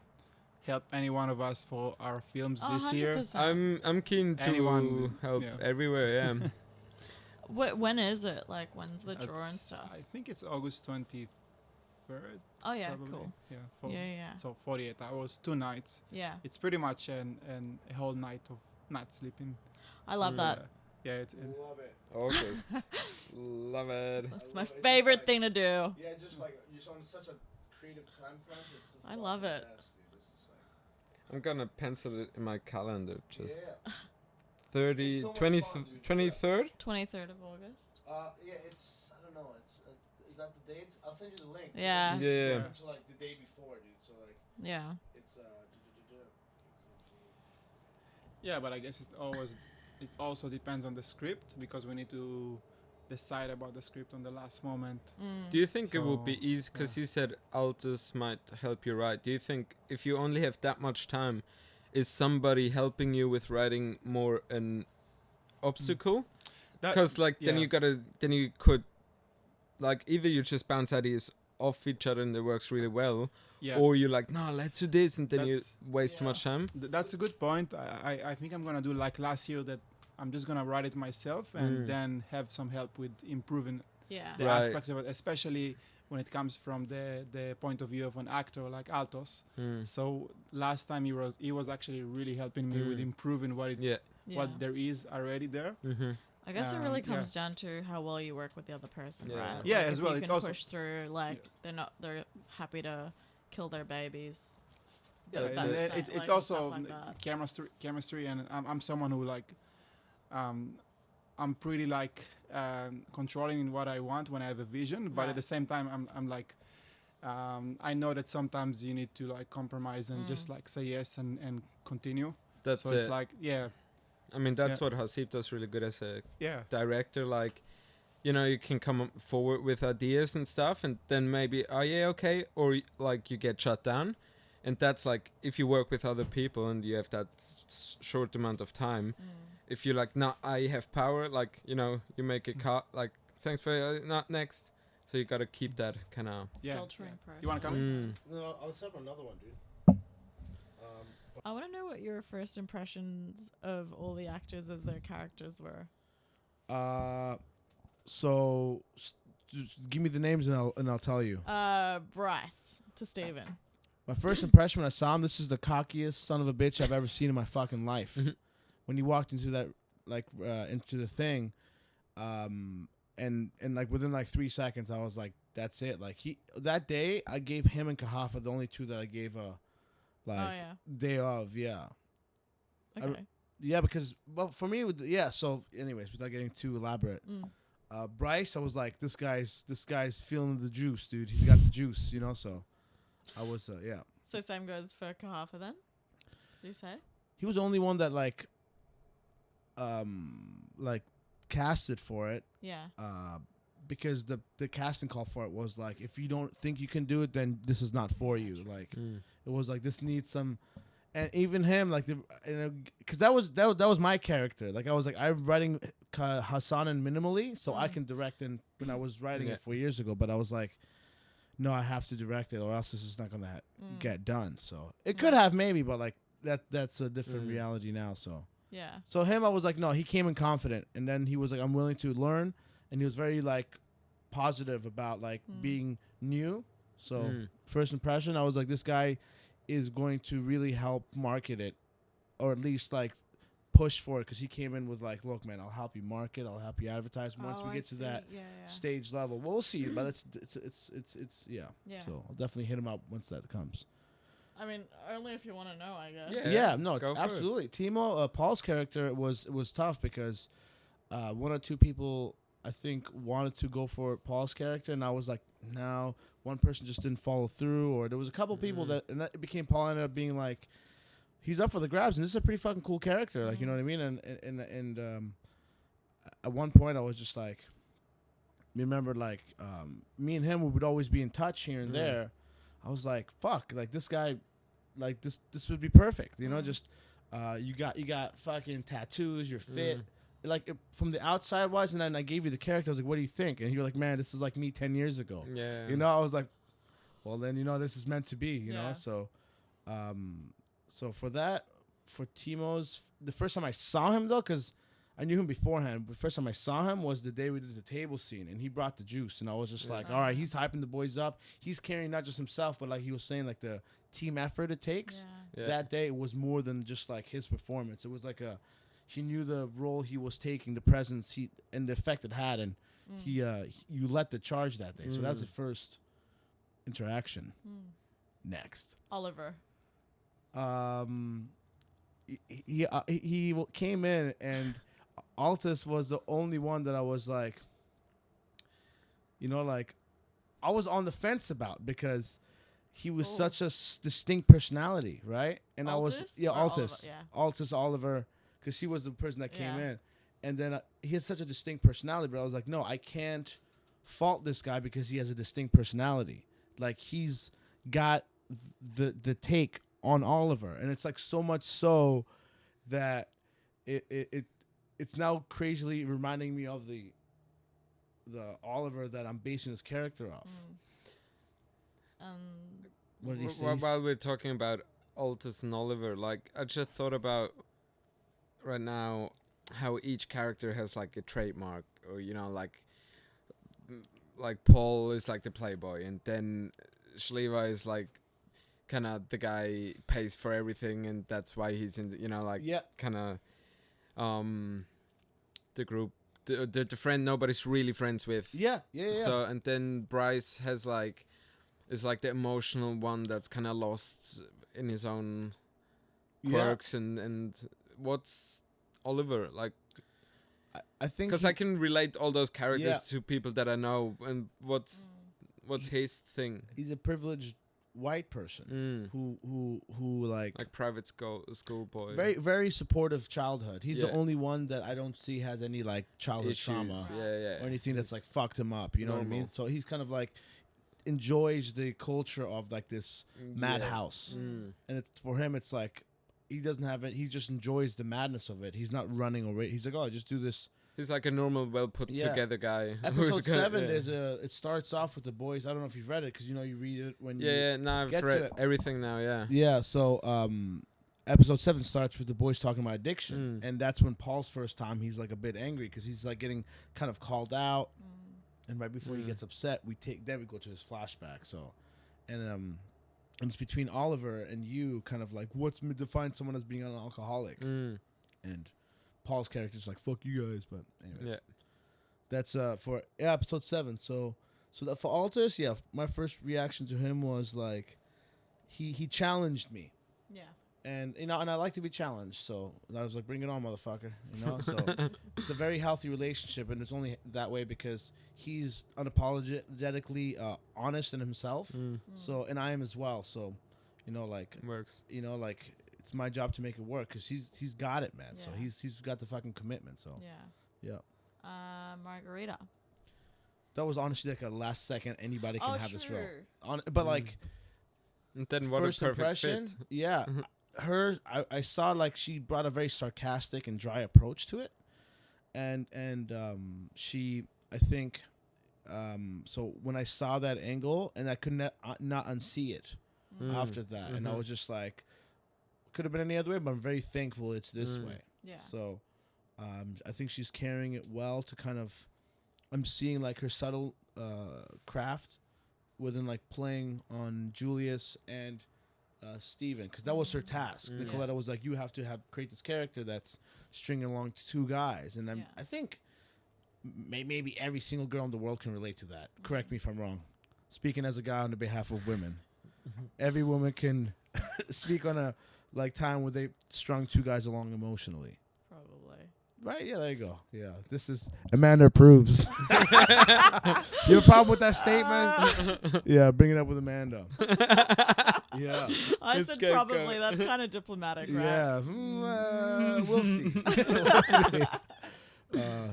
[SPEAKER 4] help any one of us for our films
[SPEAKER 3] Oh,
[SPEAKER 4] this year,
[SPEAKER 3] 100%.
[SPEAKER 2] I'm keen to
[SPEAKER 4] Anyone,
[SPEAKER 2] help
[SPEAKER 4] yeah.
[SPEAKER 2] everywhere. Yeah.
[SPEAKER 3] When is it? Like, when's the draw and
[SPEAKER 4] it's-
[SPEAKER 3] stuff?
[SPEAKER 4] I think it's August 23rd.
[SPEAKER 3] Oh yeah,
[SPEAKER 4] probably.
[SPEAKER 3] cool.
[SPEAKER 4] Yeah,
[SPEAKER 3] Yeah.
[SPEAKER 4] So 48 hours, 2 nights.
[SPEAKER 3] Yeah.
[SPEAKER 4] It's pretty much a whole night of not sleeping.
[SPEAKER 3] I love that.
[SPEAKER 4] Yeah, it's
[SPEAKER 1] Love it.
[SPEAKER 2] August. Love it.
[SPEAKER 3] That's
[SPEAKER 1] I
[SPEAKER 3] my
[SPEAKER 1] love it. It's
[SPEAKER 3] favorite
[SPEAKER 1] like-
[SPEAKER 3] thing to do.
[SPEAKER 1] Yeah, just like you're on such a creative time crunch. It's the
[SPEAKER 3] I love
[SPEAKER 1] fucking
[SPEAKER 3] it.
[SPEAKER 1] best, dude. It's just like,
[SPEAKER 2] I'm gonna pencil it in my calendar. Just
[SPEAKER 1] yeah.
[SPEAKER 2] 30,
[SPEAKER 1] It's so much
[SPEAKER 2] 20,
[SPEAKER 1] fun, dude.
[SPEAKER 2] 23rd.
[SPEAKER 3] 23rd of August.
[SPEAKER 1] Yeah, it's I don't know. It's is that the dates? I'll send you the link.
[SPEAKER 3] Yeah.
[SPEAKER 1] It's
[SPEAKER 2] Yeah.
[SPEAKER 1] going to like the day before, dude. So like
[SPEAKER 3] Yeah.
[SPEAKER 1] it's
[SPEAKER 4] yeah, but I guess it also depends on the script because we need to decide about the script on the last moment.
[SPEAKER 2] Do you think it would be
[SPEAKER 4] So,
[SPEAKER 2] easy? Because you said Altus might help you write. Do you think if you only have that much time, is somebody helping you with writing more an obstacle?
[SPEAKER 4] That-
[SPEAKER 2] Because like then
[SPEAKER 4] yeah.
[SPEAKER 2] you could like either you just bounce ideas off each other and it works really well,
[SPEAKER 4] Yeah.
[SPEAKER 2] or you're like no, let's do this, and then you
[SPEAKER 4] That's-
[SPEAKER 2] waste too
[SPEAKER 1] yeah.
[SPEAKER 2] much time.
[SPEAKER 4] That's a good point. I think I'm gonna do like last year that I'm just gonna write it myself and
[SPEAKER 2] Mm.
[SPEAKER 4] then have some help with improving
[SPEAKER 3] Yeah.
[SPEAKER 4] the
[SPEAKER 2] Right.
[SPEAKER 4] aspects of it, especially when it comes from the point of view of an actor like Altos.
[SPEAKER 2] Mm.
[SPEAKER 4] So last time he was actually really helping me with
[SPEAKER 2] Mm.
[SPEAKER 4] improving what
[SPEAKER 2] Yeah.
[SPEAKER 3] Yeah.
[SPEAKER 4] what there is already there.
[SPEAKER 2] Mm-hmm.
[SPEAKER 3] I guess it really
[SPEAKER 4] yeah.
[SPEAKER 3] comes down to how well you work with the other person,
[SPEAKER 2] Yeah.
[SPEAKER 3] right?
[SPEAKER 4] Yeah,
[SPEAKER 3] Like,
[SPEAKER 4] as
[SPEAKER 3] if
[SPEAKER 4] well,
[SPEAKER 3] You
[SPEAKER 4] it's
[SPEAKER 3] can
[SPEAKER 4] also-
[SPEAKER 3] push through. Like they're happy to kill their babies.
[SPEAKER 4] Yeah,
[SPEAKER 2] That's
[SPEAKER 4] and
[SPEAKER 2] it.
[SPEAKER 4] it's
[SPEAKER 3] Like, and
[SPEAKER 4] also
[SPEAKER 3] stuff like that.
[SPEAKER 4] chemistry, and I'm someone who like, I'm pretty like controlling in what I want when I have a vision, but
[SPEAKER 3] Right.
[SPEAKER 4] at the same time, I'm like, I know that sometimes you need to like compromise and just like say yes and continue.
[SPEAKER 2] That's
[SPEAKER 4] So
[SPEAKER 2] it.
[SPEAKER 4] it's like, yeah,
[SPEAKER 2] I mean, that's what Hasib does really good as a
[SPEAKER 4] yeah,
[SPEAKER 2] director. Like, you know, you can come forward with ideas and stuff, and then maybe, oh yeah, okay, or like you get shut down, and that's like if you work with other people and you have that short amount of time. If you're like, no, I have power, like, you know, you make a cut, like, thanks for not next. So you gotta keep that kind of.
[SPEAKER 4] yeah.
[SPEAKER 3] Filtering process.
[SPEAKER 4] You wanna come?
[SPEAKER 2] Mm.
[SPEAKER 1] No, I'll set up another one, dude.
[SPEAKER 3] I want to know what your first impressions of all the actors as their characters were.
[SPEAKER 1] So just give me the names and I'll tell you.
[SPEAKER 3] Bryce to Steven.
[SPEAKER 1] My first impression when I saw him, this is the cockiest son of a bitch I've ever seen in my fucking life.
[SPEAKER 2] Mhm.
[SPEAKER 1] When he walked into that, like, into the thing, and like within like 3 seconds, I was like, that's it. Like that day, I gave him and Kahafa the only two that I gave a, like,
[SPEAKER 3] Oh, yeah.
[SPEAKER 1] day of, yeah.
[SPEAKER 3] Okay.
[SPEAKER 1] Yeah, because well, for me, yeah. So, anyways, without getting too elaborate, Bryce, I was like, this guy's feeling the juice, dude. He's got the juice, you know. So, I was, yeah.
[SPEAKER 3] So same goes for Kahafa then. Did you say?
[SPEAKER 1] He was the only one that like casted for it.
[SPEAKER 3] Yeah.
[SPEAKER 1] Because the casting call for it was like, if you don't think you can do it, then this is not for you. Like, it was like, this needs some. And even him, like, because that was my character. Like, I was like, I'm writing Hassan and minimally, so I can direct. And when I was writing it 4 years ago, but I was like, no, I have to direct it, or else this is not gonna get done. So it could have maybe, but like that's a different reality now. So
[SPEAKER 3] Yeah.
[SPEAKER 1] so him, I was like, no, he came in confident, and then he was like, I'm willing to learn, and he was very like positive about like being new. So first impression, I was like, this guy is going to really help market it, or at least like push for it, because he came in with like, look, man, I'll help you market, I'll help you advertise once we
[SPEAKER 3] I
[SPEAKER 1] get to
[SPEAKER 3] see.
[SPEAKER 1] that
[SPEAKER 3] Yeah.
[SPEAKER 1] stage level. Well, we'll see, but it's yeah.
[SPEAKER 3] Yeah.
[SPEAKER 1] So I'll definitely hit him up once that comes.
[SPEAKER 3] I mean, only if you want to know, I guess.
[SPEAKER 2] Yeah.
[SPEAKER 1] Yeah, no,
[SPEAKER 2] go for it.
[SPEAKER 1] absolutely. Timo, Paul's character was tough because one or two people I think wanted to go for Paul's character, and I was like, no. One person just didn't follow through, or there was a couple people that, and that became Paul ended up being like, he's up for the grabs, and this is a pretty fucking cool character, like, you know what I mean? And at one point I was just like, remember, like, me and him, we would always be in touch here and there. I was like, fuck, like this guy, like this would be perfect, you know? Just you got fucking tattoos, you're fit, like from the outside wise, and then I gave you the character. I was like, what do you think? And you're like, man, this is like me 10 years ago.
[SPEAKER 2] Yeah.
[SPEAKER 1] You know, I was like, well, then, you know, this is meant to be, you know?
[SPEAKER 3] Yeah.
[SPEAKER 1] So, so for that, for Timo's, the first time I saw him, though, because I knew him beforehand, but the first time I saw him was the day we did the table scene, and he brought the juice, and I was just like, all right, he's hyping the boys up. He's carrying not just himself, but like he was saying, like the team effort it takes.
[SPEAKER 3] Yeah.
[SPEAKER 2] Yeah.
[SPEAKER 1] That day, it was more than just like his performance. It was like he knew the role he was taking, the presence and the effect it had, and you led the charge that day. So that's the first interaction. Next,
[SPEAKER 3] Oliver.
[SPEAKER 1] he came in, and Altus was the only one that I was like, you know, like I was on the fence about, because he was such a distinct personality, right? And I was
[SPEAKER 3] Altus
[SPEAKER 1] yeah,
[SPEAKER 3] or
[SPEAKER 1] Altus,
[SPEAKER 3] Oliver? Yeah.
[SPEAKER 1] Altus Oliver, because he was the person that came
[SPEAKER 3] Yeah.
[SPEAKER 1] in, and then he has such a distinct personality. But I was like, no, I can't fault this guy because he has a distinct personality. Like, he's got the take on Oliver, and it's like so much so that it's now crazily reminding me of the Oliver that I'm basing his character off. What did he say?
[SPEAKER 2] While we're talking about Altus and Oliver, like, I just thought about right now how each character has like a trademark, or, you know, like Paul is like the playboy, and then Shliva is like kind of the guy pays for everything, and that's why he's in the, you know, like,
[SPEAKER 1] Yeah.
[SPEAKER 2] kind of the group, the friend nobody's really friends with.
[SPEAKER 1] Yeah.
[SPEAKER 2] So, and then Bryce has like, is like the emotional one that's kind of lost in his own quirks. And what's Oliver like?
[SPEAKER 1] I think
[SPEAKER 2] Because I can relate all those characters
[SPEAKER 1] Yeah.
[SPEAKER 2] to people that I know, and what's his thing?
[SPEAKER 1] he's a privileged white person who like
[SPEAKER 2] Private school boy.
[SPEAKER 1] very very supportive childhood. He's the
[SPEAKER 2] Yeah.
[SPEAKER 1] only one that I don't see has any like childhood
[SPEAKER 2] issues.
[SPEAKER 1] trauma
[SPEAKER 2] Yeah.
[SPEAKER 1] or anything that's like
[SPEAKER 2] It's
[SPEAKER 1] fucked him up. You know what I mean?
[SPEAKER 2] normal.
[SPEAKER 1] So he's kind of like enjoys the culture of like this madhouse,
[SPEAKER 2] Mm.
[SPEAKER 1] and it's for him. It's like he doesn't have it. He just enjoys the madness of it. He's not running away. He's like, oh, I just do this.
[SPEAKER 2] He's like a normal, well put
[SPEAKER 1] Yeah.
[SPEAKER 2] together guy. who's
[SPEAKER 1] Episode
[SPEAKER 2] gonna-
[SPEAKER 1] 7,
[SPEAKER 2] yeah.
[SPEAKER 1] there's it starts off with the boys. I don't know if you've read it, because you know you read it when you
[SPEAKER 2] Yeah, now I've
[SPEAKER 1] get to
[SPEAKER 2] read
[SPEAKER 1] it.
[SPEAKER 2] everything now. Yeah.
[SPEAKER 1] Yeah, so episode 7 starts with the boys talking about addiction, and that's when Paul's first time he's like a bit angry, because he's like getting kind of called out, and right before he gets upset, we go to his flashback. So, and it's between Oliver and you, kind of like what's define someone as being an alcoholic, and Paul's character's like fuck you guys, but anyways,
[SPEAKER 2] Yeah.
[SPEAKER 1] that's for episode 7. So that for Altus, yeah, my first reaction to him was like he challenged me.
[SPEAKER 3] Yeah.
[SPEAKER 1] and you know, and I like to be challenged. So I was like, bring it on, motherfucker. You know, so it's a very healthy relationship, and it's only that way because he's unapologetically honest in himself. So, and I am as well. So, you know, like,
[SPEAKER 2] Works.
[SPEAKER 1] you know, like it's my job to make it work because he's got it, man. So
[SPEAKER 3] Yeah.
[SPEAKER 1] he's got the fucking commitment. So
[SPEAKER 3] Yeah.
[SPEAKER 1] yeah,
[SPEAKER 3] Margarita.
[SPEAKER 1] that was honestly like a last second anybody can have this role.
[SPEAKER 3] True.
[SPEAKER 1] But like.
[SPEAKER 2] And then what
[SPEAKER 1] First
[SPEAKER 2] a perfect
[SPEAKER 1] impression,
[SPEAKER 2] fit.
[SPEAKER 1] yeah. I saw like she brought a very sarcastic and dry approach to it, and she, I think, so when I saw that angle, and I could not unsee it after that, and I was just like, could have been any other way, but I'm very thankful it's this way.
[SPEAKER 3] Yeah.
[SPEAKER 1] So, I think she's carrying it well to kind of, I'm seeing like her subtle craft within like playing on Julius and Steven, because that was her task. Nicoletta was like, you have to create this character that's stringing along two guys, and I think maybe every single girl in the world can relate to that. Correct me if I'm wrong. Speaking as a guy on the behalf of women, every woman can speak on a like time where they strung two guys along emotionally.
[SPEAKER 3] Probably.
[SPEAKER 1] Right? Yeah, there you go. Yeah, this is Amanda approves. You have a problem with that statement? Yeah, bring it up with Amanda. Yeah.
[SPEAKER 3] I
[SPEAKER 2] It's
[SPEAKER 3] said
[SPEAKER 2] good,
[SPEAKER 3] probably.
[SPEAKER 2] go.
[SPEAKER 3] That's kind of diplomatic, right?
[SPEAKER 1] Yeah. We'll see. We'll see. Yeah.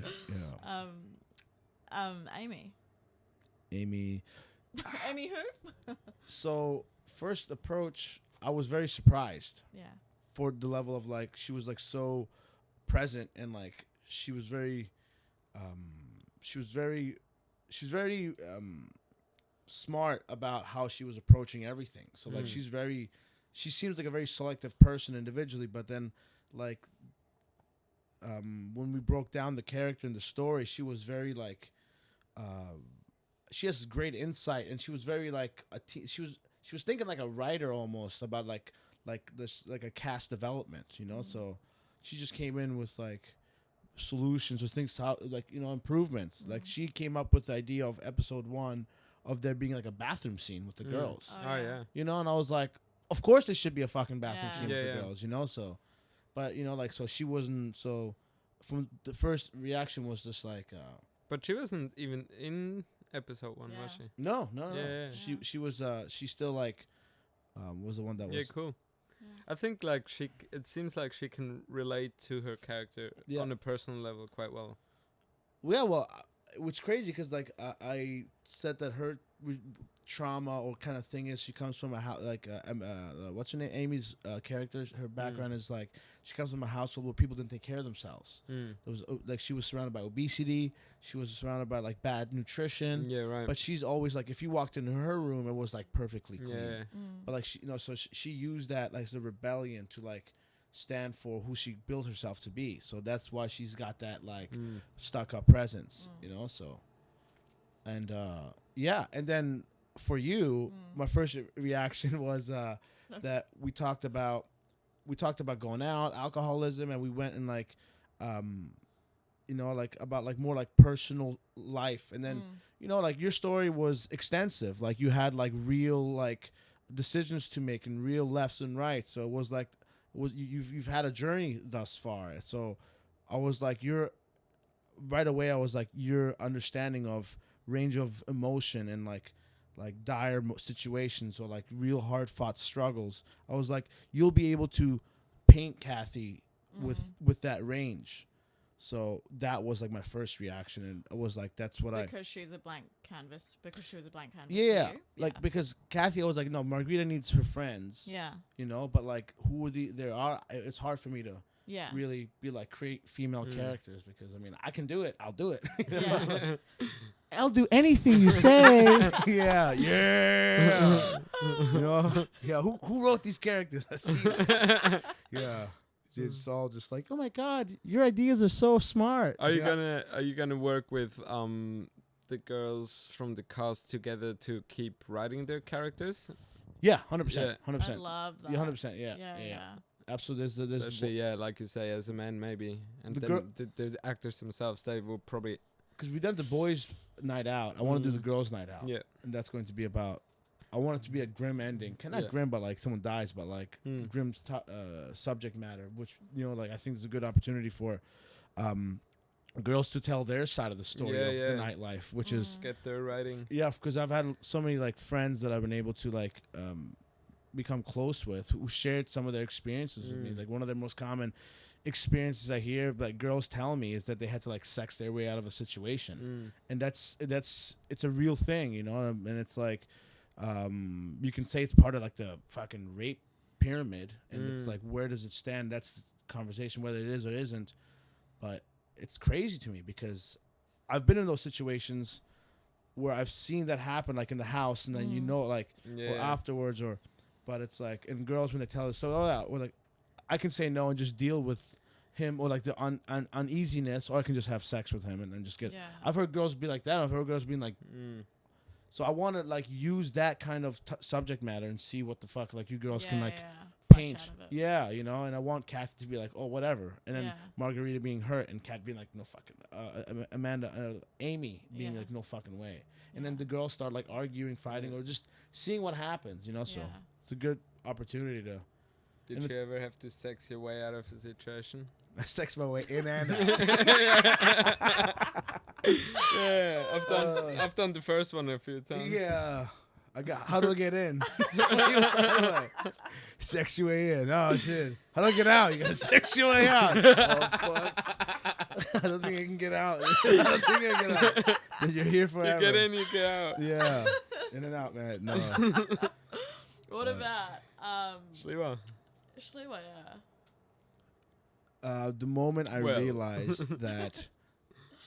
[SPEAKER 3] Amy.
[SPEAKER 1] Amy.
[SPEAKER 3] Amy who?
[SPEAKER 1] So first approach, I was very surprised
[SPEAKER 3] Yeah.
[SPEAKER 1] for the level of like she was like so present, and like she was very smart about how she was approaching everything. So like she seems like a very selective person individually, but then like when we broke down the character and the story, she was very like she has great insight, and she was very like she was thinking like a writer almost about like this like a cast development, you know. So she just came in with like solutions or things to how, like, you know, improvements. Like she came up with the idea of episode 1 of there being like a bathroom scene with the girls,
[SPEAKER 2] Oh yeah.
[SPEAKER 1] you know, and I was like, of course there should be a fucking bathroom
[SPEAKER 3] Yeah.
[SPEAKER 1] scene with
[SPEAKER 2] Yeah,
[SPEAKER 1] the
[SPEAKER 2] yeah.
[SPEAKER 1] girls, you know. So but you know, like, so she wasn't, so from the first reaction was just like
[SPEAKER 2] But she wasn't even in episode 1, was
[SPEAKER 3] Yeah.
[SPEAKER 2] she?
[SPEAKER 1] no.
[SPEAKER 2] Yeah.
[SPEAKER 1] She was she still like was the one that was
[SPEAKER 2] Yeah, cool. I think like it seems like she can relate to her character
[SPEAKER 1] Yeah.
[SPEAKER 2] on a personal level quite well.
[SPEAKER 1] Yeah, well, it's crazy because like I said that her trauma or kind of thing is she comes from a house like what's her name, Amy's character. Her background is like she comes from a household where people didn't take care of themselves. There was like she was surrounded by obesity. She was surrounded by like bad nutrition.
[SPEAKER 2] Yeah, right.
[SPEAKER 1] But she's always like, if you walked into her room, it was like perfectly clean.
[SPEAKER 2] yeah.
[SPEAKER 1] But like she, you know, so she used that like as a rebellion to like stand for who she built herself to be. So that's why she's got that like stuck up presence, you know. So, and yeah, and then for you, my first reaction was that we talked about going out, alcoholism, and we went and like you know, like about like more like personal life, and then you know, like your story was extensive, like you had like real like decisions to make and real lefts and rights. So it was like you've had a journey thus far. So I was like, right away I was like, your understanding of range of emotion and like dire situations or like real hard fought struggles, I was like, you'll be able to paint Kathy with that range. So that was like my first reaction, and I was like, that's what
[SPEAKER 3] because she's a blank canvas. Because she was a blank canvas.
[SPEAKER 1] yeah,
[SPEAKER 3] for you?
[SPEAKER 1] like because Kathy, I was like, no, Margarita needs her friends.
[SPEAKER 3] Yeah.
[SPEAKER 1] You know, but like who are there are, it's hard for me to
[SPEAKER 3] Yeah.
[SPEAKER 1] really be like create female characters, because I mean, I can do it, I'll do it.
[SPEAKER 3] Yeah.
[SPEAKER 1] I'll do anything you say. yeah. You know, yeah. Who wrote these characters? I see. Yeah, it's all just like, oh my god, your ideas are so smart.
[SPEAKER 2] Are you
[SPEAKER 1] Yeah.
[SPEAKER 2] gonna work with the girls from the cast together to keep writing their characters?
[SPEAKER 1] Yeah, 100%,
[SPEAKER 2] Yeah.
[SPEAKER 1] 100%.
[SPEAKER 3] I love that.
[SPEAKER 1] Yeah, 100%. Yeah,
[SPEAKER 3] Yeah.
[SPEAKER 1] Absolutely. There's
[SPEAKER 2] Especially, yeah, like you say, as a man, maybe, and
[SPEAKER 1] The
[SPEAKER 2] then
[SPEAKER 1] girl-
[SPEAKER 2] the actors themselves, they will probably,
[SPEAKER 1] because we done the boys' night out. I want to do the girls' night out.
[SPEAKER 2] yeah,
[SPEAKER 1] And that's going to be about I want it to be a grim ending. Not
[SPEAKER 2] Yeah.
[SPEAKER 1] grim, but like someone dies, but like
[SPEAKER 2] Mm.
[SPEAKER 1] grim subject matter, which like I think is a good opportunity for girls to tell their side of the story
[SPEAKER 2] Yeah,
[SPEAKER 1] of
[SPEAKER 2] yeah.
[SPEAKER 1] the nightlife, which is
[SPEAKER 2] Get their writing.
[SPEAKER 1] yeah, because I've had so many like friends that I've been able to like become close with who shared some of their experiences with me.
[SPEAKER 2] Mm.
[SPEAKER 1] Like one of the most common experiences I hear like girls tell me is that they had to like sex their way out of a situation. And that's it's a real thing, you know, and it's like you can say it's part of like the fucking rape pyramid, and it's like where does it stand? That's the conversation, whether it is or isn't. But it's crazy to me because I've been in those situations where I've seen that happen, like in the house, and then you know, like
[SPEAKER 2] Yeah.
[SPEAKER 1] or afterwards, or but it's like, and girls when they tell us, so or like I can say no and just deal with him, or like the uneasiness, or I can just have sex with him and then just get.
[SPEAKER 3] Yeah.
[SPEAKER 1] I've heard girls be like that. I've heard girls being like,
[SPEAKER 2] Mm.
[SPEAKER 1] so I want to like use that kind of subject matter and see what the fuck like you girls can like
[SPEAKER 3] Flesh
[SPEAKER 1] paint.
[SPEAKER 3] out of it.
[SPEAKER 1] Yeah, you know. And I want Kathy to be like, oh, whatever, and then
[SPEAKER 3] Yeah.
[SPEAKER 1] Margarita being hurt and Kat being like, no fucking. Amanda, Amy being
[SPEAKER 3] Yeah.
[SPEAKER 1] like, no fucking way. And
[SPEAKER 3] Yeah.
[SPEAKER 1] then the girls start like arguing, fighting, or just seeing what happens. You know, so
[SPEAKER 3] Yeah.
[SPEAKER 1] it's a good opportunity to.
[SPEAKER 2] Did
[SPEAKER 1] And
[SPEAKER 2] you ever have to sex your way out of a situation?
[SPEAKER 1] I sex my way in and out.
[SPEAKER 2] Yeah, I've done the first one a few times.
[SPEAKER 1] Yeah. How do I get in? Sex your way in. Oh shit. How do I get out? You gotta sex your way out. Oh fuck. I don't think I can get out. I don't think I can get out. Then you're here
[SPEAKER 2] You
[SPEAKER 1] forever.
[SPEAKER 2] get in, you get out.
[SPEAKER 1] Yeah. In and out, man. No.
[SPEAKER 3] What about
[SPEAKER 2] Shliwa.
[SPEAKER 3] Shliwa? Yeah.
[SPEAKER 1] The moment I
[SPEAKER 2] Well.
[SPEAKER 1] realized that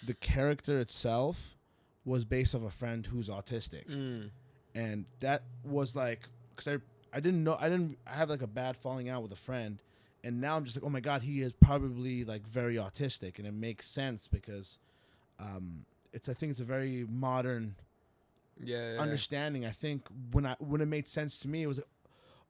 [SPEAKER 1] the character itself was based off a friend who's autistic.
[SPEAKER 2] Mm.
[SPEAKER 1] And that was like, because I have like a bad falling out with a friend, and now I'm just like, oh my god, he is probably like very autistic, and it makes sense because I think it's a very modern
[SPEAKER 2] Yeah.
[SPEAKER 1] understanding. I think when it made sense to me, it was like,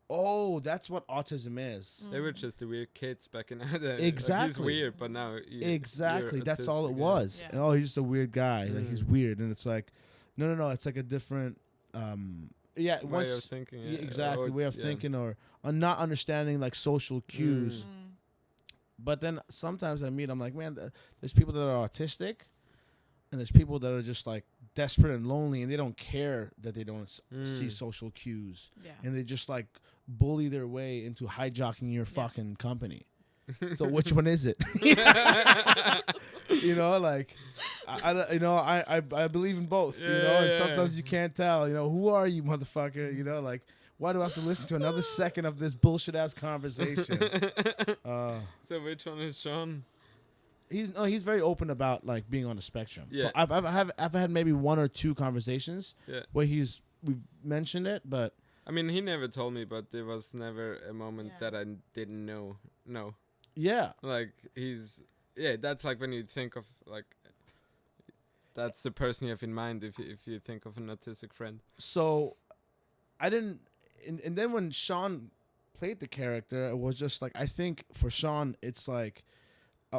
[SPEAKER 1] oh, that's what autism is.
[SPEAKER 2] They were just the weird kids back in the day. Like, he's
[SPEAKER 1] Exactly.
[SPEAKER 2] weird, but now
[SPEAKER 1] Exactly,
[SPEAKER 2] you're
[SPEAKER 1] that's all it
[SPEAKER 2] autistic, yeah.
[SPEAKER 1] was.
[SPEAKER 3] Yeah.
[SPEAKER 1] And, oh, he's just a weird guy. Like he's
[SPEAKER 2] Mm.
[SPEAKER 1] weird, and it's like, no, it's like a different. Yeah,
[SPEAKER 2] Way
[SPEAKER 1] once
[SPEAKER 2] of thinking.
[SPEAKER 1] yeah, exactly,
[SPEAKER 2] or-
[SPEAKER 1] way of
[SPEAKER 2] yeah.
[SPEAKER 1] thinking, or not understanding like social cues.
[SPEAKER 3] Mm.
[SPEAKER 1] But then sometimes I'm like, man, there's people that are autistic, and there's people that are just like desperate and lonely, and they don't care that they don't see
[SPEAKER 2] Mm.
[SPEAKER 1] social cues,
[SPEAKER 3] Yeah.
[SPEAKER 1] and they just like bully their way into hijacking your
[SPEAKER 3] Yeah.
[SPEAKER 1] fucking company. So which one is it? You know, like I believe in both. You know,
[SPEAKER 2] Yeah,
[SPEAKER 1] and
[SPEAKER 2] yeah.
[SPEAKER 1] sometimes you can't tell. You know, who are you, motherfucker? You know, like why do I have to listen to another second of this bullshit ass conversation?
[SPEAKER 2] So which one is Sean?
[SPEAKER 1] He's very open about like being on the spectrum.
[SPEAKER 2] Yeah.
[SPEAKER 1] So I've had maybe one or two conversations
[SPEAKER 2] Yeah.
[SPEAKER 1] where we've mentioned it, but
[SPEAKER 2] I mean, he never told me, but there was never a moment
[SPEAKER 3] Yeah.
[SPEAKER 2] that I didn't know. No,
[SPEAKER 1] yeah,
[SPEAKER 2] like that's like when you think of like, that's the person you have in mind if you think of an autistic friend.
[SPEAKER 1] so I didn't, and then when Sean played the character, it was just like, I think for Sean, it's like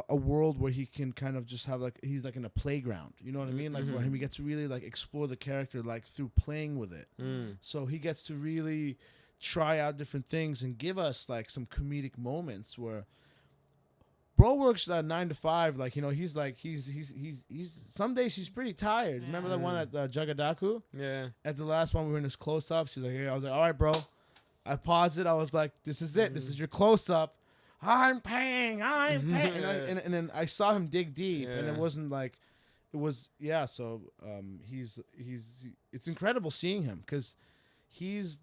[SPEAKER 1] a world where he can kind of just have like, he's like in a playground, you know what I mean? Like for
[SPEAKER 2] Mhm.
[SPEAKER 1] him, he gets to really like explore the character like through playing with it.
[SPEAKER 2] Mm.
[SPEAKER 1] So he gets to really try out different things and give us like some comedic moments where bro works 9 to 5. Like, you know, he's like, he's some days he's pretty tired. Remember that one at Jagadaku?
[SPEAKER 2] Yeah.
[SPEAKER 1] At the last one, we were in his close up. She's like, hey, I was like, all right, bro. I paused it. I was like, this is it. This is your close up. I'm paying. And then I saw him dig deep, and it
[SPEAKER 2] Yeah.
[SPEAKER 1] wasn't like, it was, yeah. So it's incredible seeing him because he's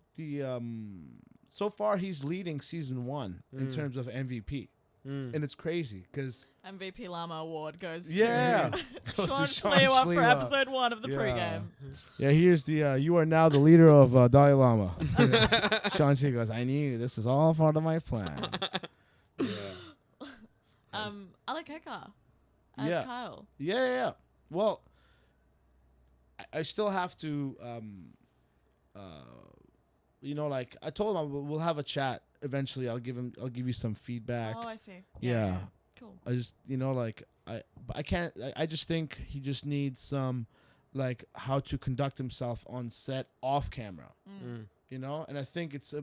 [SPEAKER 1] so far he's leading season 1 in terms of MVP.
[SPEAKER 2] Mm.
[SPEAKER 1] And it's crazy because
[SPEAKER 3] MVP Llama Award goes
[SPEAKER 1] yeah,
[SPEAKER 3] to
[SPEAKER 1] Goes to
[SPEAKER 3] Sean
[SPEAKER 1] Sean
[SPEAKER 3] Schlewa for
[SPEAKER 1] Schlewa.
[SPEAKER 3] episode 1 of the
[SPEAKER 1] Yeah.
[SPEAKER 3] pregame.
[SPEAKER 1] yeah. Here's the you are now the leader of Dalai Lama. Sean Schlewa goes, I knew this is all part of my plan. Yeah.
[SPEAKER 3] Alec Hekar as
[SPEAKER 1] Yeah.
[SPEAKER 3] Kyle.
[SPEAKER 1] Yeah. Well, I still have to, you know, like I told him we'll have a chat eventually. I'll give you some feedback.
[SPEAKER 3] Oh, I see.
[SPEAKER 1] Yeah.
[SPEAKER 3] Cool.
[SPEAKER 1] I just, you know, like I just think he just needs some, like how to conduct himself on set off camera.
[SPEAKER 2] Mm.
[SPEAKER 1] You know, and I think it's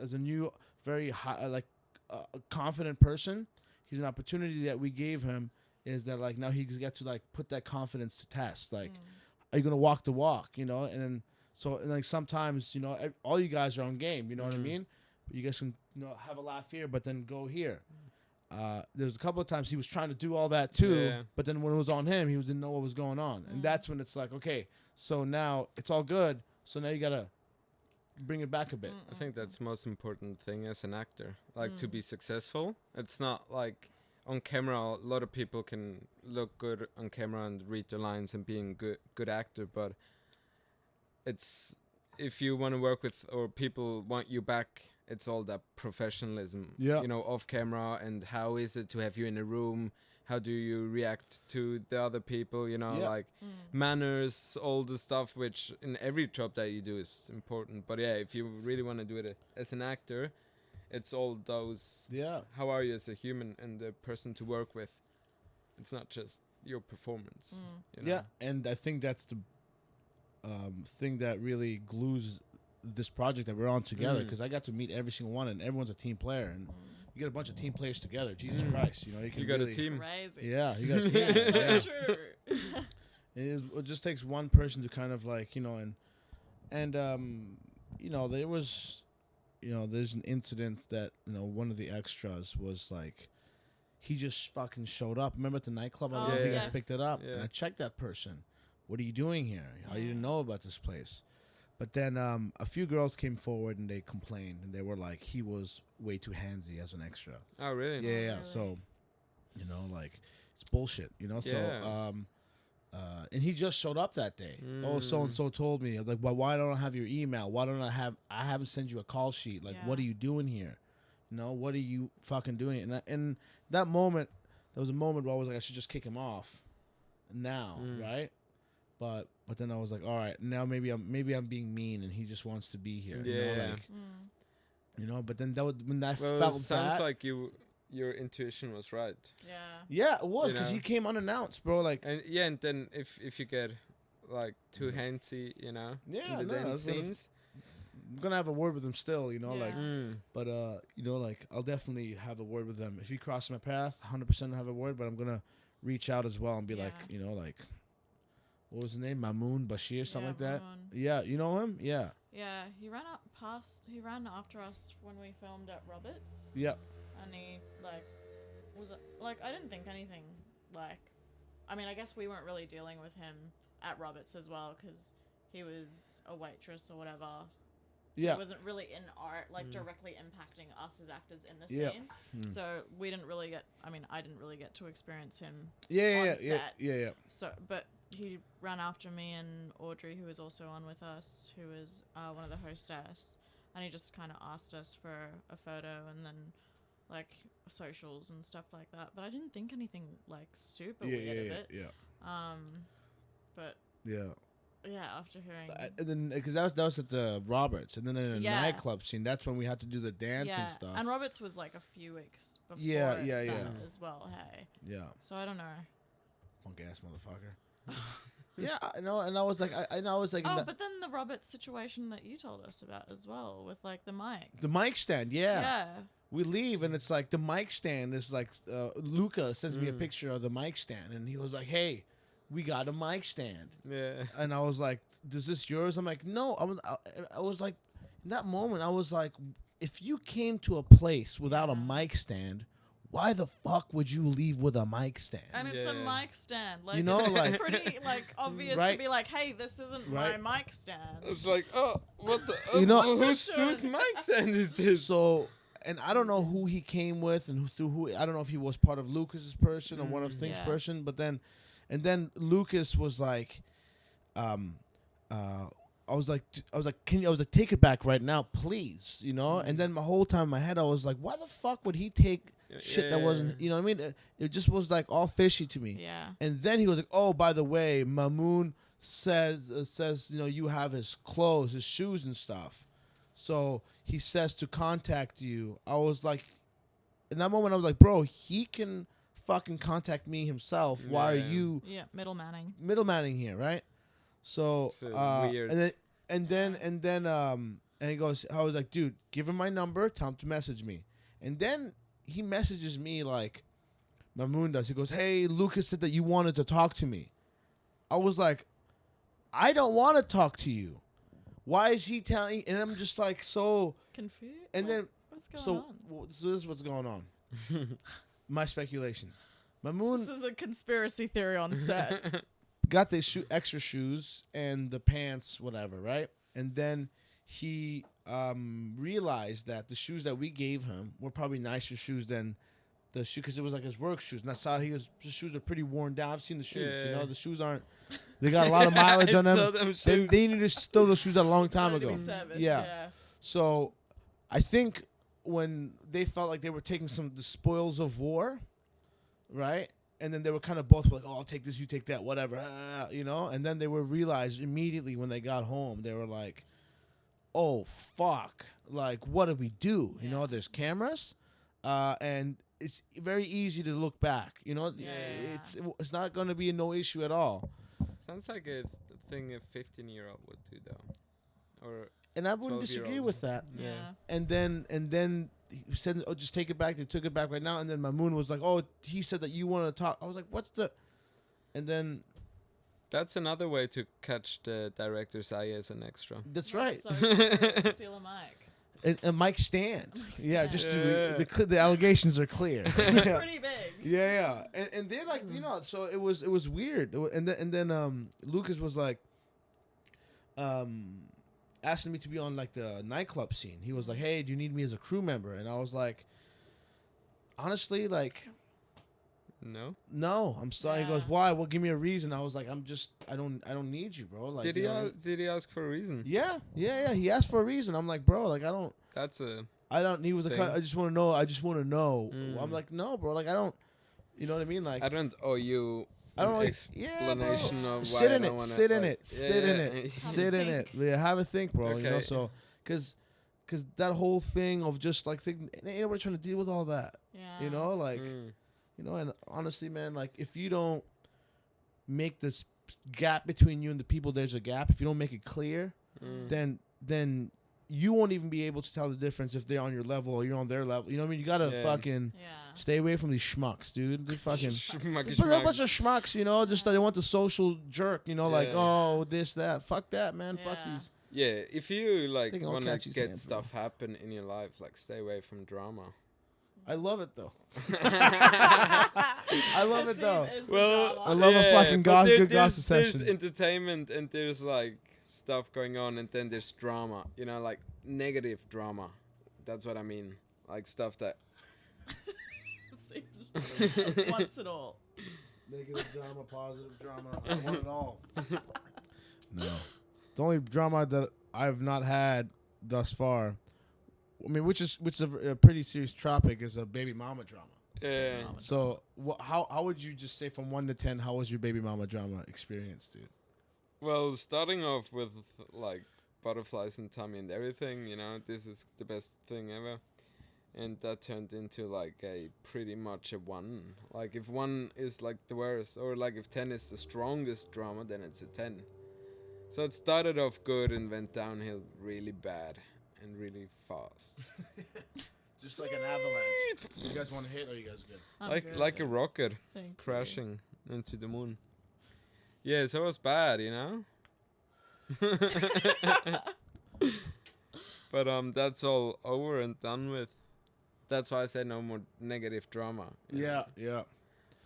[SPEAKER 1] as a new, very high, confident person, he's an opportunity that we gave him is that like now he's got to like put that confidence to test. Like, are you gonna walk the walk? You know, and then and like sometimes all you guys are on game. You know what I mean? You guys can have a laugh here, but then go here. There's a couple of times he was trying to do all that too,
[SPEAKER 2] Yeah.
[SPEAKER 1] but then when it was on him, he didn't know what was going on, and that's when it's like, okay, so now it's all good. So now you gotta bring it back a bit.
[SPEAKER 2] I think that's the most important thing as an actor, like to be successful. It's not like on camera. A lot of people can look good on camera and read the lines and being good actor, but it's if you want to work with or people want you back, it's all that professionalism.
[SPEAKER 1] Yeah.
[SPEAKER 2] Off camera, and how is it to have you in a room? How do you react to the other people?
[SPEAKER 1] Yeah.
[SPEAKER 2] Like manners, all the stuff which in every job that you do is important. But yeah, if you really want to do it as an actor, it's all those.
[SPEAKER 1] Yeah.
[SPEAKER 2] How are you as a human and the person to work with? It's not just your performance.
[SPEAKER 1] Yeah, and I think that's the thing that really glues this project that we're on together, because I got to meet every single one, and everyone's a team player, and you get a bunch of team players together. Jesus Christ, you can
[SPEAKER 2] You got
[SPEAKER 1] really,
[SPEAKER 2] a team.
[SPEAKER 3] Crazy.
[SPEAKER 1] Yeah, you got a team. Yeah.
[SPEAKER 3] So true.
[SPEAKER 1] It just takes one person to kind of like and there was there's an incident that one of the extras was like, he just fucking showed up. Remember at the nightclub? I don't know if you guys
[SPEAKER 3] yes.
[SPEAKER 1] picked it up.
[SPEAKER 2] Yeah.
[SPEAKER 1] And I checked that person. What are you doing here? How you didn't know about this place? But then a few girls came forward and they complained, and they were like, he was way too handsy as an extra.
[SPEAKER 2] Oh really?
[SPEAKER 1] Yeah, yeah.
[SPEAKER 3] really?
[SPEAKER 1] So, like, it's bullshit,
[SPEAKER 2] Yeah.
[SPEAKER 1] So, and he just showed up that day. Oh, so and so told me. I was like, well, why don't I have your email? Why don't I haven't sent you a call sheet? Like, what are
[SPEAKER 3] Yeah.
[SPEAKER 1] you doing here? What are you fucking doing? And that moment, there was a moment where I was like, I should just kick him off now, right? But then I was like, all right, now maybe I'm being mean, and he just wants to be here.
[SPEAKER 2] Yeah.
[SPEAKER 1] But then when that
[SPEAKER 2] Well,
[SPEAKER 1] felt
[SPEAKER 2] it sounds
[SPEAKER 1] bad,
[SPEAKER 2] like your intuition was right.
[SPEAKER 3] Yeah.
[SPEAKER 1] yeah, it was
[SPEAKER 2] You
[SPEAKER 1] because
[SPEAKER 2] know?
[SPEAKER 1] he came unannounced, bro. Like,
[SPEAKER 2] And then if you get like too handsy,
[SPEAKER 1] Yeah,
[SPEAKER 2] in the
[SPEAKER 1] no,
[SPEAKER 2] dance
[SPEAKER 1] that's what
[SPEAKER 2] scenes.
[SPEAKER 1] I'm gonna have a word with him still, like.
[SPEAKER 3] Yeah.
[SPEAKER 1] But like, I'll definitely have a word with them. If he crosses my path, 100% have a word. But I'm gonna reach out as well and be
[SPEAKER 3] Yeah.
[SPEAKER 1] like, like, what was his name? Mamoon Bashir, something like that.
[SPEAKER 3] Mamoon.
[SPEAKER 1] Yeah, you know him? Yeah,
[SPEAKER 3] Yeah, he ran after us when we filmed at Roberts,
[SPEAKER 1] yeah,
[SPEAKER 3] and he I didn't think anything I guess we weren't really dealing with him at Roberts as well, because he was a waitress or whatever.
[SPEAKER 1] yeah.
[SPEAKER 3] He wasn't really in art, directly impacting us as actors in the
[SPEAKER 1] Yeah.
[SPEAKER 3] scene. So we didn't really get. I didn't really get to experience him.
[SPEAKER 1] Yeah.
[SPEAKER 3] on set.
[SPEAKER 1] Yeah.
[SPEAKER 3] So, but he ran after me and Audrey, who was also on with us, who was one of the hostess, and he just kind of asked us for a photo and then like socials and stuff like that. But I didn't think anything like super weird of it.
[SPEAKER 1] Yeah.
[SPEAKER 3] But
[SPEAKER 1] Yeah.
[SPEAKER 3] yeah, after hearing,
[SPEAKER 1] And then, because that was at the Roberts, and then in the
[SPEAKER 3] Yeah.
[SPEAKER 1] nightclub scene, that's when we had to do the dancing stuff.
[SPEAKER 3] and Roberts was like a few weeks before
[SPEAKER 1] Yeah,
[SPEAKER 3] that as well. Hey,
[SPEAKER 1] Yeah.
[SPEAKER 3] so I don't know.
[SPEAKER 1] Punk ass motherfucker. Yeah, I know, and I was like, I was like,
[SPEAKER 3] Oh, but then the Roberts situation that you told us about as well, with like the mic.
[SPEAKER 1] the mic stand, yeah.
[SPEAKER 3] Yeah.
[SPEAKER 1] We leave, and it's like the mic stand is like, Luca sends me a picture of the mic stand, and he was like, hey, we got a mic stand.
[SPEAKER 2] Yeah.
[SPEAKER 1] And I was like, is this yours? I'm like, no. I was like, in that moment, I was like, if you came to a place without a mic stand, why the fuck would you leave with a mic stand?
[SPEAKER 3] And it's a
[SPEAKER 2] Yeah.
[SPEAKER 3] mic stand. Like,
[SPEAKER 1] You know,
[SPEAKER 3] it's
[SPEAKER 1] like-
[SPEAKER 3] pretty like obvious to
[SPEAKER 1] Right.
[SPEAKER 3] be like, hey, this isn't
[SPEAKER 1] Right.
[SPEAKER 3] my mic stand.
[SPEAKER 2] It's like, oh, what the?
[SPEAKER 1] You know-
[SPEAKER 2] whose mic stand is this?
[SPEAKER 1] So, and I don't know who he came with and through who. I don't know if he was part of Lucas's person or one of Thing's
[SPEAKER 3] Yeah.
[SPEAKER 1] person. But then, and then Lucas was like, I was like, take it back right now, please, And then my whole time in my head, I was like, why the fuck would he take shit that wasn't, you know what I mean? It just was like all fishy to me.
[SPEAKER 3] Yeah.
[SPEAKER 1] And then he was like, oh, by the way, Mamoon says, you have his clothes, his shoes and stuff. So he says to contact you. I was like, in that moment, I was like, bro, he can fucking contact me himself. Why are
[SPEAKER 2] Yeah.
[SPEAKER 1] you
[SPEAKER 3] Yeah. Middlemaning.
[SPEAKER 1] middlemaning here, right? So
[SPEAKER 2] So weird.
[SPEAKER 1] and he goes, I was like, dude, give him my number, tell him to message me. And then he messages me like Mamoon does. He goes, hey, Lucas said that you wanted to talk to me. I was like, I don't want to talk to you. Why is he telling? And I'm just like, so.
[SPEAKER 3] Confused.
[SPEAKER 1] And then,
[SPEAKER 3] What's going
[SPEAKER 1] so,
[SPEAKER 3] on?
[SPEAKER 1] so this is what's going on. My speculation. Mamoon
[SPEAKER 3] This is a conspiracy theory on set.
[SPEAKER 1] got the extra shoes and the pants, whatever, right? And then he realized that the shoes that we gave him were probably nicer shoes than the shoe, because it was like his work shoes. And I saw his shoes are pretty worn down. I've seen the shoes. You
[SPEAKER 2] Yeah.
[SPEAKER 1] know, the shoes aren't. They got a lot of mileage on
[SPEAKER 2] I saw
[SPEAKER 1] them.
[SPEAKER 2] them
[SPEAKER 1] They,
[SPEAKER 2] shoes.
[SPEAKER 1] they needed to stow those shoes out a long time
[SPEAKER 3] Ready to
[SPEAKER 1] ago.
[SPEAKER 3] be serviced,
[SPEAKER 1] Yeah.
[SPEAKER 3] yeah.
[SPEAKER 1] So, I think when they felt like they were taking some of the spoils of war, right? And then they were kind of both like, "Oh, I'll take this, you take that, whatever," you know. And then they were realized immediately when they got home, they were like, "Oh fuck! Like, what did we do?" You know,
[SPEAKER 3] Yeah.
[SPEAKER 1] there's cameras, and it's very easy to look back. You know,
[SPEAKER 3] Yeah.
[SPEAKER 1] it's not going to be no issue at all.
[SPEAKER 2] Sounds like a thing a 15-year-old would do, though. Or
[SPEAKER 1] And I wouldn't disagree
[SPEAKER 2] 12-year-old.
[SPEAKER 1] with that.
[SPEAKER 3] Yeah.
[SPEAKER 2] Yeah.
[SPEAKER 1] And then he said, "Oh, just take it back." They took it back right now. And then Mamoon was like, "Oh, he said that you wanted to talk." I was like, "What's the?" And then
[SPEAKER 2] That's another way to catch the director's eye as an extra.
[SPEAKER 1] that's right.
[SPEAKER 3] So clever. Steal a mic.
[SPEAKER 1] And Mike Stand.
[SPEAKER 3] Mike
[SPEAKER 1] Yeah,
[SPEAKER 3] Stand.
[SPEAKER 1] just
[SPEAKER 2] Yeah.
[SPEAKER 1] the allegations are clear. yeah.
[SPEAKER 3] Pretty big.
[SPEAKER 1] Yeah. And they're like, you know, so it was weird. And then Lucas was like, asking me to be on like the nightclub scene. He was like, "Hey, do you need me as a crew member?" And I was like, honestly, like,
[SPEAKER 2] No?
[SPEAKER 1] no, I'm sorry. He goes,
[SPEAKER 3] Yeah.
[SPEAKER 1] "Why? Well, give me a reason." I was like, I don't need you, bro. Like,
[SPEAKER 2] Did
[SPEAKER 1] you
[SPEAKER 2] he
[SPEAKER 1] know,
[SPEAKER 2] did he ask for a reason?
[SPEAKER 1] yeah. He asked for a reason. I'm like, bro, like,
[SPEAKER 2] That's a
[SPEAKER 1] he was like,
[SPEAKER 2] Thing.
[SPEAKER 1] I just want to know.
[SPEAKER 2] Mm.
[SPEAKER 1] I'm like, no, bro, like, I don't, you know what I mean? Like,
[SPEAKER 2] I don't owe you
[SPEAKER 1] I don't
[SPEAKER 2] an
[SPEAKER 1] like,
[SPEAKER 2] explanation
[SPEAKER 3] bro.
[SPEAKER 2] of why
[SPEAKER 1] sit
[SPEAKER 2] I
[SPEAKER 1] in
[SPEAKER 2] don't
[SPEAKER 1] it,
[SPEAKER 2] wanna,
[SPEAKER 1] sit in
[SPEAKER 2] like-
[SPEAKER 1] it, sit in
[SPEAKER 2] Yeah,
[SPEAKER 1] it,
[SPEAKER 2] yeah.
[SPEAKER 1] sit in it.
[SPEAKER 3] think.
[SPEAKER 1] Yeah, have a think, bro. You know,
[SPEAKER 2] Okay.
[SPEAKER 1] so, cause that whole thing of just like, ain't nobody trying to deal with all that,
[SPEAKER 3] Yeah.
[SPEAKER 1] you know, like,
[SPEAKER 2] Mm.
[SPEAKER 1] you know, and honestly, man, like, if you don't make this gap between you and the people, there's a gap. If you don't make it clear,
[SPEAKER 2] Mm.
[SPEAKER 1] then you won't even be able to tell the difference if they're on your level or you're on their level. You know what I mean? You gotta
[SPEAKER 2] Yeah.
[SPEAKER 1] fucking
[SPEAKER 3] Yeah.
[SPEAKER 1] stay away from these schmucks, dude. They fucking.
[SPEAKER 2] Schmucky
[SPEAKER 1] But a bunch
[SPEAKER 2] schmuck.
[SPEAKER 1] of schmucks, you know, just that they want the social jerk, you know, like,
[SPEAKER 2] Yeah.
[SPEAKER 1] oh, this, that. Fuck that, man. Fuck
[SPEAKER 3] Yeah.
[SPEAKER 1] these.
[SPEAKER 2] Yeah, if you like
[SPEAKER 1] They can all
[SPEAKER 2] want to
[SPEAKER 1] catch his
[SPEAKER 2] get
[SPEAKER 1] hands,
[SPEAKER 2] stuff happen in your life, like stay away from drama.
[SPEAKER 1] I love it, though. I love it, though.
[SPEAKER 2] Well,
[SPEAKER 1] I love a fucking
[SPEAKER 2] but
[SPEAKER 1] good gossip
[SPEAKER 2] there's
[SPEAKER 1] session.
[SPEAKER 2] entertainment and there's like stuff going on, and then there's drama. You know, like negative drama. That's what I mean. Like stuff that.
[SPEAKER 3] Seems wants it all.
[SPEAKER 1] Negative drama, positive drama. I want it all. No. The only drama that I've not had thus far, I mean, which is a pretty serious topic, is a baby mama drama.
[SPEAKER 2] Yeah.
[SPEAKER 1] So, how would you just say from 1 to 10? How was your baby mama drama experience, dude?
[SPEAKER 2] Well, starting off with like butterflies and tummy and everything, you know, this is the best thing ever. And that turned into like a pretty much a 1. Like if 1 is like the worst, or like if 10 is the strongest drama, then it's a 10. So it started off good and went downhill really bad and really fast.
[SPEAKER 1] Just like an avalanche. You guys want to hit, or you guys good?
[SPEAKER 3] I'm
[SPEAKER 2] like
[SPEAKER 3] good.
[SPEAKER 2] a rocket
[SPEAKER 3] Thank you.
[SPEAKER 2] crashing into the moon. Yeah, so it was bad, you know? But that's all over and done with. That's why I said no more negative drama. you know?
[SPEAKER 1] Yeah.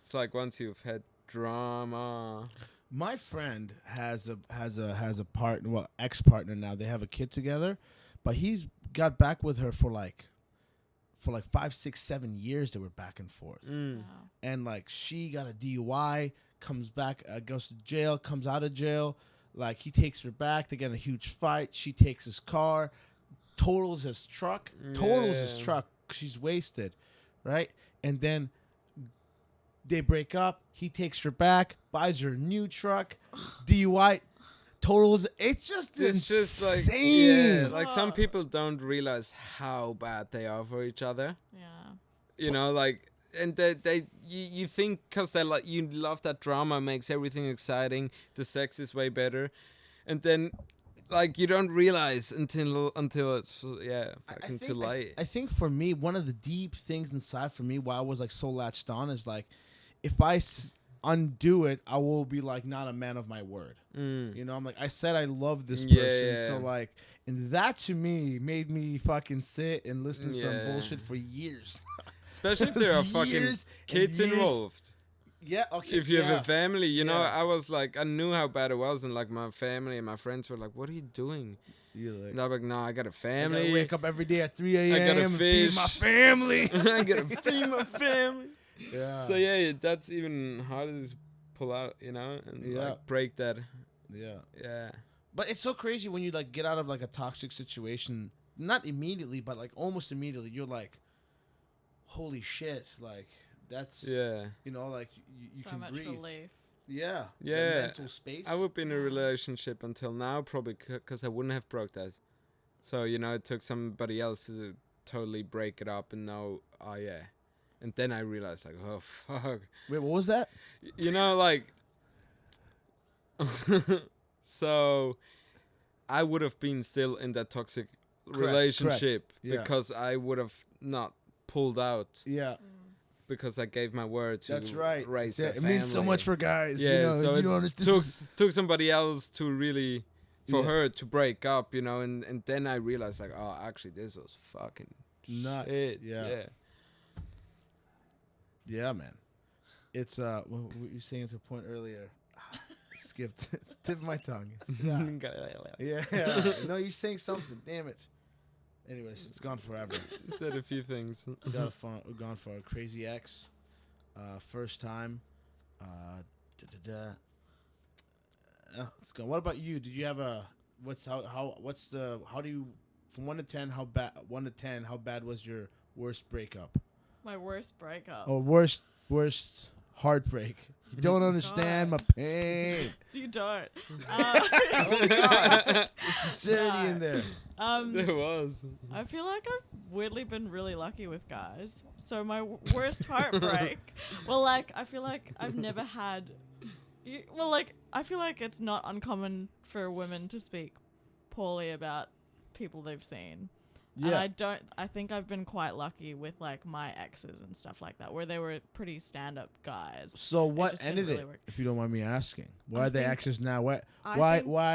[SPEAKER 2] It's like once you've had drama.
[SPEAKER 1] My friend has a partner, well, ex-partner now. They have a kid together, but he's got back with her for like 5, 6, 7 years. They were back and forth,
[SPEAKER 2] Mm.
[SPEAKER 3] Wow.
[SPEAKER 1] and like she got a DUI, comes back, goes to jail, comes out of jail. Like he takes her back. They get in a huge fight. She takes his car, totals his truck,
[SPEAKER 2] Yeah.
[SPEAKER 1] She's wasted, right? And then they break up. He takes her back, buys her a new truck, DUI, totals. It's just
[SPEAKER 2] It's just like,
[SPEAKER 1] insane.
[SPEAKER 2] yeah, like some people don't realize how bad they are for each other.
[SPEAKER 3] Yeah.
[SPEAKER 2] You know, like and they you think because they like you love that drama makes everything exciting, the sex is way better, and then like you don't realize until it's fucking too late.
[SPEAKER 1] I think for me, one of the deep things inside for me why I was like so latched on is like, if I undo it, I will be like not a man of my word. You know, I'm like, I said I love this person, so like, and that to me made me fucking sit and listen to some bullshit for years.
[SPEAKER 2] Especially if there are fucking kids involved.
[SPEAKER 1] Yeah, okay.
[SPEAKER 2] If you have a family, you know, I was like, I knew how bad it was, and like my family and my friends were like, "What are you doing?"
[SPEAKER 1] You're like,
[SPEAKER 2] and I'm like, "No, I got a
[SPEAKER 1] I
[SPEAKER 2] family.
[SPEAKER 1] gotta wake up every day at 3 a.m.
[SPEAKER 2] I gotta
[SPEAKER 1] and feed
[SPEAKER 2] fish.
[SPEAKER 1] my family.
[SPEAKER 2] I gotta feed my family."
[SPEAKER 1] Yeah.
[SPEAKER 2] So yeah, that's even harder to pull out, you know, and like break that.
[SPEAKER 1] Yeah.
[SPEAKER 2] Yeah.
[SPEAKER 1] But it's so crazy when you like get out of like a toxic situation, not immediately, but like almost immediately. You're like, holy shit, like that's you know, like you
[SPEAKER 3] So
[SPEAKER 1] can
[SPEAKER 3] much
[SPEAKER 1] breathe.
[SPEAKER 3] relief.
[SPEAKER 1] Yeah.
[SPEAKER 2] Yeah.
[SPEAKER 1] The mental space.
[SPEAKER 2] I would be in a relationship until now, probably because I wouldn't have broke that. So you know, it took somebody else to totally break it up and know, oh yeah. And then I realized, like, oh, fuck.
[SPEAKER 1] Wait, what was that?
[SPEAKER 2] You know, like... so, I would have been still in that toxic relationship
[SPEAKER 1] Yeah.
[SPEAKER 2] because I would have not pulled out
[SPEAKER 1] Yeah.
[SPEAKER 2] because I gave my word to
[SPEAKER 1] That's right.
[SPEAKER 2] raise
[SPEAKER 1] Yeah,
[SPEAKER 2] their
[SPEAKER 1] it
[SPEAKER 2] family.
[SPEAKER 1] means so much for guys.
[SPEAKER 2] Yeah,
[SPEAKER 1] you know,
[SPEAKER 2] so
[SPEAKER 1] you
[SPEAKER 2] it
[SPEAKER 1] don't understand.
[SPEAKER 2] took somebody else to really... For
[SPEAKER 1] Yeah.
[SPEAKER 2] her to break up, you know, and then I realized, like, oh, actually, this was fucking
[SPEAKER 1] Nuts.
[SPEAKER 2] shit.
[SPEAKER 1] Yeah. Yeah, man. It's what you were saying to a point earlier. Skipped. Tip of my tongue. Yeah. No, you're saying something. Damn it. Anyways, it's gone forever.
[SPEAKER 2] Said a few things.
[SPEAKER 1] We've gone for a Crazy Ex. First time. Let's go. What about you? Did you have a how do you from 1 to 10 how bad was your worst breakup?
[SPEAKER 3] My worst breakup.
[SPEAKER 1] Or worst heartbreak. You don't understand my pain.
[SPEAKER 3] You don't.
[SPEAKER 1] Oh God. There's sincerity in there.
[SPEAKER 2] There was.
[SPEAKER 3] I feel like I've weirdly been really lucky with guys. So my worst heartbreak. Well, like I feel like I've never had. I feel like it's not uncommon for women to speak poorly about people they've seen.
[SPEAKER 1] Yeah.
[SPEAKER 3] And I think I've been quite lucky with like my exes and stuff like that, where they were pretty stand-up guys.
[SPEAKER 1] So what
[SPEAKER 3] just didn't
[SPEAKER 1] ended
[SPEAKER 3] really
[SPEAKER 1] it?
[SPEAKER 3] work.
[SPEAKER 1] If you don't mind me asking, why
[SPEAKER 3] I
[SPEAKER 1] are they
[SPEAKER 3] think-
[SPEAKER 1] exes now? Why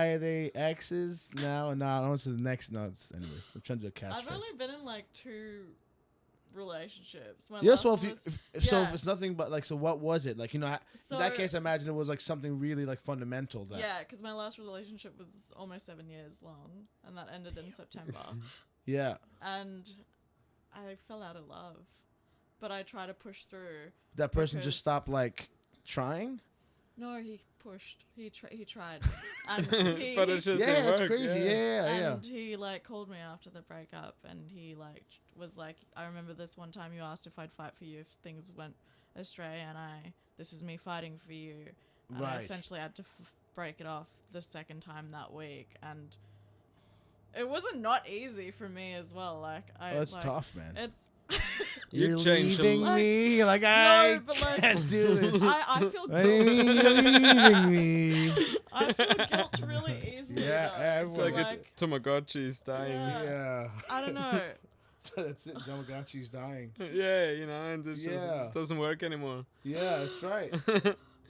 [SPEAKER 1] are they exes now? And now on to the next. No, anyways, I'm trying to do a catchphrase.
[SPEAKER 3] I've only been in like 2 relationships. My
[SPEAKER 1] Yeah,
[SPEAKER 3] last
[SPEAKER 1] so
[SPEAKER 3] one
[SPEAKER 1] if, you,
[SPEAKER 3] was-
[SPEAKER 1] if it's nothing but like, so what was it like? You know, in that case, I imagine it was like something really like fundamental. That
[SPEAKER 3] Yeah, because my last relationship was almost 7 years long, and that ended in September.
[SPEAKER 1] yeah,
[SPEAKER 3] And I fell out of love, but I tried to push through.
[SPEAKER 1] that person
[SPEAKER 3] Because-
[SPEAKER 1] just stopped like trying.
[SPEAKER 3] No, he pushed. He tried, and he,
[SPEAKER 2] But it's just
[SPEAKER 1] Yeah,
[SPEAKER 2] it
[SPEAKER 1] that's
[SPEAKER 2] worked,
[SPEAKER 1] crazy. Yeah.
[SPEAKER 3] and he like called me after the breakup, and he like was like, I remember this one time you asked if I'd fight for you if things went astray, and this is me fighting for you. And I
[SPEAKER 1] Right.
[SPEAKER 3] essentially had to break it off the second time that week, and it wasn't not easy for me as well. Like
[SPEAKER 1] Oh, it's tough, man.
[SPEAKER 3] It's
[SPEAKER 2] You
[SPEAKER 1] You're
[SPEAKER 2] changed a
[SPEAKER 1] leaving
[SPEAKER 3] lot.
[SPEAKER 1] me. You're like,
[SPEAKER 3] No,
[SPEAKER 1] I
[SPEAKER 3] but, like,
[SPEAKER 1] can't do this.
[SPEAKER 3] I feel
[SPEAKER 1] What do you mean
[SPEAKER 3] guilt.
[SPEAKER 1] you're leaving me?
[SPEAKER 3] I feel guilt really easily.
[SPEAKER 1] Yeah,
[SPEAKER 3] though.
[SPEAKER 2] It's
[SPEAKER 3] So,
[SPEAKER 2] like
[SPEAKER 3] like,
[SPEAKER 2] it's Tamagotchi's dying.
[SPEAKER 3] Yeah.
[SPEAKER 1] Yeah.
[SPEAKER 3] I don't know.
[SPEAKER 1] So that's it. Tamagotchi's dying.
[SPEAKER 2] Yeah, you know, and this
[SPEAKER 1] Yeah.
[SPEAKER 2] just doesn't work anymore.
[SPEAKER 1] Yeah, that's right.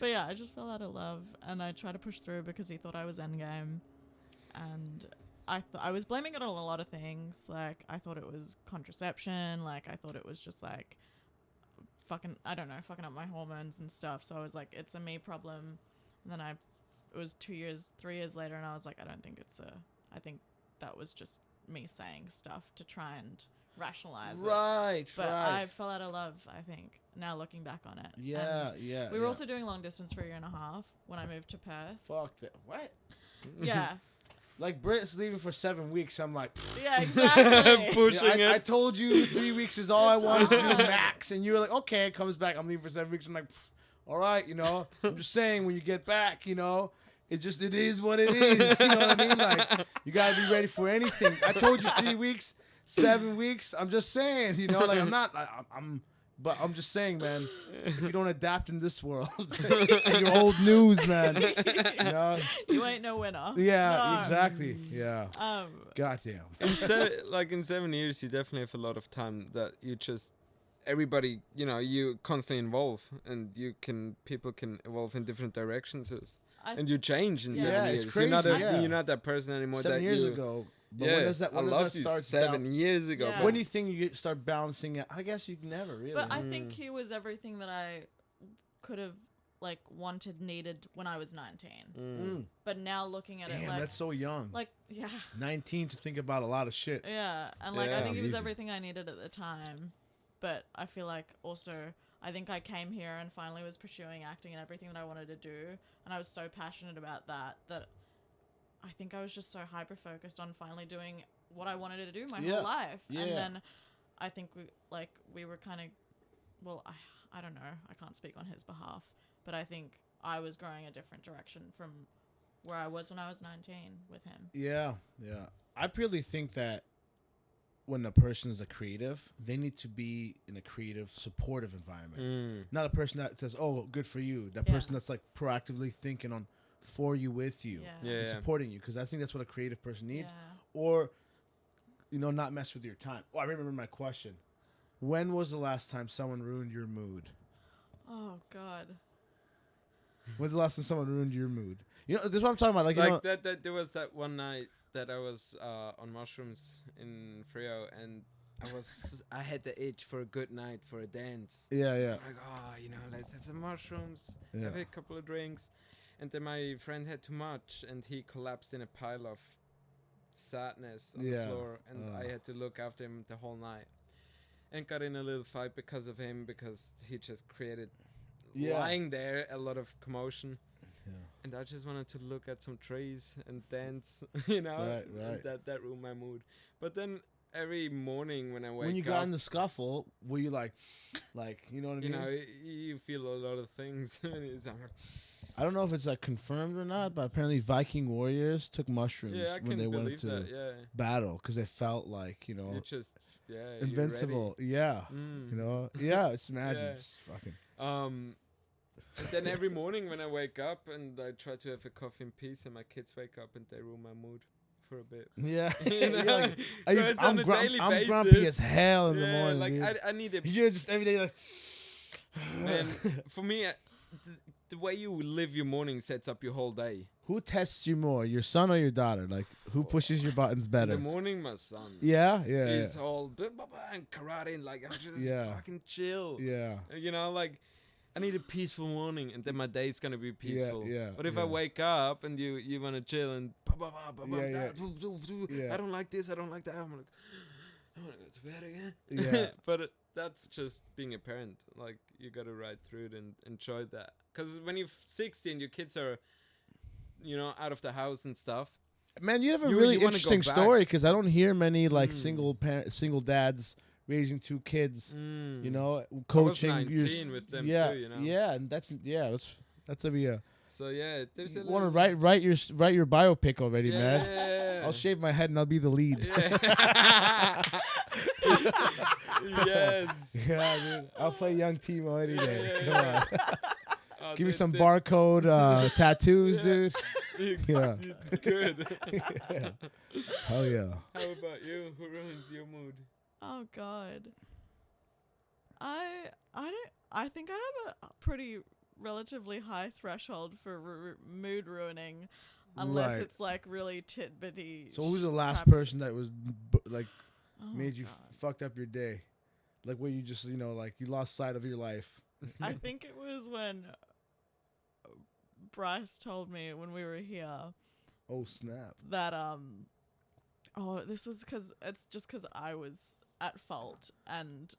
[SPEAKER 3] But yeah, I just fell out of love, and I tried to push through because he thought I was endgame, and I was blaming it on a lot of things. Like I thought it was contraception. Like I thought it was just like fucking up my hormones and stuff. So I was like, it's a me problem. And then it was 3 years later, and I was like, I don't think I think that was just me saying stuff to try and rationalize it.
[SPEAKER 1] Right,
[SPEAKER 3] But
[SPEAKER 1] right.
[SPEAKER 3] I fell out of love, I think, now looking back on it.
[SPEAKER 1] Yeah,
[SPEAKER 3] And
[SPEAKER 1] yeah.
[SPEAKER 3] we were
[SPEAKER 1] yeah.
[SPEAKER 3] also doing long distance for 1.5 years when I moved to Perth.
[SPEAKER 1] Fuck that. What?
[SPEAKER 3] Yeah.
[SPEAKER 1] Like Brit's leaving for 7 weeks. I'm like, pfft.
[SPEAKER 3] Yeah, exactly.
[SPEAKER 2] Pushing
[SPEAKER 1] Yeah, I
[SPEAKER 2] it.
[SPEAKER 1] told you 3 weeks is all I
[SPEAKER 3] It's
[SPEAKER 1] wanted to do
[SPEAKER 3] hard.
[SPEAKER 1] max, and you were like, okay, it comes back. I'm leaving for 7 weeks. I'm like, pfft, all right, you know. I'm just saying, when you get back, you know, it is what it is. You know what I mean? Like, you gotta be ready for anything. I told you 3 weeks, 7 weeks. I'm just saying, you know, like I'm not. I'm But I'm just saying, man, if you don't adapt in this world, you're old news, man. You know?
[SPEAKER 3] You ain't no winner.
[SPEAKER 1] Yeah,
[SPEAKER 3] No.
[SPEAKER 1] exactly. Yeah. Goddamn.
[SPEAKER 2] In 7 years, you definitely have a lot of time that you just everybody, you constantly evolve, and people can evolve in different directions, and you change in
[SPEAKER 3] Yeah.
[SPEAKER 2] 7
[SPEAKER 1] Yeah,
[SPEAKER 2] years.
[SPEAKER 1] it's
[SPEAKER 2] You're not
[SPEAKER 1] crazy, yeah.
[SPEAKER 2] you're not that person anymore.
[SPEAKER 1] 7
[SPEAKER 2] that
[SPEAKER 1] years
[SPEAKER 2] you,
[SPEAKER 1] ago. But
[SPEAKER 2] yeah,
[SPEAKER 1] when does that,
[SPEAKER 2] I
[SPEAKER 1] when does
[SPEAKER 2] loved
[SPEAKER 1] that
[SPEAKER 2] you
[SPEAKER 1] start
[SPEAKER 2] 7 years ago.
[SPEAKER 3] Yeah.
[SPEAKER 2] But
[SPEAKER 1] When do you think you start balancing it? I guess you never really.
[SPEAKER 3] But I think he was everything that I could have wanted, needed when I was 19.
[SPEAKER 1] Mm.
[SPEAKER 3] But now looking at it
[SPEAKER 1] Damn,
[SPEAKER 3] like
[SPEAKER 1] that's so young.
[SPEAKER 3] yeah.
[SPEAKER 1] 19 to think about a lot of shit.
[SPEAKER 3] Yeah, and I
[SPEAKER 2] Yeah.
[SPEAKER 3] think it was
[SPEAKER 1] Easy.
[SPEAKER 3] everything I needed at the time. But I feel like also I think I came here and finally was pursuing acting and everything that I wanted to do, and I was so passionate about that I think I was just so hyper focused on finally doing what I wanted to do my
[SPEAKER 1] Yeah.
[SPEAKER 3] whole life.
[SPEAKER 1] Yeah.
[SPEAKER 3] And then I think we were kind of, well, I don't know, I can't speak on his behalf, but I think I was growing a different direction from where I was when I was 19 with him.
[SPEAKER 1] Yeah, yeah. I purely think that when a person is a creative, they need to be in a creative, supportive environment. Not a person that says, "Oh, good for you." That
[SPEAKER 3] Yeah.
[SPEAKER 1] person that's proactively thinking on for you, with you,
[SPEAKER 3] Yeah.
[SPEAKER 2] Yeah.
[SPEAKER 1] and supporting you. Because I think that's what a creative person needs.
[SPEAKER 3] Yeah.
[SPEAKER 1] Or, not mess with your time. Oh, I remember my question. When was the last time someone ruined your mood?
[SPEAKER 3] Oh God.
[SPEAKER 1] When's the last time someone ruined your mood? This is what I'm talking about.
[SPEAKER 2] that there was that one night that I was on mushrooms in Frio, and I had the itch for a good night for a dance.
[SPEAKER 1] Yeah, yeah.
[SPEAKER 2] I'm like, let's have some mushrooms,
[SPEAKER 1] Yeah.
[SPEAKER 2] have a couple of drinks. And then my friend had too much, and he collapsed in a pile of sadness on
[SPEAKER 1] Yeah.
[SPEAKER 2] the floor, and I had to look after him the whole night. And got in a little fight because of him, because he just created, lying there, a lot of commotion.
[SPEAKER 1] Yeah.
[SPEAKER 2] And I just wanted to look at some trees and dance,
[SPEAKER 1] Right,
[SPEAKER 2] And
[SPEAKER 1] right.
[SPEAKER 2] that ruined my mood. But then every morning when I wake up,
[SPEAKER 1] When you got in the scuffle, were you like, you know what I mean?
[SPEAKER 2] you feel a lot of things.
[SPEAKER 1] I don't know if it's confirmed or not, but apparently Viking warriors took mushrooms
[SPEAKER 2] Yeah, I
[SPEAKER 1] when
[SPEAKER 2] can
[SPEAKER 1] they
[SPEAKER 2] believe
[SPEAKER 1] went to
[SPEAKER 2] that. Yeah,
[SPEAKER 1] battle because they felt
[SPEAKER 2] you just you're
[SPEAKER 1] invincible.
[SPEAKER 2] ready.
[SPEAKER 1] Yeah,
[SPEAKER 2] Mm.
[SPEAKER 1] yeah, it's magic.
[SPEAKER 2] Yeah.
[SPEAKER 1] It's fucking.
[SPEAKER 2] And then every morning when I wake up and I try to have a coffee in peace, and my kids wake up and they ruin my mood for a bit.
[SPEAKER 1] Yeah,
[SPEAKER 2] You know?
[SPEAKER 1] You're like,
[SPEAKER 2] So it's on a daily
[SPEAKER 1] I'm grumpy
[SPEAKER 2] basis.
[SPEAKER 1] as hell in the
[SPEAKER 2] Yeah,
[SPEAKER 1] morning.
[SPEAKER 2] like
[SPEAKER 1] dude.
[SPEAKER 2] I need a
[SPEAKER 1] You're just every day like.
[SPEAKER 2] and for me, the way you live your morning sets up your whole day.
[SPEAKER 1] Who tests you more, your son or your daughter? Like, who pushes your buttons
[SPEAKER 2] In
[SPEAKER 1] better?
[SPEAKER 2] the morning, my son.
[SPEAKER 1] Yeah, yeah,
[SPEAKER 2] He's all and karate and I'm just fucking chill.
[SPEAKER 1] yeah.
[SPEAKER 2] I need a peaceful morning, and then my day's gonna be peaceful.
[SPEAKER 1] yeah,
[SPEAKER 2] But if I
[SPEAKER 1] yeah.
[SPEAKER 2] wake up and you wanna chill and
[SPEAKER 1] Yeah.
[SPEAKER 2] I don't like this, I don't like that. I'm like, I wanna go to bed again.
[SPEAKER 1] Yeah.
[SPEAKER 2] But that's just being a parent. Like, you gotta ride through it and enjoy that. Because when you're 60 and your kids are, out of the house and stuff.
[SPEAKER 1] Man, you have a
[SPEAKER 2] You
[SPEAKER 1] really
[SPEAKER 2] wanna go
[SPEAKER 1] interesting
[SPEAKER 2] back.
[SPEAKER 1] story because I don't hear many single dads raising two kids. Coaching.
[SPEAKER 2] I was 19 with them
[SPEAKER 1] yeah,
[SPEAKER 2] too,
[SPEAKER 1] Yeah, and that's a yeah.
[SPEAKER 2] So yeah, there's a
[SPEAKER 1] You want to
[SPEAKER 2] little-
[SPEAKER 1] write your biopic already, man.
[SPEAKER 2] Yeah.
[SPEAKER 1] I'll shave my head and I'll be the lead.
[SPEAKER 2] Yeah. Yes.
[SPEAKER 1] Yeah, dude. I'll play young Timo any day.
[SPEAKER 2] Yeah,
[SPEAKER 1] Come
[SPEAKER 2] yeah,
[SPEAKER 1] on.
[SPEAKER 2] Oh,
[SPEAKER 1] Give me
[SPEAKER 2] they-
[SPEAKER 1] some
[SPEAKER 2] they-
[SPEAKER 1] barcode tattoos,
[SPEAKER 2] Yeah.
[SPEAKER 1] dude. Yeah.
[SPEAKER 2] Good.
[SPEAKER 1] Yeah. Hell yeah.
[SPEAKER 2] How about you? Who ruins your mood?
[SPEAKER 3] Oh God. I think I have a pretty relatively high threshold for mood ruining, unless
[SPEAKER 1] Right.
[SPEAKER 3] it's really titbitty.
[SPEAKER 1] So who's the last
[SPEAKER 3] crap.
[SPEAKER 1] person that was
[SPEAKER 3] Oh,
[SPEAKER 1] made you
[SPEAKER 3] God.
[SPEAKER 1] fucked up your day? Like where you just you lost sight of your life.
[SPEAKER 3] I think it was when Bryce told me when we were here
[SPEAKER 1] Oh snap.
[SPEAKER 3] that this was because I was at fault and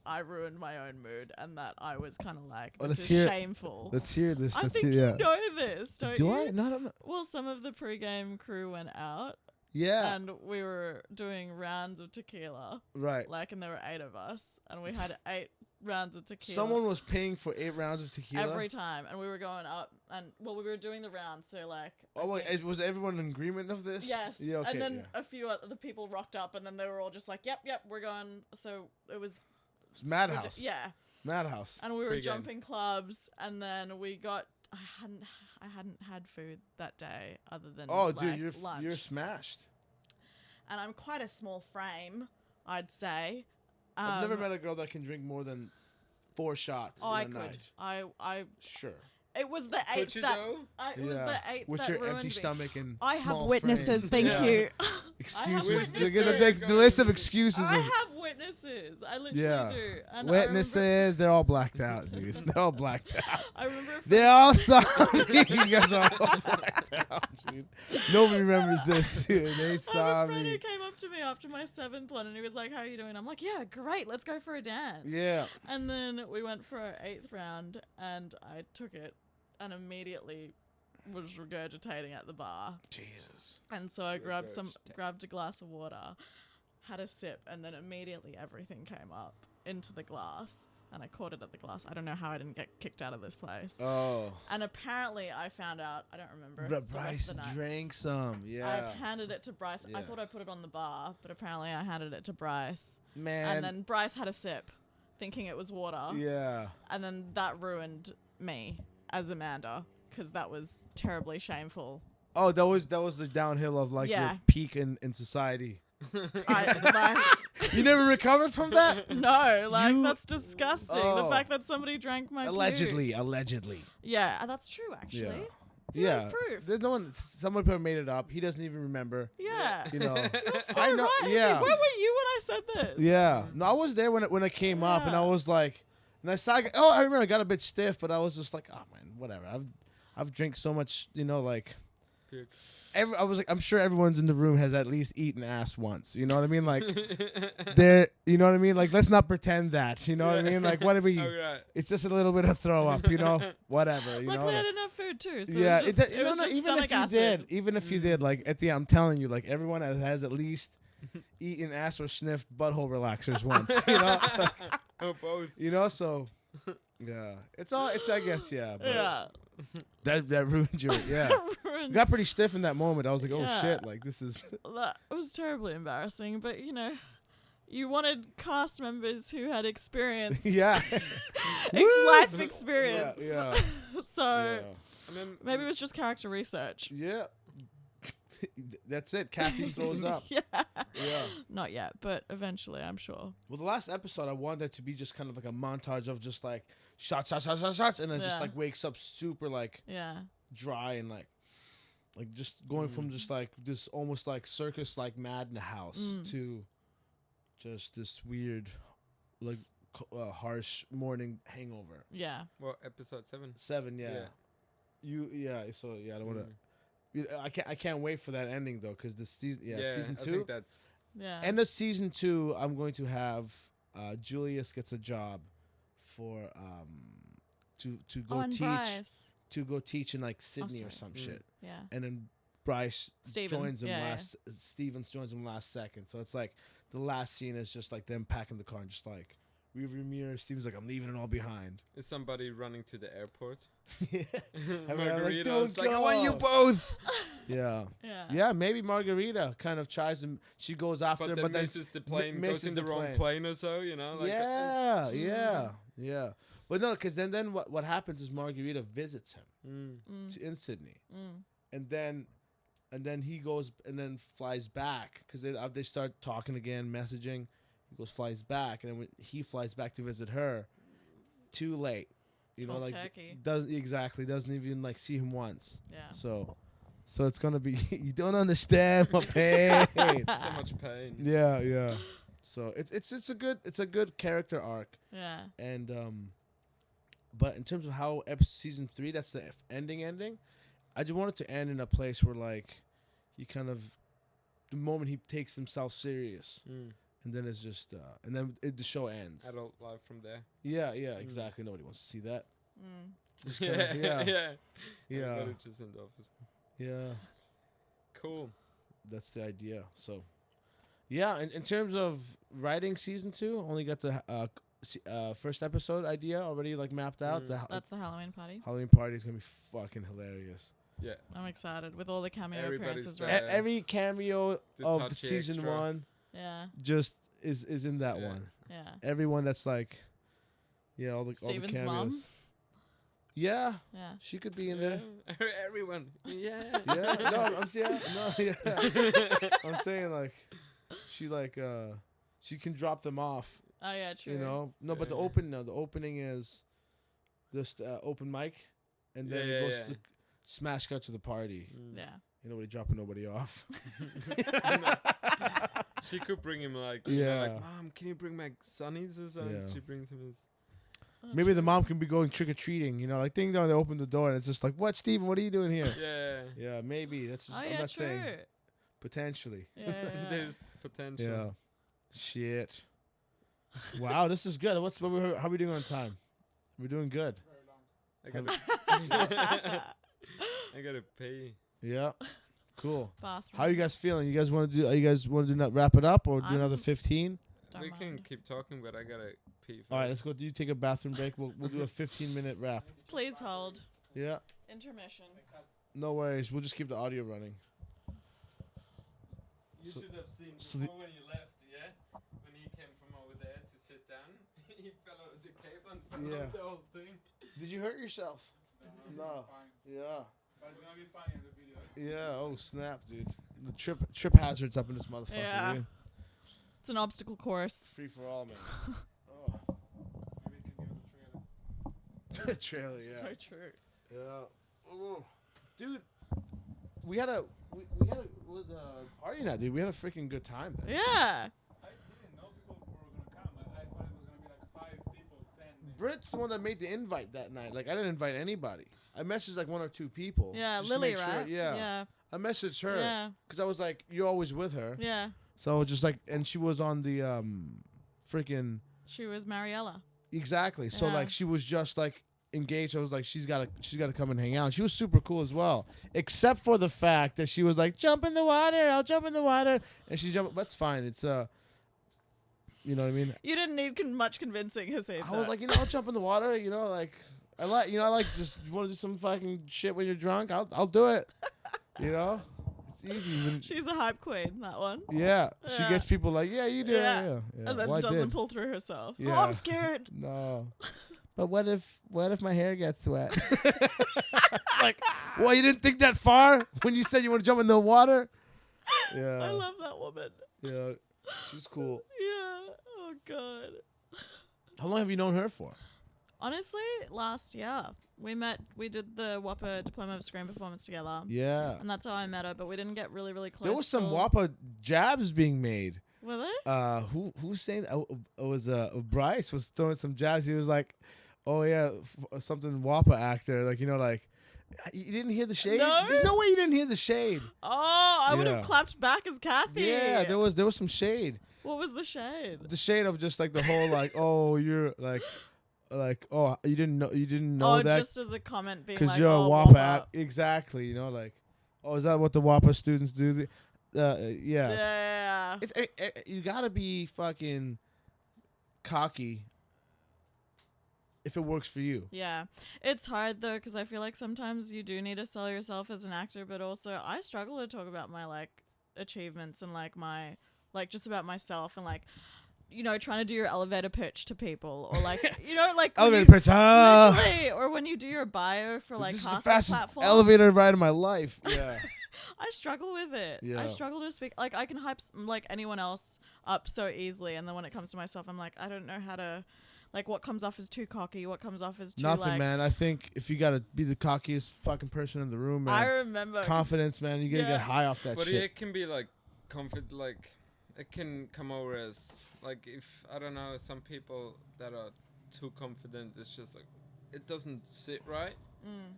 [SPEAKER 3] I ruined my own mood, and that I was kind of like,
[SPEAKER 1] Oh,
[SPEAKER 3] this
[SPEAKER 1] let's
[SPEAKER 3] is
[SPEAKER 1] hear it.
[SPEAKER 3] shameful.
[SPEAKER 1] Let's hear this.
[SPEAKER 3] I
[SPEAKER 1] Let's
[SPEAKER 3] think
[SPEAKER 1] hear.
[SPEAKER 3] you know this, don't
[SPEAKER 1] Do
[SPEAKER 3] you?
[SPEAKER 1] I? No, I don't know.
[SPEAKER 3] Well, some of the pregame crew went out,
[SPEAKER 1] Yeah.
[SPEAKER 3] and we were doing rounds of tequila,
[SPEAKER 1] Right.
[SPEAKER 3] and there were 8 of us, and we had 8 rounds of tequila.
[SPEAKER 1] Someone was paying for 8 rounds of tequila.
[SPEAKER 3] every time, and we were going up, and we were doing the rounds, so
[SPEAKER 1] Oh wait, was everyone in agreement of this?
[SPEAKER 3] yes,
[SPEAKER 1] Yeah. Okay.
[SPEAKER 3] and then
[SPEAKER 1] yeah.
[SPEAKER 3] a few other people rocked up, and then they were all just like, yep, we're going. So it was
[SPEAKER 1] It's Madhouse.
[SPEAKER 3] Yeah.
[SPEAKER 1] Madhouse.
[SPEAKER 3] And we were
[SPEAKER 2] Pre-game.
[SPEAKER 3] jumping clubs, and then we got. I hadn't had food that day other than
[SPEAKER 1] Oh,
[SPEAKER 3] like,
[SPEAKER 1] dude,
[SPEAKER 3] lunch.
[SPEAKER 1] you're smashed.
[SPEAKER 3] And I'm quite a small frame, I'd say.
[SPEAKER 1] I've never met a girl that can drink more than 4 shots
[SPEAKER 3] Oh,
[SPEAKER 1] in
[SPEAKER 3] I
[SPEAKER 1] a
[SPEAKER 3] could.
[SPEAKER 1] night.
[SPEAKER 3] I.
[SPEAKER 1] Sure.
[SPEAKER 3] It was the
[SPEAKER 2] Could
[SPEAKER 3] 8th
[SPEAKER 2] you
[SPEAKER 3] that.
[SPEAKER 2] though?
[SPEAKER 3] It was the 8th
[SPEAKER 1] With
[SPEAKER 3] that
[SPEAKER 1] your
[SPEAKER 3] ruined
[SPEAKER 1] empty
[SPEAKER 3] me.
[SPEAKER 1] stomach and
[SPEAKER 3] I have
[SPEAKER 1] small
[SPEAKER 3] witnesses.
[SPEAKER 1] frame.
[SPEAKER 3] Thank
[SPEAKER 2] Yeah.
[SPEAKER 3] you.
[SPEAKER 1] Excuses.
[SPEAKER 3] witnesses.
[SPEAKER 1] The list of excuses.
[SPEAKER 3] I
[SPEAKER 1] Of,
[SPEAKER 3] have witnesses. I literally
[SPEAKER 1] Yeah.
[SPEAKER 3] do. And
[SPEAKER 1] witnesses. They're all blacked out, dude. They're all blacked out.
[SPEAKER 3] I remember.
[SPEAKER 1] They all saw me. You guys are all blacked out, dude. Nobody remembers this, dude. They
[SPEAKER 3] I have
[SPEAKER 1] saw
[SPEAKER 3] a friend who
[SPEAKER 1] me.
[SPEAKER 3] came up to me after my 7th one, and he was like, "How are you doing?" I'm like, "Yeah, great. Let's go for a dance."
[SPEAKER 1] Yeah.
[SPEAKER 3] And then we went for our 8th round, and I took it, and immediately was regurgitating at the bar.
[SPEAKER 1] Jesus.
[SPEAKER 3] And so I grabbed
[SPEAKER 2] Regurgitate.
[SPEAKER 3] grabbed a glass of water, had a sip, and then immediately everything came up into the glass, and I caught it at the glass. I don't know how I didn't get kicked out of this place.
[SPEAKER 1] Oh.
[SPEAKER 3] And apparently I found out, I don't remember.
[SPEAKER 1] But
[SPEAKER 3] the rest
[SPEAKER 1] Bryce
[SPEAKER 3] of the night.
[SPEAKER 1] drank some. Yeah.
[SPEAKER 3] I handed it to Bryce. I
[SPEAKER 1] Yeah.
[SPEAKER 3] thought I put it on the bar, but apparently I handed it to Bryce.
[SPEAKER 1] Man.
[SPEAKER 3] And then Bryce had a sip, thinking it was water.
[SPEAKER 1] Yeah.
[SPEAKER 3] And then that ruined me as Amanda, because that was terribly shameful.
[SPEAKER 1] Oh, that was the downhill of like
[SPEAKER 3] Yeah.
[SPEAKER 1] your peak in society.
[SPEAKER 3] I,
[SPEAKER 1] You never recovered from that?
[SPEAKER 3] no, like
[SPEAKER 1] You-
[SPEAKER 3] that's disgusting.
[SPEAKER 1] Oh.
[SPEAKER 3] The fact that somebody drank my puke.
[SPEAKER 1] Allegedly.
[SPEAKER 3] Yeah, that's true actually.
[SPEAKER 1] Yeah.
[SPEAKER 3] Here's
[SPEAKER 1] Yeah.
[SPEAKER 3] proof.
[SPEAKER 1] There's no one. Someone probably made it up. He doesn't even remember.
[SPEAKER 3] Yeah.
[SPEAKER 1] You know.
[SPEAKER 3] You're so
[SPEAKER 1] I know.
[SPEAKER 3] right. He's
[SPEAKER 1] Yeah.
[SPEAKER 3] like, where were you when I said this?
[SPEAKER 1] Yeah. No, I was there when it came up, and I
[SPEAKER 3] Yeah.
[SPEAKER 1] was like, and I saw. Oh, I remember. I got a bit stiff, but I was just like, oh man, whatever. I've drank so much. You know, like.
[SPEAKER 2] Puke.
[SPEAKER 1] I was like, I'm sure everyone's in the room has at least eaten ass once. You know what I mean? Like, there. You know what I mean? Like, let's not pretend that. You know what I mean? Like, what if we?
[SPEAKER 2] Alright.
[SPEAKER 1] It's just a little bit of throw up. You know, whatever. You know.
[SPEAKER 3] Luckily, I
[SPEAKER 1] like-
[SPEAKER 3] didn't have food too. So
[SPEAKER 1] yeah,
[SPEAKER 3] it was just,
[SPEAKER 1] it,
[SPEAKER 3] it was
[SPEAKER 1] no,
[SPEAKER 3] just
[SPEAKER 1] even
[SPEAKER 3] stomach
[SPEAKER 1] if you
[SPEAKER 3] acid.
[SPEAKER 1] did, even if you did, like at the, I'm telling you, like everyone that has at least eaten ass or sniffed butthole relaxers once, you know,
[SPEAKER 2] Oh, both.
[SPEAKER 1] you know. So, yeah, it's I guess, yeah. But
[SPEAKER 3] Yeah.
[SPEAKER 1] That ruined you. Yeah,
[SPEAKER 3] Ruined-
[SPEAKER 1] got pretty stiff in that moment. I was like, oh
[SPEAKER 3] Yeah.
[SPEAKER 1] shit, like this is.
[SPEAKER 3] That was terribly embarrassing, but you know, you wanted cast members who had experience,
[SPEAKER 1] Yeah.
[SPEAKER 3] life experience.
[SPEAKER 1] Yeah.
[SPEAKER 3] So
[SPEAKER 1] Yeah.
[SPEAKER 2] And then
[SPEAKER 3] maybe it was just character research.
[SPEAKER 1] Yeah. That's it. Caffeine throws up.
[SPEAKER 3] Yeah.
[SPEAKER 1] Yeah.
[SPEAKER 3] Not yet, but eventually, I'm sure.
[SPEAKER 1] Well, the last episode, I wanted it to be just kind of like a montage of just like shots, and then just
[SPEAKER 3] Yeah.
[SPEAKER 1] like wakes up super like
[SPEAKER 3] Yeah.
[SPEAKER 1] dry and like just going from just like this almost like circus like madhouse to just this weird like harsh morning hangover.
[SPEAKER 3] Yeah.
[SPEAKER 2] well, episode 7.
[SPEAKER 1] 7, yeah. So yeah, I don't want to. I can't wait for that ending though, because the season, season
[SPEAKER 2] I
[SPEAKER 1] 2.
[SPEAKER 2] think that's
[SPEAKER 3] Yeah.
[SPEAKER 1] End of season 2, I'm going to have Julius gets a job for to go
[SPEAKER 3] and
[SPEAKER 1] teach
[SPEAKER 3] Bryce.
[SPEAKER 1] to go teach in like Sydney or
[SPEAKER 3] sorry.
[SPEAKER 1] some shit,
[SPEAKER 3] Yeah.
[SPEAKER 1] and then Bryce
[SPEAKER 3] Steven.
[SPEAKER 1] joins him
[SPEAKER 3] Yeah,
[SPEAKER 1] last. Stevens joins him last second, so it's like the last scene is just like them packing the car and just like rearview mirror. Steven's like, I'm leaving it all behind.
[SPEAKER 2] is somebody running to the airport.
[SPEAKER 1] Yeah.
[SPEAKER 2] Margarita's
[SPEAKER 1] "Don't
[SPEAKER 2] like, I want you
[SPEAKER 1] go."
[SPEAKER 2] both.
[SPEAKER 1] Yeah.
[SPEAKER 3] Yeah.
[SPEAKER 1] Yeah, maybe Margarita kind of tries and she goes after,
[SPEAKER 2] But
[SPEAKER 1] but
[SPEAKER 2] then
[SPEAKER 1] then
[SPEAKER 2] misses the plane, goes
[SPEAKER 1] misses
[SPEAKER 2] in the wrong
[SPEAKER 1] plane.
[SPEAKER 2] plane or so, you know? Like,
[SPEAKER 1] Yeah. But no, because then what happens is Margarita visits him in Sydney, and then he goes and then flies back because they start talking again, messaging. He flies back, and then when he flies back to visit her, too late. You know,
[SPEAKER 3] Cold
[SPEAKER 1] like
[SPEAKER 3] turkey.
[SPEAKER 1] doesn't even like see him once.
[SPEAKER 3] Yeah.
[SPEAKER 1] So it's gonna be you don't understand my pain.
[SPEAKER 2] so much pain.
[SPEAKER 1] Yeah. So it's a good character arc,
[SPEAKER 3] Yeah.
[SPEAKER 1] and but in terms of how season 3, that's the ending. I just want it to end in a place where like he kind of the moment he takes himself serious, and then it's just and then the show ends.
[SPEAKER 2] Adult life from there.
[SPEAKER 1] Yeah, exactly. Nobody wants to see that.
[SPEAKER 3] Mm.
[SPEAKER 1] Just kind of, yeah.
[SPEAKER 2] Everybody just in the office.
[SPEAKER 1] Yeah.
[SPEAKER 2] Cool.
[SPEAKER 1] That's the idea. So, yeah, in terms of writing season 2, only got the first episode idea already like mapped out. The
[SPEAKER 3] That's the Halloween party.
[SPEAKER 1] Halloween party is gonna be fucking hilarious.
[SPEAKER 2] Yeah.
[SPEAKER 3] I'm excited with all the cameo
[SPEAKER 2] Everybody's
[SPEAKER 3] appearances,
[SPEAKER 2] there.
[SPEAKER 3] right?
[SPEAKER 1] Every cameo
[SPEAKER 2] The
[SPEAKER 1] of
[SPEAKER 2] touchy
[SPEAKER 1] season
[SPEAKER 2] extra.
[SPEAKER 1] 1
[SPEAKER 3] Yeah.
[SPEAKER 1] just is in that
[SPEAKER 2] Yeah.
[SPEAKER 1] one.
[SPEAKER 3] Yeah.
[SPEAKER 1] Everyone that's like, yeah, all the
[SPEAKER 3] Steven's
[SPEAKER 1] cameos.
[SPEAKER 3] mom.
[SPEAKER 1] Yeah,
[SPEAKER 3] Yeah.
[SPEAKER 1] she could be in there.
[SPEAKER 2] Everyone. Yeah.
[SPEAKER 1] Yeah, I'm saying like, she like she can drop them off.
[SPEAKER 3] Oh yeah, true.
[SPEAKER 1] You know, no, but the
[SPEAKER 2] Yeah.
[SPEAKER 1] opening is just open mic, and then
[SPEAKER 2] Yeah,
[SPEAKER 1] it goes
[SPEAKER 2] yeah.
[SPEAKER 1] to smash cut to the party.
[SPEAKER 2] Mm.
[SPEAKER 3] Yeah.
[SPEAKER 1] You know, nobody dropping nobody off.
[SPEAKER 2] She could bring him like,
[SPEAKER 1] Yeah.
[SPEAKER 2] like, Mom, can you bring my sonnies or something?
[SPEAKER 1] Yeah.
[SPEAKER 2] She brings him his.
[SPEAKER 1] Maybe the mom can be going trick or treating. You know, like ding dong, they open the door and it's just like, what, Steven? What are you doing here?
[SPEAKER 2] Yeah.
[SPEAKER 1] Yeah, maybe that's just.
[SPEAKER 3] Oh
[SPEAKER 1] I'm
[SPEAKER 3] yeah,
[SPEAKER 1] not
[SPEAKER 3] true.
[SPEAKER 1] saying potentially.
[SPEAKER 3] Yeah.
[SPEAKER 2] There's potential.
[SPEAKER 1] Yeah. Shit. Wow, this is good. How are we doing on time? We're doing good.
[SPEAKER 4] Very long.
[SPEAKER 2] I gotta, I gotta pay.
[SPEAKER 1] Yeah. Cool.
[SPEAKER 3] Bathroom.
[SPEAKER 1] How you guys feeling? You guys want to do? You guys want to wrap it up or do another
[SPEAKER 3] I'm-
[SPEAKER 1] 15?
[SPEAKER 3] Don't
[SPEAKER 2] We can
[SPEAKER 3] mind.
[SPEAKER 2] keep talking, but I gotta pee first.
[SPEAKER 1] All right, let's go. Do you take a bathroom break? We'll do a 15-minute wrap.
[SPEAKER 3] Please hold.
[SPEAKER 1] Yeah.
[SPEAKER 3] Intermission.
[SPEAKER 1] No worries. We'll just keep the audio running.
[SPEAKER 2] You
[SPEAKER 1] So-
[SPEAKER 2] should have seen
[SPEAKER 1] so
[SPEAKER 2] before when you left, yeah? When he came from over there to sit down, he fell over the cable and fell
[SPEAKER 1] Yeah.
[SPEAKER 2] off the whole thing.
[SPEAKER 1] Did you hurt yourself? No.
[SPEAKER 4] Fine.
[SPEAKER 1] Yeah.
[SPEAKER 4] But it's gonna be funny in the video.
[SPEAKER 1] Yeah. Oh snap, dude. The trip hazards up in this motherfucker.
[SPEAKER 3] Yeah.
[SPEAKER 1] dude.
[SPEAKER 3] It's an obstacle course.
[SPEAKER 1] Free for all, man. Oh.
[SPEAKER 4] Maybe it can be on the trailer.
[SPEAKER 1] Trailer. Yeah.
[SPEAKER 3] So true.
[SPEAKER 1] Yeah. Oh. Dude, we had a was a party night, dude. We had a freaking good time there.
[SPEAKER 3] Yeah.
[SPEAKER 4] I didn't know people were gonna come. I thought it was gonna be like 5 people, 10. maybe.
[SPEAKER 1] Britt's the one that made the invite that night. Like, I didn't invite anybody. I messaged like 1 or 2 people.
[SPEAKER 3] Yeah,
[SPEAKER 1] just to
[SPEAKER 3] Lily,
[SPEAKER 1] make sure-
[SPEAKER 3] right?
[SPEAKER 1] Yeah.
[SPEAKER 3] Yeah.
[SPEAKER 1] I messaged her
[SPEAKER 3] Yeah.
[SPEAKER 1] because I was like, you're always with her.
[SPEAKER 3] Yeah.
[SPEAKER 1] So just like, and she was on the freaking
[SPEAKER 3] She was Mariella.
[SPEAKER 1] exactly. So
[SPEAKER 3] Yeah.
[SPEAKER 1] like, she was just like engaged. I was like, she's gotta come and hang out. She was super cool as well, except for the fact that she was like, jump in the water. I'll jump in the water, and she jumped. That's fine. It's you know what I mean.
[SPEAKER 3] You didn't need much convincing, Hasib.
[SPEAKER 1] I was like, I'll jump in the water. You know, like I like just you want to do some fucking shit when you're drunk. I'll do it. You know, it's easy. When,
[SPEAKER 3] she's a hype queen, that one.
[SPEAKER 1] yeah, she
[SPEAKER 3] Yeah.
[SPEAKER 1] gets people like, yeah, you do.
[SPEAKER 3] Yeah.
[SPEAKER 1] Yeah.
[SPEAKER 3] And then
[SPEAKER 1] Well, I
[SPEAKER 3] doesn't
[SPEAKER 1] did.
[SPEAKER 3] pull through herself.
[SPEAKER 1] Yeah.
[SPEAKER 3] Oh, I'm scared.
[SPEAKER 1] No. But what if my hair gets wet? It's like, well, you didn't think that far when you said you want to jump in the water? Yeah.
[SPEAKER 3] I love that woman.
[SPEAKER 1] Yeah. She's cool.
[SPEAKER 3] Yeah. Oh god.
[SPEAKER 1] How long have you known her for?
[SPEAKER 3] Honestly, last year we did the Whopper Diploma of Screen Performance together.
[SPEAKER 1] Yeah.
[SPEAKER 3] And that's how I met her, but we didn't get really, really close.
[SPEAKER 1] There was some
[SPEAKER 3] till-
[SPEAKER 1] WAPA jabs being made.
[SPEAKER 3] Were they?
[SPEAKER 1] Who's saying it was Bryce was throwing some jabs. He was like, "Oh yeah, something WAPA actor." Like, you know, like you didn't hear the shade.
[SPEAKER 3] No?
[SPEAKER 1] There's no way you didn't hear the shade.
[SPEAKER 3] Oh, I would
[SPEAKER 1] Yeah.
[SPEAKER 3] have clapped back as Kathy.
[SPEAKER 1] Yeah, there was some shade.
[SPEAKER 3] What was the shade?
[SPEAKER 1] The shade of just like the whole like, oh, you're like oh, you didn't know that
[SPEAKER 3] just as a comment being
[SPEAKER 1] because
[SPEAKER 3] like,
[SPEAKER 1] you're
[SPEAKER 3] oh,
[SPEAKER 1] a WAPA
[SPEAKER 3] Whopper.
[SPEAKER 1] exactly. You know, like, oh, is that what the WAPA students do? Yes.
[SPEAKER 3] Yeah.
[SPEAKER 1] You gotta be fucking cocky if it works for you.
[SPEAKER 3] Yeah. It's hard though, because I feel like sometimes you do need to sell yourself as an actor, but also I struggle to talk about my like achievements and like my like just about myself and like, you know, trying to do your elevator pitch to people or like, you know, like when
[SPEAKER 1] Elevator
[SPEAKER 3] you-
[SPEAKER 1] pitch.
[SPEAKER 3] literally, or when you do your bio for like
[SPEAKER 1] This is the
[SPEAKER 3] casting
[SPEAKER 1] fastest
[SPEAKER 3] platforms.
[SPEAKER 1] elevator ride of my life. Yeah.
[SPEAKER 3] I struggle with it.
[SPEAKER 1] Yeah.
[SPEAKER 3] I struggle to speak. Like I can hype like anyone else up so easily, and then when it comes to myself, I'm like, I don't know how to. Like what comes off as too cocky, what comes off as too
[SPEAKER 1] Nothing,
[SPEAKER 3] like.
[SPEAKER 1] man. I think if you gotta be the cockiest fucking person in the room,
[SPEAKER 3] I
[SPEAKER 1] man.
[SPEAKER 3] remember.
[SPEAKER 1] Confidence, man. You gotta
[SPEAKER 3] Yeah.
[SPEAKER 1] get high off that
[SPEAKER 2] But
[SPEAKER 1] shit.
[SPEAKER 2] it can be like confident, like it can come over as like if I don't know some people that are too confident. It's just like it doesn't sit right.
[SPEAKER 3] Mm.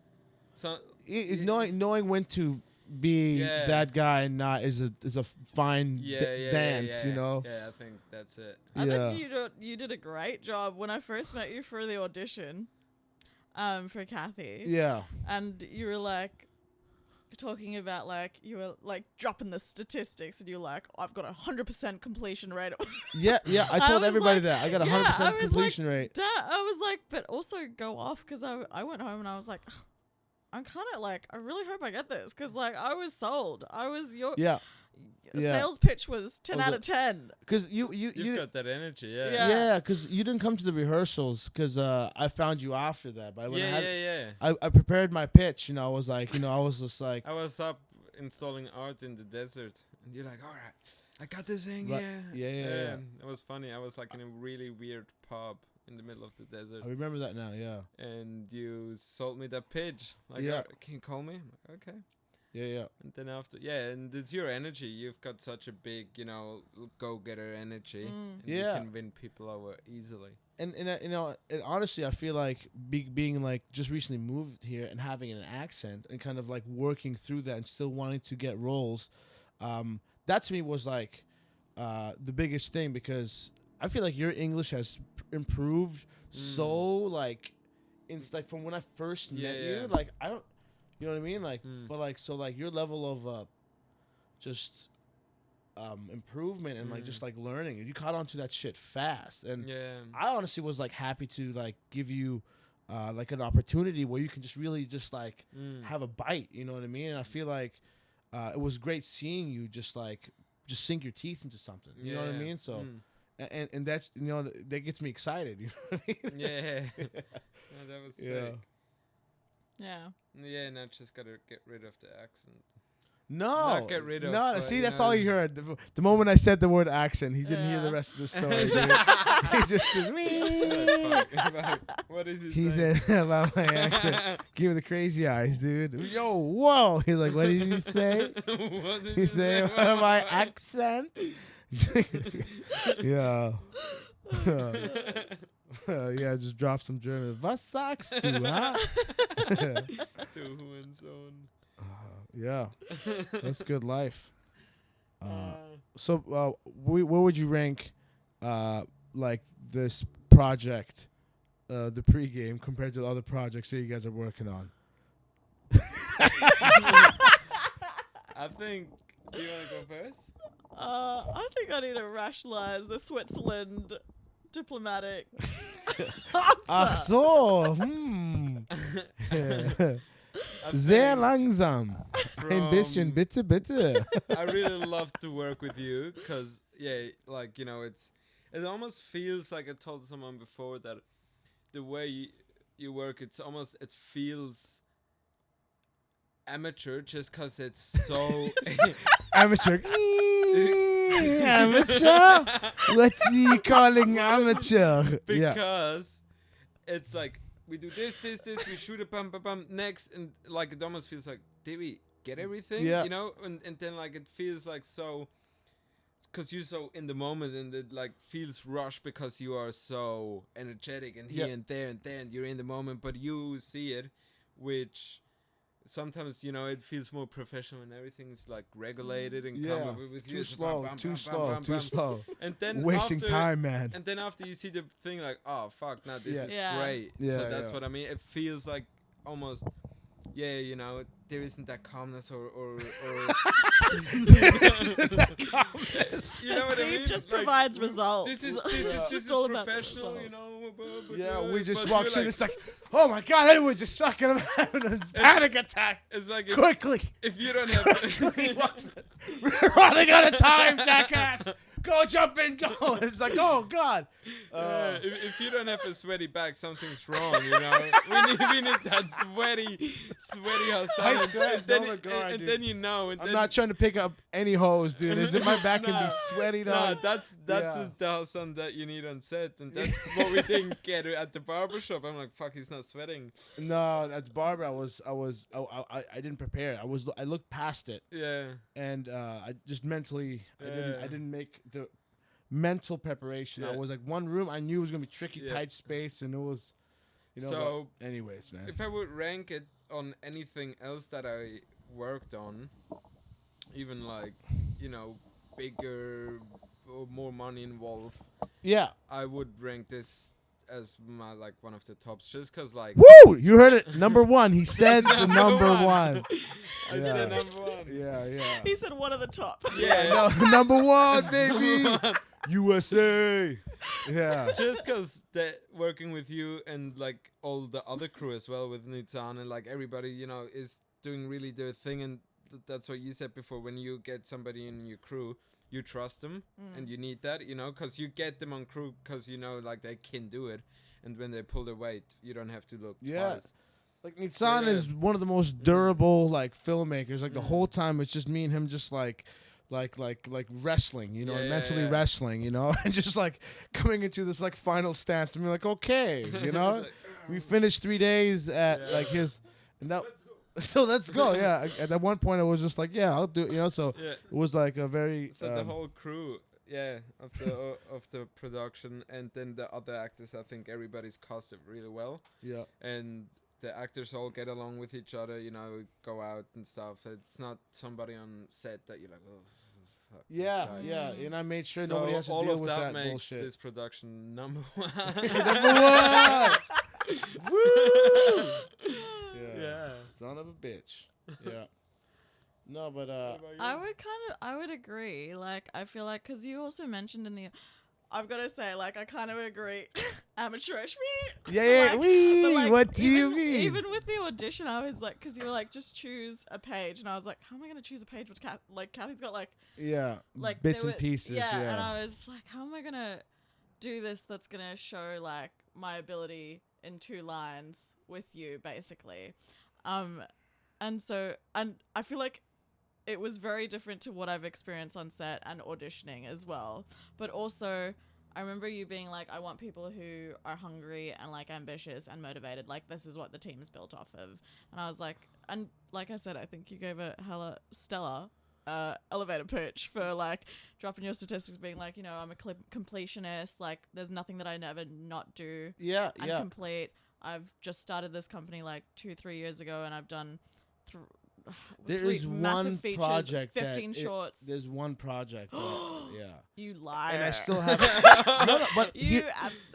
[SPEAKER 2] So
[SPEAKER 1] Knowing when to be
[SPEAKER 2] Yeah.
[SPEAKER 1] that guy and not is a fine dance,
[SPEAKER 2] yeah,
[SPEAKER 1] you know.
[SPEAKER 2] Yeah, I think that's it.
[SPEAKER 3] I
[SPEAKER 1] Yeah.
[SPEAKER 3] think you did a great job when I first met you for the audition, for Kathy.
[SPEAKER 1] Yeah.
[SPEAKER 3] And you were like talking about like you were like dropping the statistics, and you're like, I've got 100% completion rate.
[SPEAKER 1] Yeah, yeah. I
[SPEAKER 3] I
[SPEAKER 1] told
[SPEAKER 3] was
[SPEAKER 1] everybody
[SPEAKER 3] like-
[SPEAKER 1] that. I got a
[SPEAKER 3] yeah,
[SPEAKER 1] 100%
[SPEAKER 3] I was
[SPEAKER 1] completion rate.
[SPEAKER 3] I was like, but also go off because I went home and I was like, I'm kind of like, I really hope I get this because like I was sold. I was
[SPEAKER 1] Yeah. Yeah.
[SPEAKER 3] sales pitch was 10
[SPEAKER 1] Was
[SPEAKER 3] out
[SPEAKER 1] it-
[SPEAKER 3] of 10.
[SPEAKER 1] Because
[SPEAKER 2] You've got that energy, yeah.
[SPEAKER 3] Yeah.
[SPEAKER 1] yeah, because you didn't come to the rehearsals because I found you after that. But when
[SPEAKER 2] Yeah, yeah, yeah.
[SPEAKER 1] I prepared my pitch. I was like, I was just like,
[SPEAKER 2] I was up installing art in the desert, and you're like, "All right, I got this thing
[SPEAKER 1] Right.
[SPEAKER 2] here."
[SPEAKER 1] Yeah.
[SPEAKER 2] It was funny. I was like in a really weird pub in the middle of the desert,
[SPEAKER 1] I remember that now. Yeah,
[SPEAKER 2] and you sold me that pitch. Like,
[SPEAKER 1] Yeah.
[SPEAKER 2] Can you call me?" I'm like, okay.
[SPEAKER 1] yeah.
[SPEAKER 2] And then after, and it's your energy. You've got such a big, go-getter energy. And
[SPEAKER 1] Yeah.
[SPEAKER 2] you can win people over easily.
[SPEAKER 1] And and honestly, I feel like being like just recently moved here and having an accent and kind of like working through that and still wanting to get roles, that to me was like the biggest thing because I feel like your English has improved so like it's like from when I first met
[SPEAKER 2] Yeah.
[SPEAKER 1] you, like I don't, you know what I mean, like
[SPEAKER 2] Mm.
[SPEAKER 1] but like so like your level of just improvement and like just like learning, you caught on to that shit fast. And
[SPEAKER 2] Yeah.
[SPEAKER 1] I honestly was like happy to like give you like an opportunity where you can just really just like have a bite, you know what I mean? And I feel like it was great seeing you just sink your teeth into something, you know what I mean? So and that's that gets me excited, you know what I mean?
[SPEAKER 2] Yeah. No, that was sick.
[SPEAKER 3] Yeah.
[SPEAKER 2] Yeah, now just gotta get rid of the accent.
[SPEAKER 1] No,
[SPEAKER 2] Not get rid of,
[SPEAKER 1] no.
[SPEAKER 2] but,
[SPEAKER 1] See,
[SPEAKER 2] you
[SPEAKER 1] that's
[SPEAKER 2] know,
[SPEAKER 1] all you heard. The moment I said the word accent, he didn't hear the
[SPEAKER 3] Yeah.
[SPEAKER 1] rest of the story. Dude. He just said,
[SPEAKER 2] What is he
[SPEAKER 1] he
[SPEAKER 2] saying?
[SPEAKER 1] said about my accent. Give me the crazy eyes, dude. Yo, whoa. He's like, what did he say?
[SPEAKER 2] What did
[SPEAKER 1] He
[SPEAKER 2] you
[SPEAKER 1] said
[SPEAKER 2] say
[SPEAKER 1] about my accent. Yeah. Yeah, just drop some German. Was sagst du, huh?
[SPEAKER 2] To Hurensohn.
[SPEAKER 1] Yeah, that's good life. So, where would you rank, like this project, the pregame, compared to the other projects that you guys are working on?
[SPEAKER 2] I think. Do you want to go first?
[SPEAKER 3] I think I need to rationalize the Switzerland diplomatic
[SPEAKER 1] Ach
[SPEAKER 3] answer.
[SPEAKER 1] so,
[SPEAKER 2] I
[SPEAKER 1] Sehr
[SPEAKER 2] think
[SPEAKER 1] langsam. Ein bisschen,
[SPEAKER 2] from-
[SPEAKER 1] bitte, bitte.
[SPEAKER 2] I really love to work with you because, it almost feels like I told someone before that the way you work, it feels amateur just because it's so.
[SPEAKER 1] Amateur. Amateur? What's he calling amateur? Yeah.
[SPEAKER 2] Because it's like we do this, we shoot it, bum, bum, bum, next, and like it almost feels like, did we get everything?
[SPEAKER 1] Yeah.
[SPEAKER 2] And then like it feels like so, because you're so in the moment, and it like feels rushed because you are so energetic and here
[SPEAKER 1] Yeah.
[SPEAKER 2] and there, and you're in the moment, but you see it, which sometimes it feels more professional and everything's like regulated and
[SPEAKER 1] Yeah.
[SPEAKER 2] calm, but with you
[SPEAKER 1] Too
[SPEAKER 2] it's
[SPEAKER 1] slow,
[SPEAKER 2] bam, bam,
[SPEAKER 1] too
[SPEAKER 2] bam,
[SPEAKER 1] slow,
[SPEAKER 2] bam,
[SPEAKER 1] too
[SPEAKER 2] bam.
[SPEAKER 1] slow.
[SPEAKER 2] And then
[SPEAKER 1] Wasting
[SPEAKER 2] after,
[SPEAKER 1] time, man.
[SPEAKER 2] and then after you see the thing, like, oh fuck, now this
[SPEAKER 1] Yeah.
[SPEAKER 2] is
[SPEAKER 3] Yeah.
[SPEAKER 2] great.
[SPEAKER 1] Yeah,
[SPEAKER 2] So that's
[SPEAKER 1] yeah.
[SPEAKER 2] what I mean. It feels like almost, there isn't that calmness or you know
[SPEAKER 3] The
[SPEAKER 2] what I
[SPEAKER 3] scene
[SPEAKER 2] mean?
[SPEAKER 3] just
[SPEAKER 2] Like,
[SPEAKER 3] provides results.
[SPEAKER 2] This is
[SPEAKER 3] It's
[SPEAKER 2] just
[SPEAKER 3] all about the
[SPEAKER 2] professional,
[SPEAKER 3] results.
[SPEAKER 1] Yeah, we just
[SPEAKER 2] but
[SPEAKER 1] walked
[SPEAKER 2] you're
[SPEAKER 1] in. It's like, oh my god, everyone's just sucking. I'm having a panic attack.
[SPEAKER 2] it's like
[SPEAKER 1] Quickly.
[SPEAKER 2] if you don't have
[SPEAKER 1] We're running out of time, jackass. Go jump in, go. It's like, oh god.
[SPEAKER 2] if you don't have a sweaty back, something's wrong. we need that sweaty Hassan.
[SPEAKER 1] sweat,
[SPEAKER 2] and then,
[SPEAKER 1] oh my God,
[SPEAKER 2] and
[SPEAKER 1] dude.
[SPEAKER 2] then and
[SPEAKER 1] I'm
[SPEAKER 2] then,
[SPEAKER 1] not trying to pick up any hose, dude. My back can
[SPEAKER 2] No.
[SPEAKER 1] be sweaty,
[SPEAKER 2] No,
[SPEAKER 1] dog.
[SPEAKER 2] that's
[SPEAKER 1] Yeah.
[SPEAKER 2] the Hassan that you need on set, and that's what we didn't get at the barbershop. I'm like, fuck, he's not sweating.
[SPEAKER 1] No, at the barber, I didn't prepare. I looked past it,
[SPEAKER 2] Yeah.
[SPEAKER 1] and I just mentally, I
[SPEAKER 2] Yeah.
[SPEAKER 1] didn't make the mental preparation. I
[SPEAKER 2] Yeah.
[SPEAKER 1] was like, one room I knew was gonna be tricky,
[SPEAKER 2] Yeah.
[SPEAKER 1] tight space, and it was,
[SPEAKER 2] So,
[SPEAKER 1] but anyways, man.
[SPEAKER 2] if I would rank it on anything else that I worked on, even like, bigger or more money involved,
[SPEAKER 1] Yeah.
[SPEAKER 2] I would rank this as my like one of the tops, just cause like
[SPEAKER 1] Woo! You heard it. Number one. He said the number one.
[SPEAKER 2] I
[SPEAKER 1] Yeah.
[SPEAKER 2] said number one.
[SPEAKER 1] Yeah.
[SPEAKER 3] He said one of the top.
[SPEAKER 2] Yeah,
[SPEAKER 1] No, number one, baby. USA. Yeah.
[SPEAKER 2] just cause working with you and like all the other crew as well with Nizan and like everybody, is doing really their thing, and that's what you said before. When you get somebody in your crew, you trust them, and you need that, because you get them on crew because like they can do it, and when they pull their weight, you don't have to look twice.
[SPEAKER 1] Like Nitsan
[SPEAKER 2] yeah.
[SPEAKER 1] is one of the most durable like filmmakers. Like the whole time, it's just me and him, just like wrestling, and mentally wrestling, and just like coming into this like final stance and be like, okay, we finished 3 days at like his, and that. So let's go. Yeah. At that one point, I was just like, yeah, I'll do it. So it was like a very.
[SPEAKER 2] So the whole crew, of the production, and then the other actors, I think everybody's casted really well.
[SPEAKER 1] Yeah.
[SPEAKER 2] And the actors all get along with each other. Go out and stuff. It's not somebody on set that you're like, oh. Fuck this guy.
[SPEAKER 1] Yeah. And I made sure
[SPEAKER 2] So
[SPEAKER 1] nobody has to
[SPEAKER 2] all
[SPEAKER 1] deal
[SPEAKER 2] of
[SPEAKER 1] with
[SPEAKER 2] that
[SPEAKER 1] that
[SPEAKER 2] makes
[SPEAKER 1] bullshit.
[SPEAKER 2] this production number one.
[SPEAKER 1] Number one. Woo!
[SPEAKER 2] Yeah.
[SPEAKER 1] Son of a bitch. Yeah. No, but
[SPEAKER 3] I would agree. Like, I feel like, because you also mentioned in the, I've got to say, like, I kind of agree. Amateurish me.
[SPEAKER 1] yeah.
[SPEAKER 3] But, like,
[SPEAKER 1] What do you
[SPEAKER 3] even-
[SPEAKER 1] mean?
[SPEAKER 3] Even with the audition, I was like, because you were like, just choose a page, and I was like, how am I going to choose a page with Kathy's got like
[SPEAKER 1] bits
[SPEAKER 3] there
[SPEAKER 1] and
[SPEAKER 3] were-
[SPEAKER 1] pieces.
[SPEAKER 3] Yeah,
[SPEAKER 1] Yeah.
[SPEAKER 3] and I was like, how am I going to do this that's going to show like my ability in 2 lines with you, basically. And I feel like it was very different to what I've experienced on set and auditioning as well. But also, I remember you being like, I want people who are hungry and like ambitious and motivated. Like, this is what the team is built off of. And I was like, and like I said, I think you gave a hella stellar elevator pitch for like dropping your statistics, being like, I'm a completionist. Like, there's nothing that I never not do.
[SPEAKER 1] Yeah.
[SPEAKER 3] I'm complete. I've just started this company like 2-3 years ago, and I've done
[SPEAKER 1] There
[SPEAKER 3] 3
[SPEAKER 1] is
[SPEAKER 3] massive
[SPEAKER 1] one
[SPEAKER 3] features,
[SPEAKER 1] project
[SPEAKER 3] 15 shorts.
[SPEAKER 1] There's one project. Yeah.
[SPEAKER 3] You liar.
[SPEAKER 1] And I still have. no, but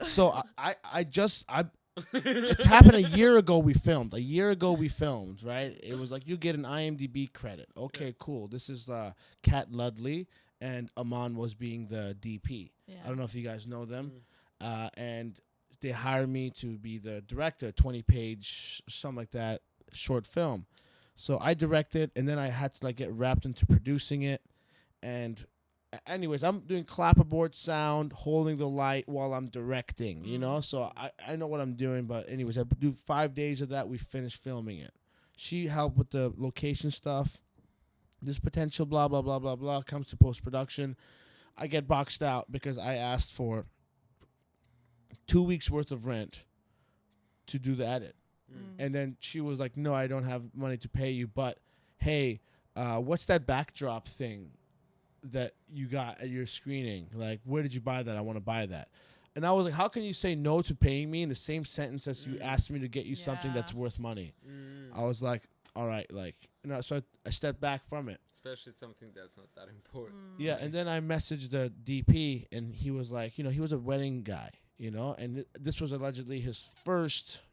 [SPEAKER 1] so it's happened a year ago. We filmed. Right? It was like you get an IMDb credit. Okay, cool. This is Kat Ludley, and Aman was being the DP.
[SPEAKER 3] Yeah.
[SPEAKER 1] I don't know if you guys know them. And they hired me to be the director, 20-page, something like that, short film. So I directed, and then I had to like get wrapped into producing it. And anyways, I'm doing clapperboard sound, holding the light while I'm directing, So I know what I'm doing. But anyways, I do 5 days of that. We finished filming it. She helped with the location stuff. This potential blah, blah, blah, blah, blah comes to post-production. I get boxed out because I asked for 2 weeks worth of rent to do the edit. And then she was like, no, I don't have money to pay you, but hey, what's that backdrop thing that you got at your screening? Like, where did you buy that? I want to buy that. And I was like, how can you say no to paying me in the same sentence as you asked me to get you something that's worth money? I was like, all right, like, so I stepped back from it.
[SPEAKER 2] Especially something that's not that important.
[SPEAKER 1] Yeah, and then I messaged the DP, and he was like, he was a wedding guy, and this was allegedly his first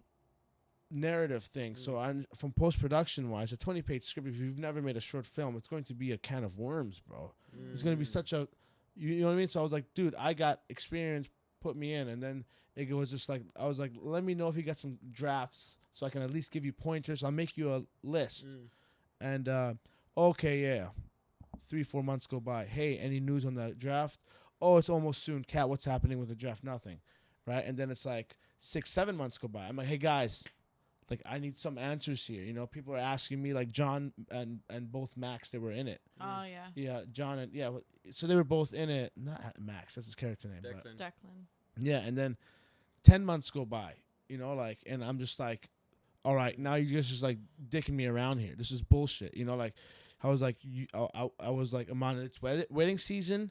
[SPEAKER 1] narrative thing. So from post-production wise, a 20-page script, if you've never made a short film, it's going to be a can of worms, bro. It's going to be such a, you know what I mean? So I was like, dude, I got experience, put me in. And then it was just like, I was like, let me know if you got some drafts so I can at least give you pointers. I'll make you a list. And okay, yeah. 3-4 months go by. Hey, any news on the draft? Oh, it's almost soon. Kat, what's happening with the draft? Nothing. Right? And then it's like 6-7 months go by. I'm like, hey guys, like, I need some answers here. People are asking me, like John and both Max, they were in it.
[SPEAKER 3] Oh, yeah.
[SPEAKER 1] Yeah, John and, so they were both in it. Not Max, that's his character name. But
[SPEAKER 3] Declan.
[SPEAKER 1] yeah, and then 10 months go by, and I'm just like, all right, now you guys just like dicking me around here. This is bullshit. Like, I was like, I was like, Aman, it's wedding season.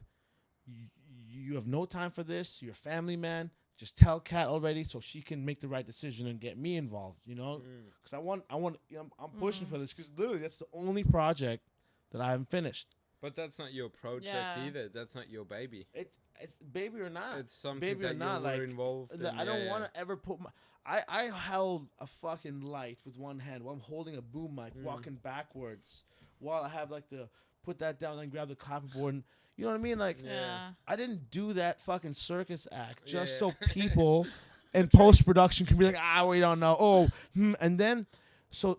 [SPEAKER 1] You have no time for this. You're a family man. Just tell Kat already so she can make the right decision and get me involved, because I want, I'm pushing for this because literally that's the only project that I haven't finished.
[SPEAKER 2] But that's not your project either. That's not your baby.
[SPEAKER 1] It's baby or not.
[SPEAKER 2] It's something
[SPEAKER 1] baby
[SPEAKER 2] that
[SPEAKER 1] or not,
[SPEAKER 2] you're
[SPEAKER 1] like,
[SPEAKER 2] involved in.
[SPEAKER 1] I don't want to ever put my. I held a fucking light with one hand while I'm holding a boom mic, walking backwards, while I have like to put that down and grab the clapperboard. And, you know what I mean? Like, I didn't do that fucking circus act just so people in post-production can be like, we don't know. Oh, and then, so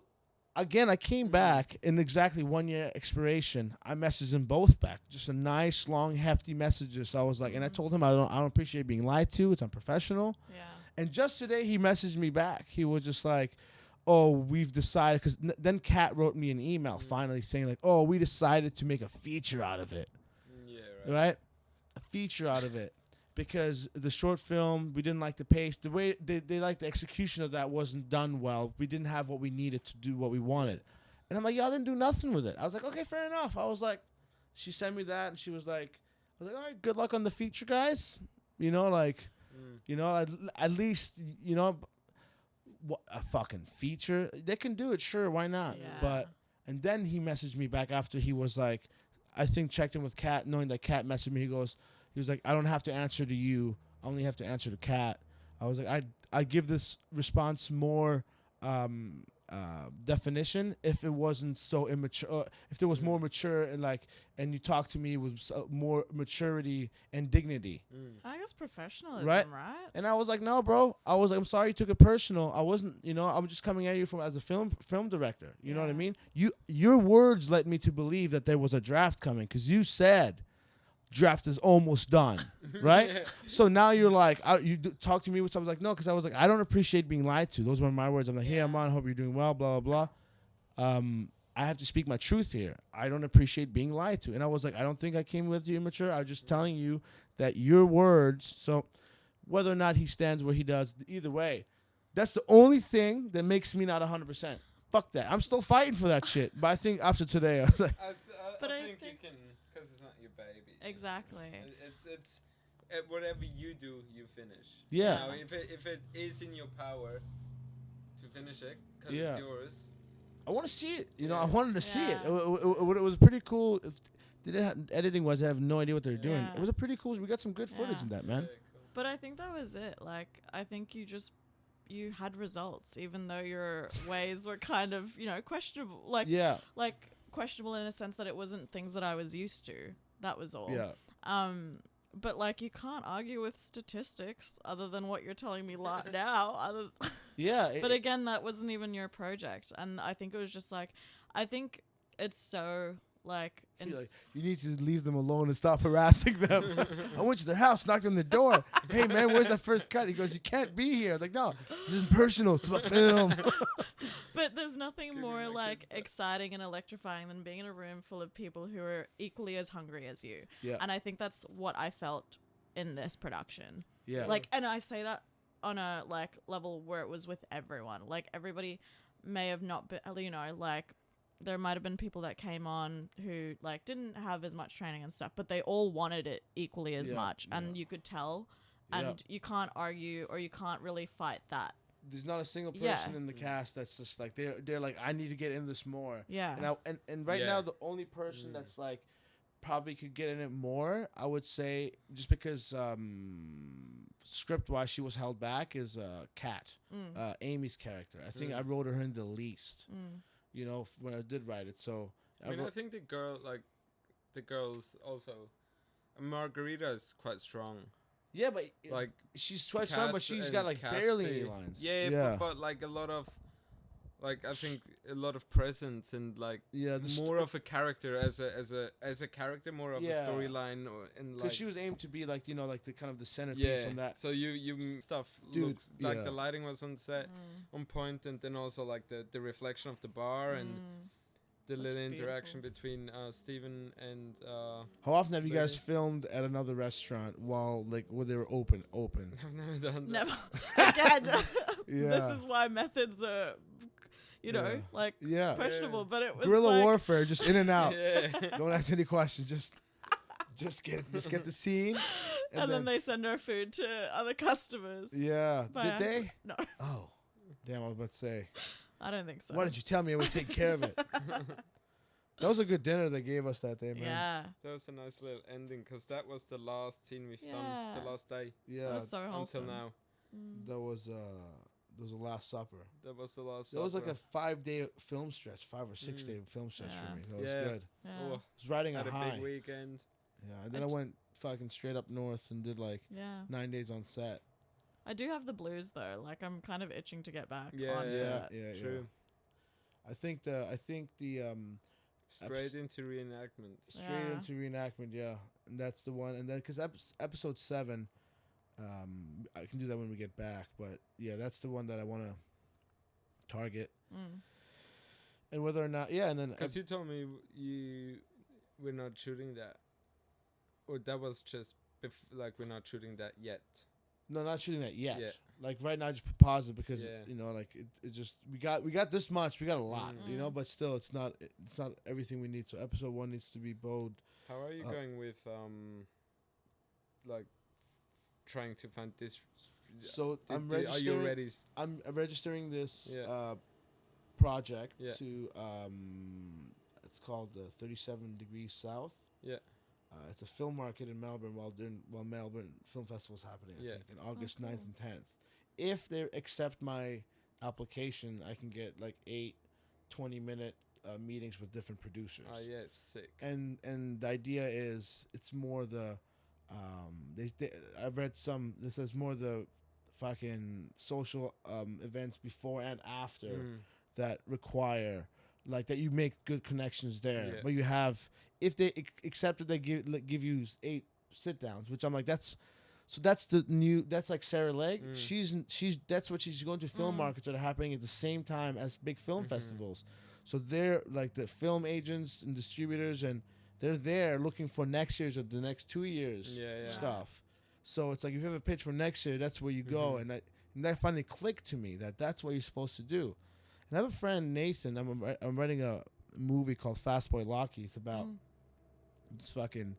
[SPEAKER 1] again, I came back in exactly 1 year expiration. I messaged them both back, just a nice, long, hefty messages. So I was like, and I told him I don't appreciate being lied to. It's unprofessional.
[SPEAKER 3] Yeah.
[SPEAKER 1] And just today, he messaged me back. He was just like, "Oh, we've decided." Because then Kat wrote me an email finally saying like, "Oh, we decided to make a feature out of it."
[SPEAKER 2] Yeah,
[SPEAKER 1] Right? A feature out of it. Because the short film, we didn't like the pace. The way they liked the execution of that wasn't done well. We didn't have what we needed to do what we wanted. And I'm like, y'all didn't do nothing with it. I was like, okay, fair enough. I was like, she sent me that, and she was like, I was like, all right, good luck on the feature, guys. You know, like, you know, at least, you know, what a fucking feature. They can do it, sure, why not?
[SPEAKER 3] Yeah.
[SPEAKER 1] But, and then he messaged me back after he was like, I think checked in with Kat, knowing that Kat messaged me. He was like, I don't have to answer to you. I only have to answer to Kat. I was like, I give this response more definition if it wasn't so immature. If there was more mature and like, and you talk to me with more maturity and dignity.
[SPEAKER 3] I guess professionalism,
[SPEAKER 1] Right?
[SPEAKER 3] right?
[SPEAKER 1] And I was like, no, bro. I was like, I'm sorry you took it personal. I wasn't, you know, I'm just coming at you from as a film director. You know what I mean? Your words led me to believe that there was a draft coming because you said draft is almost done, right? So now you're like, talk to me with something like, no, because I was like, I don't appreciate being lied to. Those were my words. I'm like, hey, Arman, hope you're doing well, blah, blah, blah. I have to speak my truth here. I don't appreciate being lied to. And I was like, I don't think I came with you immature. I was just telling you that your words, so whether or not he stands where he does, either way, that's the only thing that makes me not 100%. Fuck that. I'm still fighting for that shit. But I think after today, I was like,
[SPEAKER 3] But I
[SPEAKER 2] think you
[SPEAKER 3] think-
[SPEAKER 2] can, because it's not your baby.
[SPEAKER 3] Exactly.
[SPEAKER 2] It's whatever you do, you finish.
[SPEAKER 1] Yeah.
[SPEAKER 2] Now, if it is in your power to finish it, because
[SPEAKER 1] Yeah.
[SPEAKER 2] it's yours.
[SPEAKER 1] I want to see it. You know,
[SPEAKER 2] Yeah.
[SPEAKER 1] I wanted to see it.
[SPEAKER 3] Yeah.
[SPEAKER 1] It was pretty cool. Editing was, I have no idea what they're doing.
[SPEAKER 3] Yeah.
[SPEAKER 1] It was a pretty cool. We got some good footage
[SPEAKER 3] Yeah.
[SPEAKER 1] in that, man.
[SPEAKER 2] Very cool.
[SPEAKER 3] But I think that was it. Like, I think you had results, even though your ways were kind of, you know, questionable. Like,
[SPEAKER 1] Yeah.
[SPEAKER 3] like questionable in a sense that it wasn't things that I was used to. That was all.
[SPEAKER 1] Yeah.
[SPEAKER 3] But like, you can't argue with statistics other than what you're telling me now.
[SPEAKER 1] Yeah.
[SPEAKER 3] But again, that wasn't even your project, and I think it was just like, I think it's so like,
[SPEAKER 1] You're like, you need to leave them alone and stop harassing them. I went to their house, knocked on the door. Hey, man, where's that first cut? He goes, you can't be here. Like, no, this isn't personal. It's about film.
[SPEAKER 3] But there's nothing
[SPEAKER 2] Give me
[SPEAKER 3] more
[SPEAKER 2] my
[SPEAKER 3] like
[SPEAKER 2] kids that.
[SPEAKER 3] exciting and electrifying than being in a room full of people who are equally as hungry as you.
[SPEAKER 1] Yeah.
[SPEAKER 3] And I think that's what I felt in this production.
[SPEAKER 1] Yeah.
[SPEAKER 3] Like, and I say that on a like level where it was with everyone. Like, everybody may have not been, you know, like, there might have been people that came on who like didn't have as much training and stuff, but they all wanted it equally as
[SPEAKER 1] Yeah,
[SPEAKER 3] much, and
[SPEAKER 1] yeah.
[SPEAKER 3] you could tell.
[SPEAKER 1] Yeah.
[SPEAKER 3] And you can't argue or you can't really fight that.
[SPEAKER 1] There's not a single person
[SPEAKER 3] Yeah.
[SPEAKER 1] in the cast that's just like, they're like, I need to get in this more.
[SPEAKER 3] Yeah.
[SPEAKER 1] And right
[SPEAKER 2] Yeah.
[SPEAKER 1] now, the only person that's like probably could get in it more, I would say, just because script wise she was held back, is Kat, Amy's character. I think I wrote her in the least. You know, when I did write it. So
[SPEAKER 2] I mean, I think the girls also. Margarita is quite strong.
[SPEAKER 1] yeah, but
[SPEAKER 2] Like,
[SPEAKER 1] she's quite strong, but
[SPEAKER 2] Kat
[SPEAKER 1] she's
[SPEAKER 2] and
[SPEAKER 1] got like barely any
[SPEAKER 2] Kathy.
[SPEAKER 1] lines.
[SPEAKER 2] Yeah, But like a lot of, like I think a lot of presence and like
[SPEAKER 1] Yeah, the
[SPEAKER 2] more of a character as a character, more of
[SPEAKER 1] Yeah.
[SPEAKER 2] a storyline, or and
[SPEAKER 1] because
[SPEAKER 2] like
[SPEAKER 1] she was aimed to be like, you know, like the kind of the centerpiece
[SPEAKER 2] yeah.
[SPEAKER 1] on that.
[SPEAKER 2] So stuff
[SPEAKER 1] Dude,
[SPEAKER 2] looks like
[SPEAKER 1] yeah.
[SPEAKER 2] the lighting was on set on point, and then also like the reflection of the bar and the
[SPEAKER 3] That's
[SPEAKER 2] little interaction
[SPEAKER 3] beautiful.
[SPEAKER 2] between Steven and
[SPEAKER 1] How often have you guys
[SPEAKER 2] Lady.
[SPEAKER 1] filmed at another restaurant while they were open?
[SPEAKER 2] I've never done that.
[SPEAKER 3] Never again.
[SPEAKER 1] Yeah.
[SPEAKER 3] This is why methods are, you know,
[SPEAKER 1] Yeah.
[SPEAKER 3] like
[SPEAKER 1] Yeah.
[SPEAKER 3] questionable. But it was
[SPEAKER 1] Guerrilla
[SPEAKER 3] like,
[SPEAKER 1] warfare, just in and out.
[SPEAKER 2] Yeah.
[SPEAKER 1] Don't ask any questions. Just get the scene.
[SPEAKER 3] and then they send our food to other customers.
[SPEAKER 1] Yeah.
[SPEAKER 3] by
[SPEAKER 1] Did
[SPEAKER 3] accident.
[SPEAKER 1] they?
[SPEAKER 3] No,
[SPEAKER 1] Oh, damn! I was about to say.
[SPEAKER 3] I don't think so.
[SPEAKER 1] Why didn't you tell me I would take care of it? That was a good dinner they gave us that day, man.
[SPEAKER 3] Yeah,
[SPEAKER 2] That was a nice little ending, because that was the last scene we've done,
[SPEAKER 3] Yeah.
[SPEAKER 2] the last day
[SPEAKER 1] Yeah.
[SPEAKER 3] that was so wholesome.
[SPEAKER 2] until now.
[SPEAKER 1] That was the Last Supper.
[SPEAKER 2] That was the last.
[SPEAKER 1] That was like a
[SPEAKER 2] supper.
[SPEAKER 1] 5-day film stretch, 5 or 6 day film stretch
[SPEAKER 3] Yeah.
[SPEAKER 1] for me. That was
[SPEAKER 2] Yeah.
[SPEAKER 1] good.
[SPEAKER 3] Yeah.
[SPEAKER 2] Oh,
[SPEAKER 1] I was riding a
[SPEAKER 2] had a
[SPEAKER 1] high.
[SPEAKER 2] big weekend.
[SPEAKER 1] Yeah, and then I went fucking straight up north and did like
[SPEAKER 3] Yeah.
[SPEAKER 1] 9 days on set.
[SPEAKER 3] I do have the blues though. Like, I'm kind of itching to get back
[SPEAKER 2] Yeah,
[SPEAKER 3] on
[SPEAKER 2] yeah.
[SPEAKER 3] set.
[SPEAKER 1] Yeah,
[SPEAKER 2] True.
[SPEAKER 1] I think the
[SPEAKER 2] Straight into reenactment.
[SPEAKER 1] straight
[SPEAKER 3] Yeah.
[SPEAKER 1] into reenactment, yeah, and that's the one. And then because episode 7, I can do that when we get back. But yeah, that's the one that I want to target.
[SPEAKER 3] Mm.
[SPEAKER 1] And whether or not, yeah, and then
[SPEAKER 2] Because you told me you we're not shooting that, or that was just like we're not shooting that yet.
[SPEAKER 1] no, not shooting that yet.
[SPEAKER 2] Yeah.
[SPEAKER 1] Like right now, I just pause it because
[SPEAKER 2] Yeah.
[SPEAKER 1] you know, like it just we got this much, we got a lot, you know,
[SPEAKER 3] Mm.
[SPEAKER 1] but still, it's not everything we need. So episode 1 needs to be bold.
[SPEAKER 2] How are you going with like trying to find this?
[SPEAKER 1] So I'm
[SPEAKER 2] Are you
[SPEAKER 1] registering.
[SPEAKER 2] ready?
[SPEAKER 1] I'm registering this
[SPEAKER 2] Yeah.
[SPEAKER 1] project
[SPEAKER 2] Yeah.
[SPEAKER 1] to it's called 37 Degrees South.
[SPEAKER 2] Yeah.
[SPEAKER 1] It's a film market in Melbourne while Melbourne Film Festival's happening. I
[SPEAKER 2] Yeah.
[SPEAKER 1] think in August
[SPEAKER 3] cool.
[SPEAKER 1] 9th and 10th. If they accept my application, I can get like 8 20-minute meetings with different producers.
[SPEAKER 2] Oh yeah, sick.
[SPEAKER 1] And the idea is it's more the I've read some this is more the fucking social events before and after
[SPEAKER 2] Mm.
[SPEAKER 1] that require like that you make good connections there,
[SPEAKER 2] Yeah.
[SPEAKER 1] but you have if they accept it, they give you 8 sit downs, which I'm like that's like Sarah Legg.
[SPEAKER 2] Mm.
[SPEAKER 1] She's that's what she's going to film
[SPEAKER 3] Mm.
[SPEAKER 1] markets that are happening at the same time as big film
[SPEAKER 2] Mhm.
[SPEAKER 1] festivals. So they're like the film agents and distributors, and they're there looking for next year's or the next 2 years
[SPEAKER 2] Yeah, yeah.
[SPEAKER 1] stuff. So it's like if you have a pitch for next year, that's where you go,
[SPEAKER 2] Mhm.
[SPEAKER 1] and that finally clicked to me that that's what you're supposed to do. And I have a friend Nathan. I'm writing a movie called Fast Boy Locky. It's about
[SPEAKER 3] Mm.
[SPEAKER 1] this fucking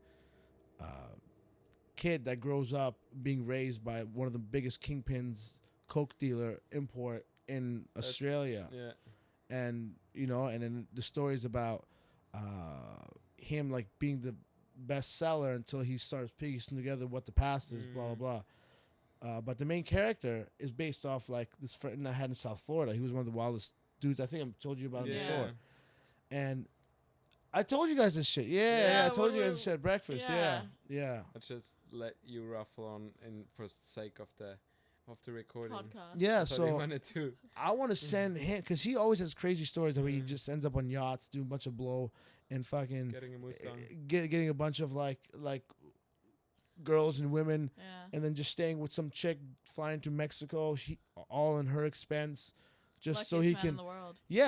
[SPEAKER 1] kid that grows up being raised by one of the biggest kingpins, coke dealer import in
[SPEAKER 2] That's-
[SPEAKER 1] Australia.
[SPEAKER 2] Yeah.
[SPEAKER 1] And you know, and then the story's about him like being the best seller until he starts piecing together what the past is, blah blah blah. But the main character is based off like this friend I had in South Florida. He was one of the wildest dudes. I think I told you about him
[SPEAKER 2] Yeah.
[SPEAKER 1] before. And I told you guys this shit. Yeah,
[SPEAKER 3] Yeah,
[SPEAKER 1] I told
[SPEAKER 3] we
[SPEAKER 1] you guys
[SPEAKER 3] were-
[SPEAKER 1] this shit at breakfast.
[SPEAKER 3] yeah.
[SPEAKER 1] Yeah.
[SPEAKER 2] I just let you ruffle on in for sake of the recording.
[SPEAKER 3] Podcast.
[SPEAKER 1] Yeah,
[SPEAKER 2] So you
[SPEAKER 1] so
[SPEAKER 2] wanted to.
[SPEAKER 1] I want to send him because he always has crazy stories where he
[SPEAKER 2] Mhm.
[SPEAKER 1] just ends up on yachts doing a bunch of blow and fucking
[SPEAKER 2] Getting a Mustang.
[SPEAKER 1] getting a bunch of like girls and women,
[SPEAKER 3] Yeah.
[SPEAKER 1] and then just staying with some chick flying to Mexico, all in her expense, just so
[SPEAKER 3] Luckiest
[SPEAKER 1] he
[SPEAKER 3] man in
[SPEAKER 1] can.
[SPEAKER 3] the world.
[SPEAKER 1] Yeah,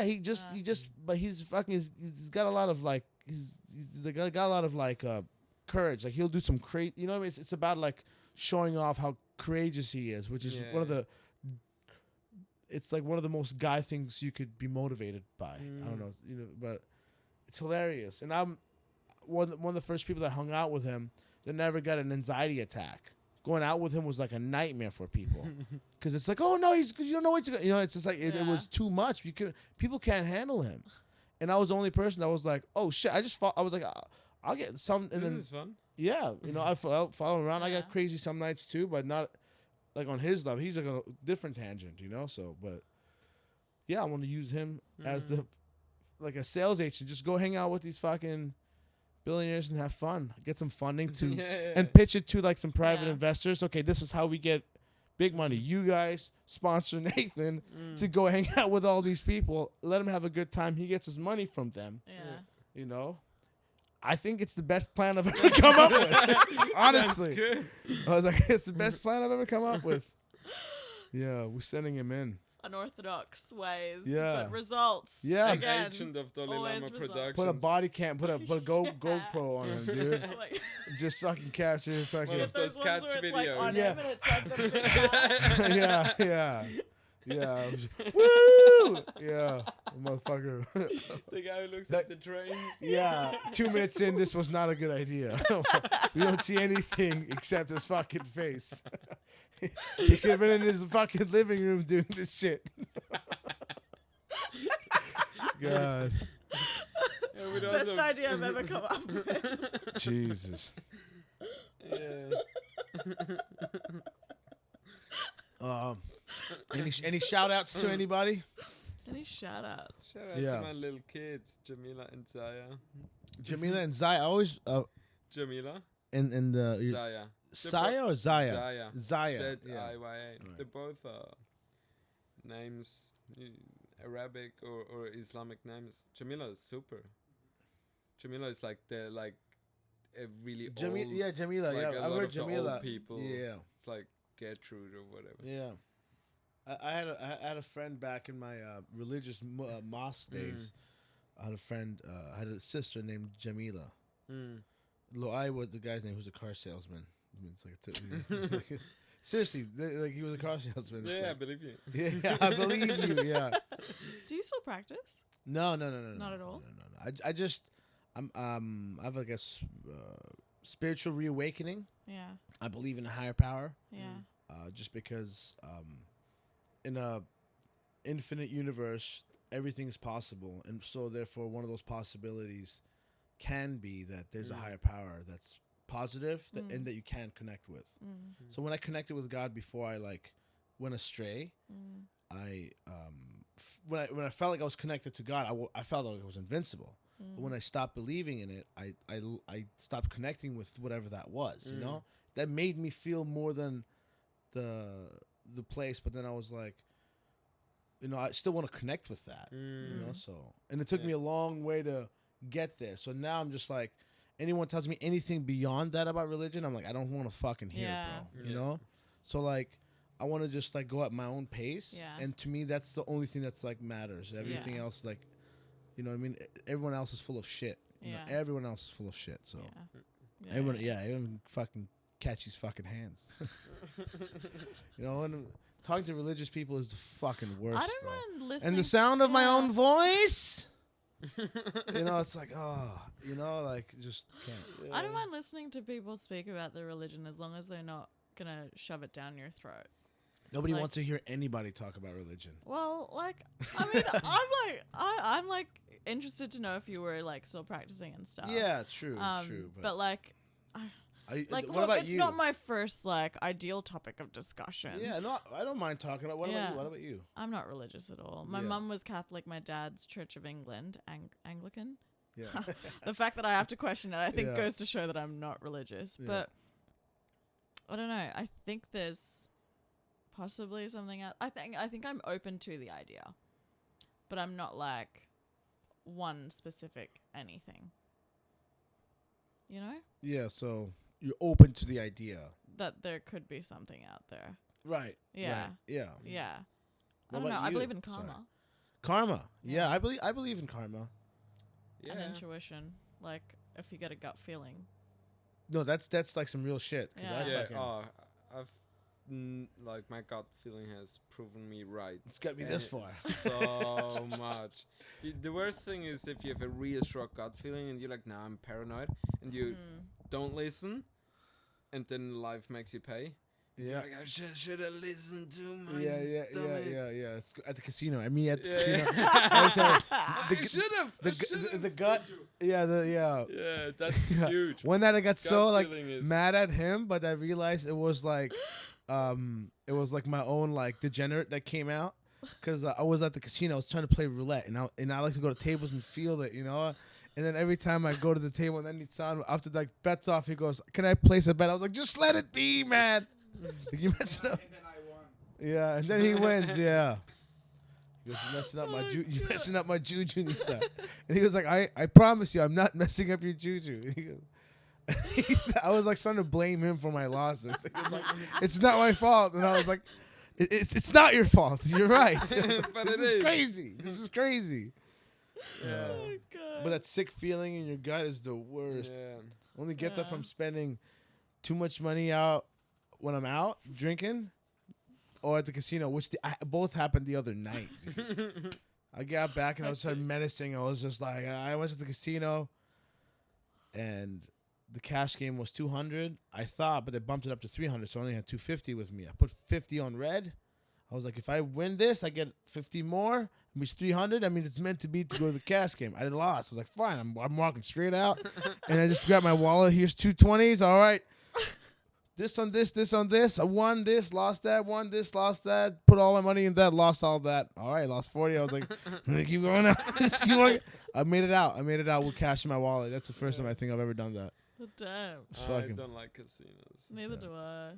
[SPEAKER 1] but he's got a lot of like he's got a lot of like courage. Like he'll do some crazy. You know, what I mean? It's about like showing off how courageous he is, which is one of
[SPEAKER 2] Yeah.
[SPEAKER 1] the. It's like one of the most guy things you could be motivated by. I don't
[SPEAKER 2] Mm.
[SPEAKER 1] know, you know, but it's hilarious. And I'm one of the first people that hung out with him that never got an anxiety attack. Going out with him was like a nightmare for people because it's like, oh no, you don't know what to go. You know, it's just like it was too much. People can't handle him, and I was the only person that was like, oh shit. I was like, I'll get some, and
[SPEAKER 2] This
[SPEAKER 1] then
[SPEAKER 2] is fun.
[SPEAKER 1] yeah, you know, I follow him around. I
[SPEAKER 3] Yeah.
[SPEAKER 1] got crazy some nights too, but not like on his level. He's like a different tangent, you know. So, but yeah, I want to use him as the like a sales agent. Just go hang out with these fucking billionaires and have fun. Get some funding to
[SPEAKER 2] Yeah.
[SPEAKER 1] and pitch it to like some private
[SPEAKER 3] Yeah.
[SPEAKER 1] investors. Okay, this is how we get big money. You guys sponsor Nathan
[SPEAKER 2] Mm.
[SPEAKER 1] to go hang out with all these people. Let him have a good time. He gets his money from them.
[SPEAKER 3] Yeah.
[SPEAKER 1] You know. I think it's the best plan I've ever come up with. Honestly.
[SPEAKER 2] Good.
[SPEAKER 1] I was like, it's the best plan I've ever come up with. Yeah, we're sending him in.
[SPEAKER 3] Unorthodox ways,
[SPEAKER 1] Yeah.
[SPEAKER 3] but results.
[SPEAKER 1] Yeah.
[SPEAKER 2] An
[SPEAKER 3] Again.
[SPEAKER 2] agent of Dalai
[SPEAKER 3] always
[SPEAKER 2] Lama
[SPEAKER 3] results.
[SPEAKER 2] Productions.
[SPEAKER 1] Put a body cam, put a
[SPEAKER 3] Yeah.
[SPEAKER 1] GoPro on him, dude.
[SPEAKER 3] Oh my God.
[SPEAKER 1] Just fucking capture his
[SPEAKER 2] One
[SPEAKER 1] fucking.
[SPEAKER 2] of those
[SPEAKER 3] ones
[SPEAKER 2] cats
[SPEAKER 3] where it's, like,
[SPEAKER 2] videos.
[SPEAKER 3] on
[SPEAKER 1] Yeah.
[SPEAKER 3] him and it's like the big cat.
[SPEAKER 1] yeah. Woo! Yeah, motherfucker.
[SPEAKER 2] The guy who looks
[SPEAKER 1] That-
[SPEAKER 2] at the train.
[SPEAKER 1] Yeah, 2 minutes in, this was not a good idea. We don't see anything except his fucking face. He could have been in his fucking living room doing this shit. God,
[SPEAKER 2] Yeah, we'd
[SPEAKER 3] Best
[SPEAKER 2] also-
[SPEAKER 3] idea I've ever come up with.
[SPEAKER 1] Jesus.
[SPEAKER 2] Yeah.
[SPEAKER 1] Any shout outs to anybody?
[SPEAKER 3] Any shout out?
[SPEAKER 2] Shout out
[SPEAKER 1] Yeah.
[SPEAKER 2] to my little kids, Jamila and Zaya.
[SPEAKER 1] Jamila and Zaya. I always
[SPEAKER 2] Jamila,
[SPEAKER 1] and
[SPEAKER 2] Zaya.
[SPEAKER 1] Saya or Zaya?
[SPEAKER 2] Zaya.
[SPEAKER 1] Zaya. Yeah.
[SPEAKER 2] Z-I-Y-A.
[SPEAKER 1] Right.
[SPEAKER 2] They're both names Arabic or Islamic names. Jamila is super. Jamila is like the a really old.
[SPEAKER 1] Jamila.
[SPEAKER 2] Like
[SPEAKER 1] Yeah,
[SPEAKER 2] a
[SPEAKER 1] I've
[SPEAKER 2] lot
[SPEAKER 1] heard
[SPEAKER 2] of the old
[SPEAKER 1] Jamila.
[SPEAKER 2] people.
[SPEAKER 1] Yeah,
[SPEAKER 2] It's like Gertrude or whatever.
[SPEAKER 1] yeah. I had a friend back in my religious mosque days. I had a friend. I had a sister named Jamila.
[SPEAKER 2] Mm.
[SPEAKER 1] Loai was the guy's name. Who's a car salesman. I mean, it's like seriously, like he was a car salesman. It's
[SPEAKER 2] Yeah, I
[SPEAKER 1] like-
[SPEAKER 2] believe you.
[SPEAKER 1] yeah, I believe you. Yeah.
[SPEAKER 3] Do you still practice?
[SPEAKER 1] No.
[SPEAKER 3] Not at all?
[SPEAKER 1] No. I just I have like a spiritual reawakening.
[SPEAKER 3] Yeah.
[SPEAKER 1] I believe in a higher power.
[SPEAKER 3] Yeah.
[SPEAKER 1] Just because in a infinite universe everything's possible, and so therefore one of those possibilities can be that there's a higher power that's positive and that you can connect with. So when I connected with God before I like went astray, I when I felt like I was connected to God, I felt like I was invincible. But when I stopped believing in it, I stopped connecting with whatever that was. You know, that made me feel more than the place. But then I was like, you know, I still want to connect with that. You know, so and it took me a long way to get there. So now I'm just like, anyone tells me anything beyond that about religion, I'm like, I don't want to fucking hear it, bro. You know, so like. I want to just like go at my own pace, and to me, that's the only thing that's like matters. Everything else, like, you know what I mean? Everyone else is full of shit. You know, everyone else is full of shit. So everyone fucking catch these fucking hands. You know, and talking to religious people is the fucking worst.
[SPEAKER 3] I don't mind listening.
[SPEAKER 1] And the sound of my own voice. You know, it's like, you know, like just can't.
[SPEAKER 3] I don't mind listening to people speak about their religion as long as they're not gonna shove it down your throat.
[SPEAKER 1] Nobody
[SPEAKER 3] Like-
[SPEAKER 1] wants to hear anybody talk about religion.
[SPEAKER 3] Well, like, I mean, I'm like interested to know if you were like still practicing and stuff.
[SPEAKER 1] Yeah, true.
[SPEAKER 3] But like,
[SPEAKER 1] Like,
[SPEAKER 3] like,
[SPEAKER 1] what
[SPEAKER 3] look,
[SPEAKER 1] about
[SPEAKER 3] it's
[SPEAKER 1] you?
[SPEAKER 3] not my first like ideal topic of discussion.
[SPEAKER 1] Yeah, no, I don't mind talking about. What about
[SPEAKER 3] Yeah.
[SPEAKER 1] you? What about you?
[SPEAKER 3] I'm not religious at all. My
[SPEAKER 1] Yeah.
[SPEAKER 3] mum was Catholic. My dad's Church of England, Anglican.
[SPEAKER 1] Yeah,
[SPEAKER 3] The fact that I have to question it, I think,
[SPEAKER 1] Yeah.
[SPEAKER 3] goes to show that I'm not religious.
[SPEAKER 1] Yeah.
[SPEAKER 3] But I don't know. I think there's possibly something else. I think I'm open to the idea, but I'm not like one specific anything. You know,
[SPEAKER 1] yeah. So you're open to the idea,
[SPEAKER 3] that there could be something out there.
[SPEAKER 1] right?
[SPEAKER 3] Yeah.
[SPEAKER 1] right, yeah.
[SPEAKER 3] Yeah.
[SPEAKER 1] What
[SPEAKER 3] I don't know.
[SPEAKER 1] about
[SPEAKER 3] I
[SPEAKER 1] you?
[SPEAKER 3] believe in
[SPEAKER 1] Sorry.
[SPEAKER 3] karma
[SPEAKER 1] Karma. Yeah,
[SPEAKER 3] Yeah.
[SPEAKER 1] I believe in karma.
[SPEAKER 2] Yeah.
[SPEAKER 3] and intuition. Like if you get a gut feeling.
[SPEAKER 1] No, that's like some real shit. 'Cause
[SPEAKER 3] Yeah.
[SPEAKER 1] I
[SPEAKER 2] Yeah.
[SPEAKER 1] fucking,
[SPEAKER 2] I've like my gut feeling has proven me right.
[SPEAKER 1] it's got me this far.
[SPEAKER 2] So much. The worst thing is if you have a real strong gut feeling and you're like, nah, I'm paranoid, and you don't listen, and then life makes you pay.
[SPEAKER 1] Yeah.
[SPEAKER 2] Like, I should have listened to my
[SPEAKER 1] Yeah.
[SPEAKER 2] stomach.
[SPEAKER 1] It's at the casino. I mean, at the
[SPEAKER 2] Yeah,
[SPEAKER 1] casino.
[SPEAKER 2] yeah.
[SPEAKER 1] I was like,
[SPEAKER 2] I should have.
[SPEAKER 1] the gut. Yeah,
[SPEAKER 2] Yeah, that's
[SPEAKER 1] Yeah.
[SPEAKER 2] huge.
[SPEAKER 1] One night I got so like
[SPEAKER 2] feeling is-
[SPEAKER 1] mad at him, but I realized it was like my own like degenerate that came out, because I was at the casino. I was trying to play roulette, and I like to go to tables and feel it, you know. And then every time I go to the table and then Nitzan, after like bets off, he goes, "Can I place a bet?" I was like, "Just let it be, man." Like, you messing up.
[SPEAKER 4] And then I won.
[SPEAKER 1] Yeah, and then he wins. Yeah. He goes, "You messing up my you messing up my juju, Nisa." And he was like, "I promise you, I'm not messing up your juju." He goes, I was like starting to blame him for my losses. He was like, "It's not my fault," and I was like, "It's not your fault. You're right."
[SPEAKER 2] But
[SPEAKER 1] This
[SPEAKER 2] it
[SPEAKER 1] is
[SPEAKER 2] is.
[SPEAKER 1] crazy. This is crazy.
[SPEAKER 2] Yeah.
[SPEAKER 3] Oh god.
[SPEAKER 1] But that sick feeling in your gut is the worst.
[SPEAKER 2] Yeah.
[SPEAKER 1] Only get that from
[SPEAKER 3] Yeah.
[SPEAKER 1] spending too much money out when I'm out drinking, or at the casino, which both happened the other night. dude. I got back and I was started menacing. I was just like, I went to the casino, and the cash game was 200. I thought, but they bumped it up to 300, so I only had 250 with me. I put 50 on red. I was like, if I win this, I get 50 more. It means 300. I mean, it's meant to be to go to the cash game. I lost. I was like, fine. I'm walking straight out, and I just grabbed my wallet. Here's 220s. All right. This on this, this on this. I won this, lost that, won this, lost that. Put all my money in that, lost all that. All right, lost 40. I was like, I'm gonna keep going out. Just keep going. I made it out. I made it out with cash in my wallet. That's the first time I think I've ever done that.
[SPEAKER 3] Damn.
[SPEAKER 1] It's
[SPEAKER 2] I
[SPEAKER 1] fucking.
[SPEAKER 2] don't like casinos.
[SPEAKER 3] Neither do I.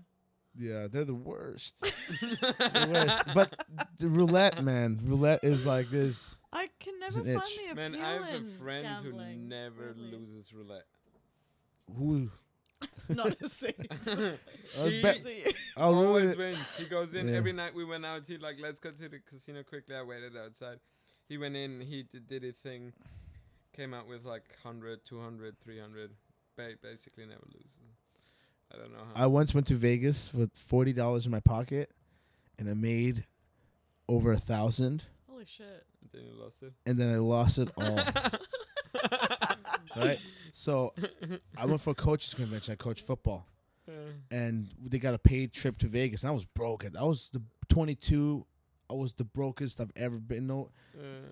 [SPEAKER 1] Yeah, they're the worst. The worst. But the roulette, man, roulette is like this.
[SPEAKER 3] I can never
[SPEAKER 1] an
[SPEAKER 3] find
[SPEAKER 1] itch.
[SPEAKER 3] the appeal
[SPEAKER 2] Man, I have a
[SPEAKER 3] in
[SPEAKER 2] friend who
[SPEAKER 3] gambling,
[SPEAKER 2] never
[SPEAKER 3] weirdly.
[SPEAKER 2] loses roulette.
[SPEAKER 1] Who?
[SPEAKER 3] Not a C.
[SPEAKER 1] I
[SPEAKER 2] He
[SPEAKER 1] bet
[SPEAKER 3] C.
[SPEAKER 1] I'll ruin
[SPEAKER 2] always
[SPEAKER 1] it.
[SPEAKER 2] wins. He goes in
[SPEAKER 1] Yeah.
[SPEAKER 2] every night. We went out. He like, let's go to the casino quickly. I waited outside. He went in. He did his thing. Came out with like 100, 200, 300. Basically never loses. I don't know how.
[SPEAKER 1] I once went to Vegas with $40 in my pocket, and I made over 1,000,
[SPEAKER 3] Holy shit.
[SPEAKER 2] Then you lost it.
[SPEAKER 1] and then I lost it all. Right? So I went for a coaches convention. I coach football, and they got a paid trip to Vegas, and I was broke. I was the 22. I was the brokest I've ever been. No,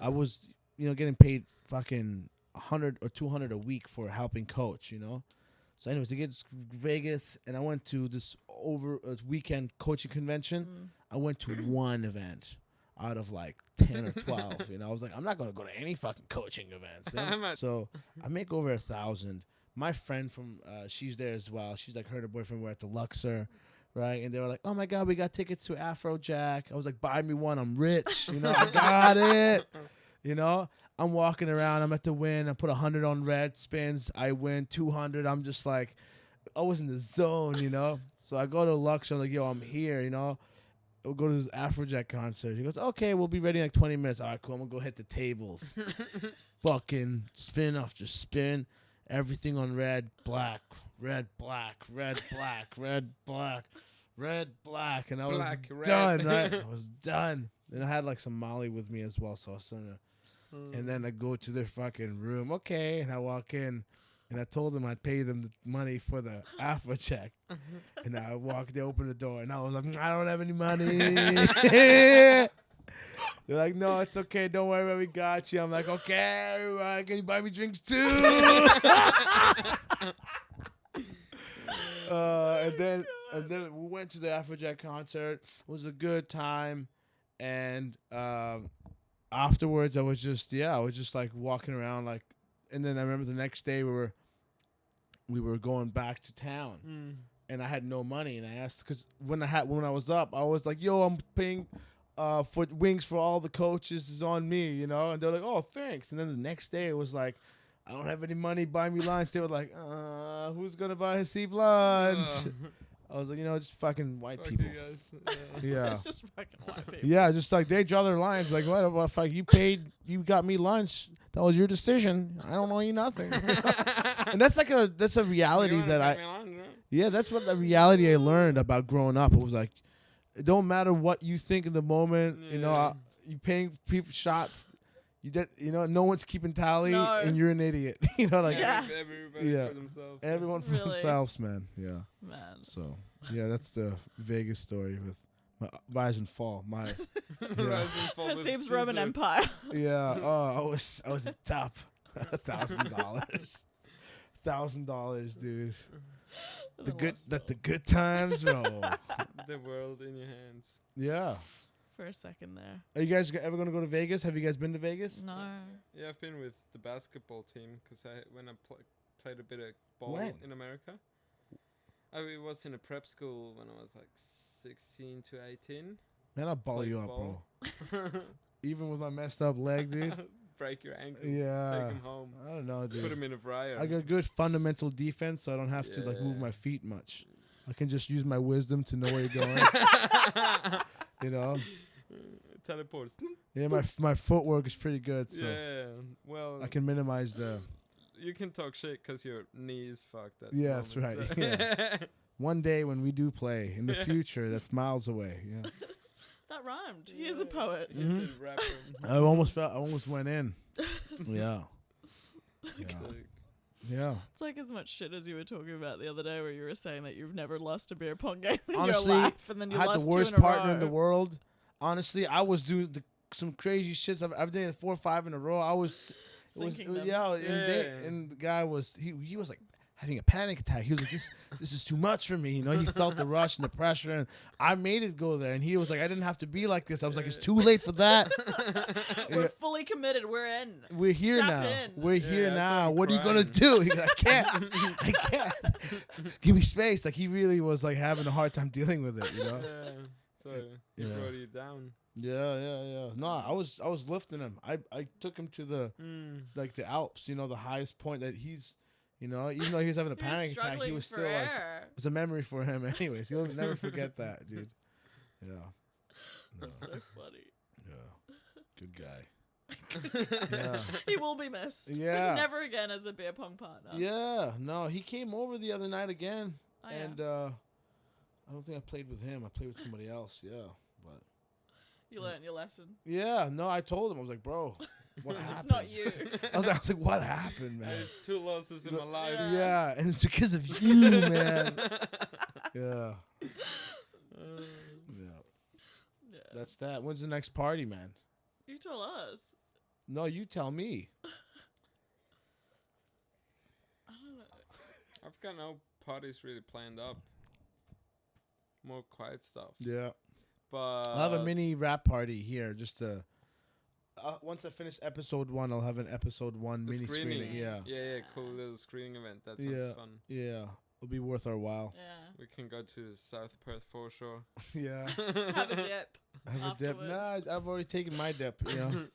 [SPEAKER 1] I was, getting paid fucking 100 or 200 a week for helping coach. So, anyways, they get to Vegas, and I went to this weekend coaching convention. I went to one event out of like 10 or 12. I was like, I'm not gonna go to any fucking coaching events. So I make over 1,000. My friend from she's there as well. She's like, her and her boyfriend were at the Luxor, right? And they were like, oh my god, we got tickets to Afrojack. I was like, buy me one. I'm rich. I got it. I'm walking around. I'm at the win. I put 100 on red spins. I win 200. I'm just like, I was in the zone. So I go to Luxor. I'm like, yo, I'm here. We'll go to this Afrojack concert. He goes, okay, we'll be ready in like 20 minutes. All right, cool. I'm going to go hit the tables. Fucking spin after spin. Everything on red, black, red, black, red, black, red, black, red, black. And I was
[SPEAKER 2] Black, red.
[SPEAKER 1] done, right? I was done. And I had like some Molly with me as well. So I was starting to, and then I go to their fucking room. Okay. And I walk in. And I told them I'd pay them the money for the Afrojack. And I walked, they opened the door, and I was like, I don't have any money. They're like, no, it's okay. Don't worry about it. We got you. I'm like, okay, can you buy me drinks too? And then we went to the Afrojack concert. It was a good time. And afterwards, I was just like walking around like, and then I remember the next day we were going back to town, and I had no money, and I asked because when I was up, I was like, "Yo, I'm paying for wings for all the coaches is on me," and they're like, "Oh, thanks." And then the next day it was like, "I don't have any money. Buy me lunch." They were like, "Who's gonna buy Haseeb lunch?" I was like, just fucking white
[SPEAKER 2] Fuck
[SPEAKER 1] people.
[SPEAKER 2] you guys.
[SPEAKER 1] Yeah.
[SPEAKER 3] Just fucking white people.
[SPEAKER 1] Yeah, just like they draw their lines. Like, what fuck? You paid, you got me lunch. That was your decision. I don't owe you nothing. And that's a reality that's what the reality I learned about growing up. It was like, it don't matter what you think in the moment.
[SPEAKER 2] Yeah.
[SPEAKER 1] You paying people shots. No one's keeping tally,
[SPEAKER 3] No.
[SPEAKER 1] and you're an idiot.
[SPEAKER 3] Yeah.
[SPEAKER 2] Everybody
[SPEAKER 1] Yeah.
[SPEAKER 2] for themselves.
[SPEAKER 1] Everyone for
[SPEAKER 3] Really?
[SPEAKER 1] themselves, man. Yeah.
[SPEAKER 3] Man.
[SPEAKER 1] So yeah, that's the Vegas story with my rise and fall. My
[SPEAKER 2] Rise and fall with
[SPEAKER 3] Haseeb's Roman
[SPEAKER 2] Caesar.
[SPEAKER 3] Empire.
[SPEAKER 1] yeah. Oh, I was the top. $1,000. $1,000, dude. The good times, bro.
[SPEAKER 2] The world in your hands.
[SPEAKER 1] Yeah.
[SPEAKER 3] For a second there.
[SPEAKER 1] Are you guys ever gonna go to Vegas? Have you guys been to Vegas?
[SPEAKER 3] No.
[SPEAKER 2] Yeah, I've been with the basketball team because when I played a bit of ball
[SPEAKER 1] When?
[SPEAKER 2] in America. I was in a prep school when I was like 16 to 18.
[SPEAKER 1] Man, I'll ball
[SPEAKER 2] Played
[SPEAKER 1] you up,
[SPEAKER 2] ball.
[SPEAKER 1] bro. Even with my messed up leg, dude.
[SPEAKER 2] Break your ankle.
[SPEAKER 1] Yeah.
[SPEAKER 2] Take him home.
[SPEAKER 1] I don't know,
[SPEAKER 2] Put
[SPEAKER 1] dude.
[SPEAKER 2] him in a fryer.
[SPEAKER 1] I got good fundamental defense, so I don't have to like move
[SPEAKER 2] Yeah.
[SPEAKER 1] my feet much. I can just use my wisdom to know where you're going.
[SPEAKER 2] Teleport.
[SPEAKER 1] Yeah, my footwork is pretty good, so
[SPEAKER 2] Yeah. Well,
[SPEAKER 1] I can minimize the.
[SPEAKER 2] you can talk shit because your knee is fucked. At the
[SPEAKER 1] Yeah, that's
[SPEAKER 2] moment,
[SPEAKER 1] right,
[SPEAKER 2] so-
[SPEAKER 1] yeah. One day when we do play in the future, that's miles away. Yeah,
[SPEAKER 3] That rhymed. He is a poet.
[SPEAKER 2] He's
[SPEAKER 1] Mhm.
[SPEAKER 2] a rapper.
[SPEAKER 1] I almost went in. Yeah, yeah,
[SPEAKER 2] Like,
[SPEAKER 1] yeah.
[SPEAKER 3] It's like as much shit as you were talking about the other day where you were saying that you've never lost a beer pong game in
[SPEAKER 1] Honestly,
[SPEAKER 3] your life and then you
[SPEAKER 1] I had
[SPEAKER 3] lost
[SPEAKER 1] the worst
[SPEAKER 3] two in a
[SPEAKER 1] partner in the
[SPEAKER 3] row.
[SPEAKER 1] world. Honestly, I was doing some crazy shits. I've done it 4 or 5 in a row. I was. It was
[SPEAKER 3] Sinking them.
[SPEAKER 1] yeah,
[SPEAKER 2] Yeah.
[SPEAKER 1] and the guy was he was like having a panic attack. He was like, this is too much for me. You know, he felt the rush and the pressure, and I made it go there. And he was like, I didn't have to be like this. I was like, it's too late for that.
[SPEAKER 3] We're fully committed. We're in.
[SPEAKER 1] We're here
[SPEAKER 3] Strap
[SPEAKER 1] now.
[SPEAKER 3] in.
[SPEAKER 1] We're here
[SPEAKER 2] I
[SPEAKER 1] now.
[SPEAKER 2] started
[SPEAKER 1] What are you gonna
[SPEAKER 2] crying.
[SPEAKER 1] do? He's like, I can't. Give me space. Like he really was like having a hard time dealing with it. You know.
[SPEAKER 2] Yeah. So he
[SPEAKER 1] Yeah.
[SPEAKER 2] brought you down.
[SPEAKER 1] Yeah. No, I was lifting him. I took him to the like the Alps. You know, the highest point that he's. You know, even though he was having a
[SPEAKER 3] He was
[SPEAKER 1] panic attack, he
[SPEAKER 3] struggling
[SPEAKER 1] was
[SPEAKER 3] for
[SPEAKER 1] still like.
[SPEAKER 3] air.
[SPEAKER 1] It was a memory for him, anyways. He'll never forget that, dude. Yeah. No,
[SPEAKER 3] That's so funny.
[SPEAKER 1] yeah. Good guy. Yeah.
[SPEAKER 3] He will be missed.
[SPEAKER 1] Yeah.
[SPEAKER 3] Never again as a beer pong partner.
[SPEAKER 1] Yeah. No, he came over the other night again,
[SPEAKER 3] Oh, yeah.
[SPEAKER 1] and I don't think I played with him. I played with somebody else. Yeah, but
[SPEAKER 3] You learned your lesson.
[SPEAKER 1] yeah. No, I told him. I was like, bro, what happened?
[SPEAKER 3] It's not you.
[SPEAKER 1] I was like, what happened,
[SPEAKER 2] I
[SPEAKER 1] man?
[SPEAKER 2] have 2 losses in my life.
[SPEAKER 3] Yeah.
[SPEAKER 1] Yeah, and it's because of you, man. Yeah. Yeah.
[SPEAKER 3] Yeah.
[SPEAKER 1] That's that. When's the next party, man?
[SPEAKER 3] You tell us.
[SPEAKER 1] No, you tell me.
[SPEAKER 3] I don't know.
[SPEAKER 2] I've got no parties really planned up. More quiet stuff.
[SPEAKER 1] Yeah.
[SPEAKER 2] But
[SPEAKER 1] I'll have a mini rap party here just to. Once I finish episode 1, I'll have an episode 1
[SPEAKER 2] the
[SPEAKER 1] mini screening. Yeah.
[SPEAKER 2] Yeah, cool little screening event. That sounds
[SPEAKER 1] Yeah.
[SPEAKER 2] fun.
[SPEAKER 1] Yeah. It'll be worth our while.
[SPEAKER 3] Yeah.
[SPEAKER 2] We can go to South Perth foreshore.
[SPEAKER 1] Yeah.
[SPEAKER 3] Have a dip.
[SPEAKER 1] Have a dip.
[SPEAKER 3] Afterwards.
[SPEAKER 1] Nah, I've already taken my dip, you know.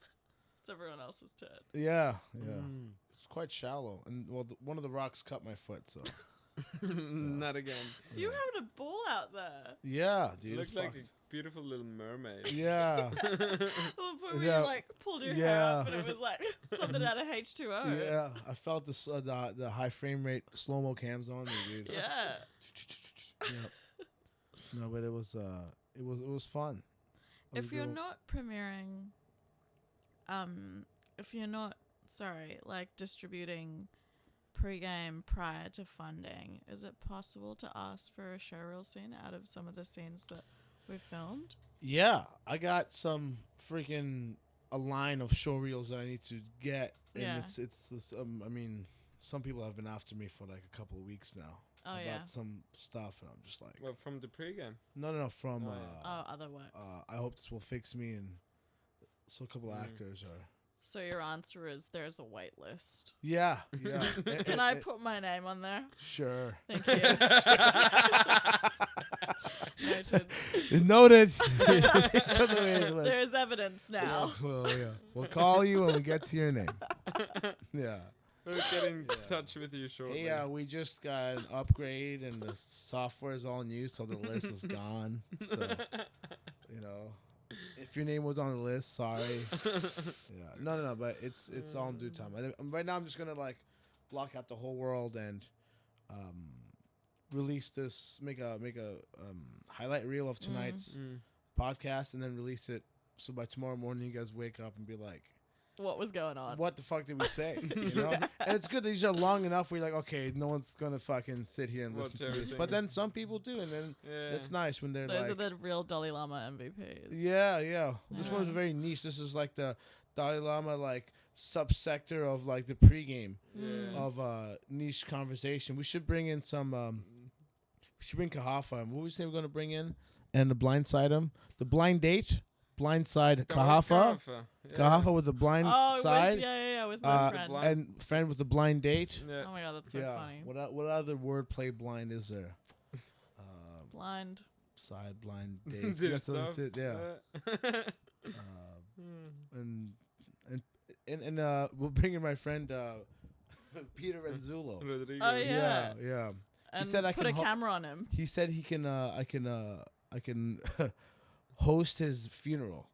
[SPEAKER 3] It's everyone else's turn.
[SPEAKER 1] Yeah. Yeah.
[SPEAKER 2] Mm.
[SPEAKER 1] It's quite shallow. And, well, one of the rocks cut my foot, so.
[SPEAKER 2] Not again.
[SPEAKER 3] You were having a ball out there.
[SPEAKER 1] Yeah, dude.
[SPEAKER 2] You
[SPEAKER 1] it's
[SPEAKER 2] look like
[SPEAKER 1] fucked.
[SPEAKER 2] a beautiful little mermaid.
[SPEAKER 1] Yeah.
[SPEAKER 3] At one point where
[SPEAKER 1] Yeah.
[SPEAKER 3] you like pulled your hair
[SPEAKER 1] Yeah.
[SPEAKER 3] up and it was like something out of H2O.
[SPEAKER 1] Yeah. I felt the high frame rate slow-mo cams on me, dude.
[SPEAKER 3] Yeah.
[SPEAKER 1] Yep. No, but it was fun. It was
[SPEAKER 3] If
[SPEAKER 1] a
[SPEAKER 3] you're
[SPEAKER 1] good-
[SPEAKER 3] not premiering, if you're not, like distributing pre-game prior to funding, is it possible to ask for a showreel scene out of some of the scenes that we've filmed?
[SPEAKER 1] Yeah, I got some freaking a line of show reels that I need to get, and
[SPEAKER 3] Yeah.
[SPEAKER 1] it's this, I mean, some people have been after me for like a couple of weeks now
[SPEAKER 3] Oh
[SPEAKER 1] about
[SPEAKER 3] yeah.
[SPEAKER 1] some stuff, and I'm just like,
[SPEAKER 2] Well, from the pregame.
[SPEAKER 1] no, from
[SPEAKER 2] Oh, yeah.
[SPEAKER 3] Other works.
[SPEAKER 1] I hope this will fix me, and so a couple
[SPEAKER 2] Mm.
[SPEAKER 1] actors are.
[SPEAKER 3] So your answer is there's a wait list.
[SPEAKER 1] Yeah.
[SPEAKER 3] Can I put my name on there?
[SPEAKER 1] Sure.
[SPEAKER 3] Thank you. Noted.
[SPEAKER 1] Noted. It's on the waiting list.
[SPEAKER 3] There's evidence now.
[SPEAKER 1] Well, yeah. We'll call you when we get to your name. Yeah.
[SPEAKER 2] We'll get in
[SPEAKER 1] Yeah.
[SPEAKER 2] touch with you shortly.
[SPEAKER 1] Yeah, we just got an upgrade and the software is all new, so the list is gone. So, you know, if your name was on the list, sorry. Yeah, no, but it's all in due time. Right now, I'm just gonna like block out the whole world and release this, make a highlight reel of tonight's
[SPEAKER 2] Mm.
[SPEAKER 1] podcast, and then release it. So by tomorrow morning, you guys wake up and be like,
[SPEAKER 3] What was going on?
[SPEAKER 1] what the fuck did we say? You know? And it's good that these are long enough where you're like, okay, no one's gonna fucking sit here and
[SPEAKER 2] Watch
[SPEAKER 1] listen to this.
[SPEAKER 2] everything.
[SPEAKER 1] But then some people do, and then
[SPEAKER 2] Yeah.
[SPEAKER 1] it's nice when they're
[SPEAKER 3] Those
[SPEAKER 1] like,
[SPEAKER 3] are the real Dalai Lama MVPs.
[SPEAKER 1] yeah. This one was
[SPEAKER 3] Yeah.
[SPEAKER 1] very niche. This is like the Dalai Lama like subsector of like the pregame
[SPEAKER 3] Mm.
[SPEAKER 1] of niche conversation. We should bring in some. We should bring Kahafa. What was we're gonna bring in? And the blindside him. The blind date. Blindside
[SPEAKER 2] That was
[SPEAKER 1] Kahafa.
[SPEAKER 2] Yeah.
[SPEAKER 1] Kahafa with the blind
[SPEAKER 3] Oh,
[SPEAKER 1] side.
[SPEAKER 3] with, yeah, with my
[SPEAKER 1] Uh,
[SPEAKER 3] friend.
[SPEAKER 2] blind-
[SPEAKER 1] And friend with the blind date.
[SPEAKER 2] Yeah.
[SPEAKER 3] Oh my god, that's so
[SPEAKER 1] yeah.
[SPEAKER 3] funny.
[SPEAKER 1] What other wordplay blind is there?
[SPEAKER 3] Blind.
[SPEAKER 1] Side blind date.
[SPEAKER 2] There's
[SPEAKER 1] That's
[SPEAKER 2] stuff.
[SPEAKER 1] it. Yeah.
[SPEAKER 2] Mm.
[SPEAKER 1] And we'll bring in my friend Peter Renzulo.
[SPEAKER 2] Rodrigo.
[SPEAKER 3] Oh, yeah.
[SPEAKER 1] Yeah.
[SPEAKER 3] And
[SPEAKER 1] said I
[SPEAKER 3] put
[SPEAKER 1] can
[SPEAKER 3] a camera on him.
[SPEAKER 1] He said he can. I can host his funeral,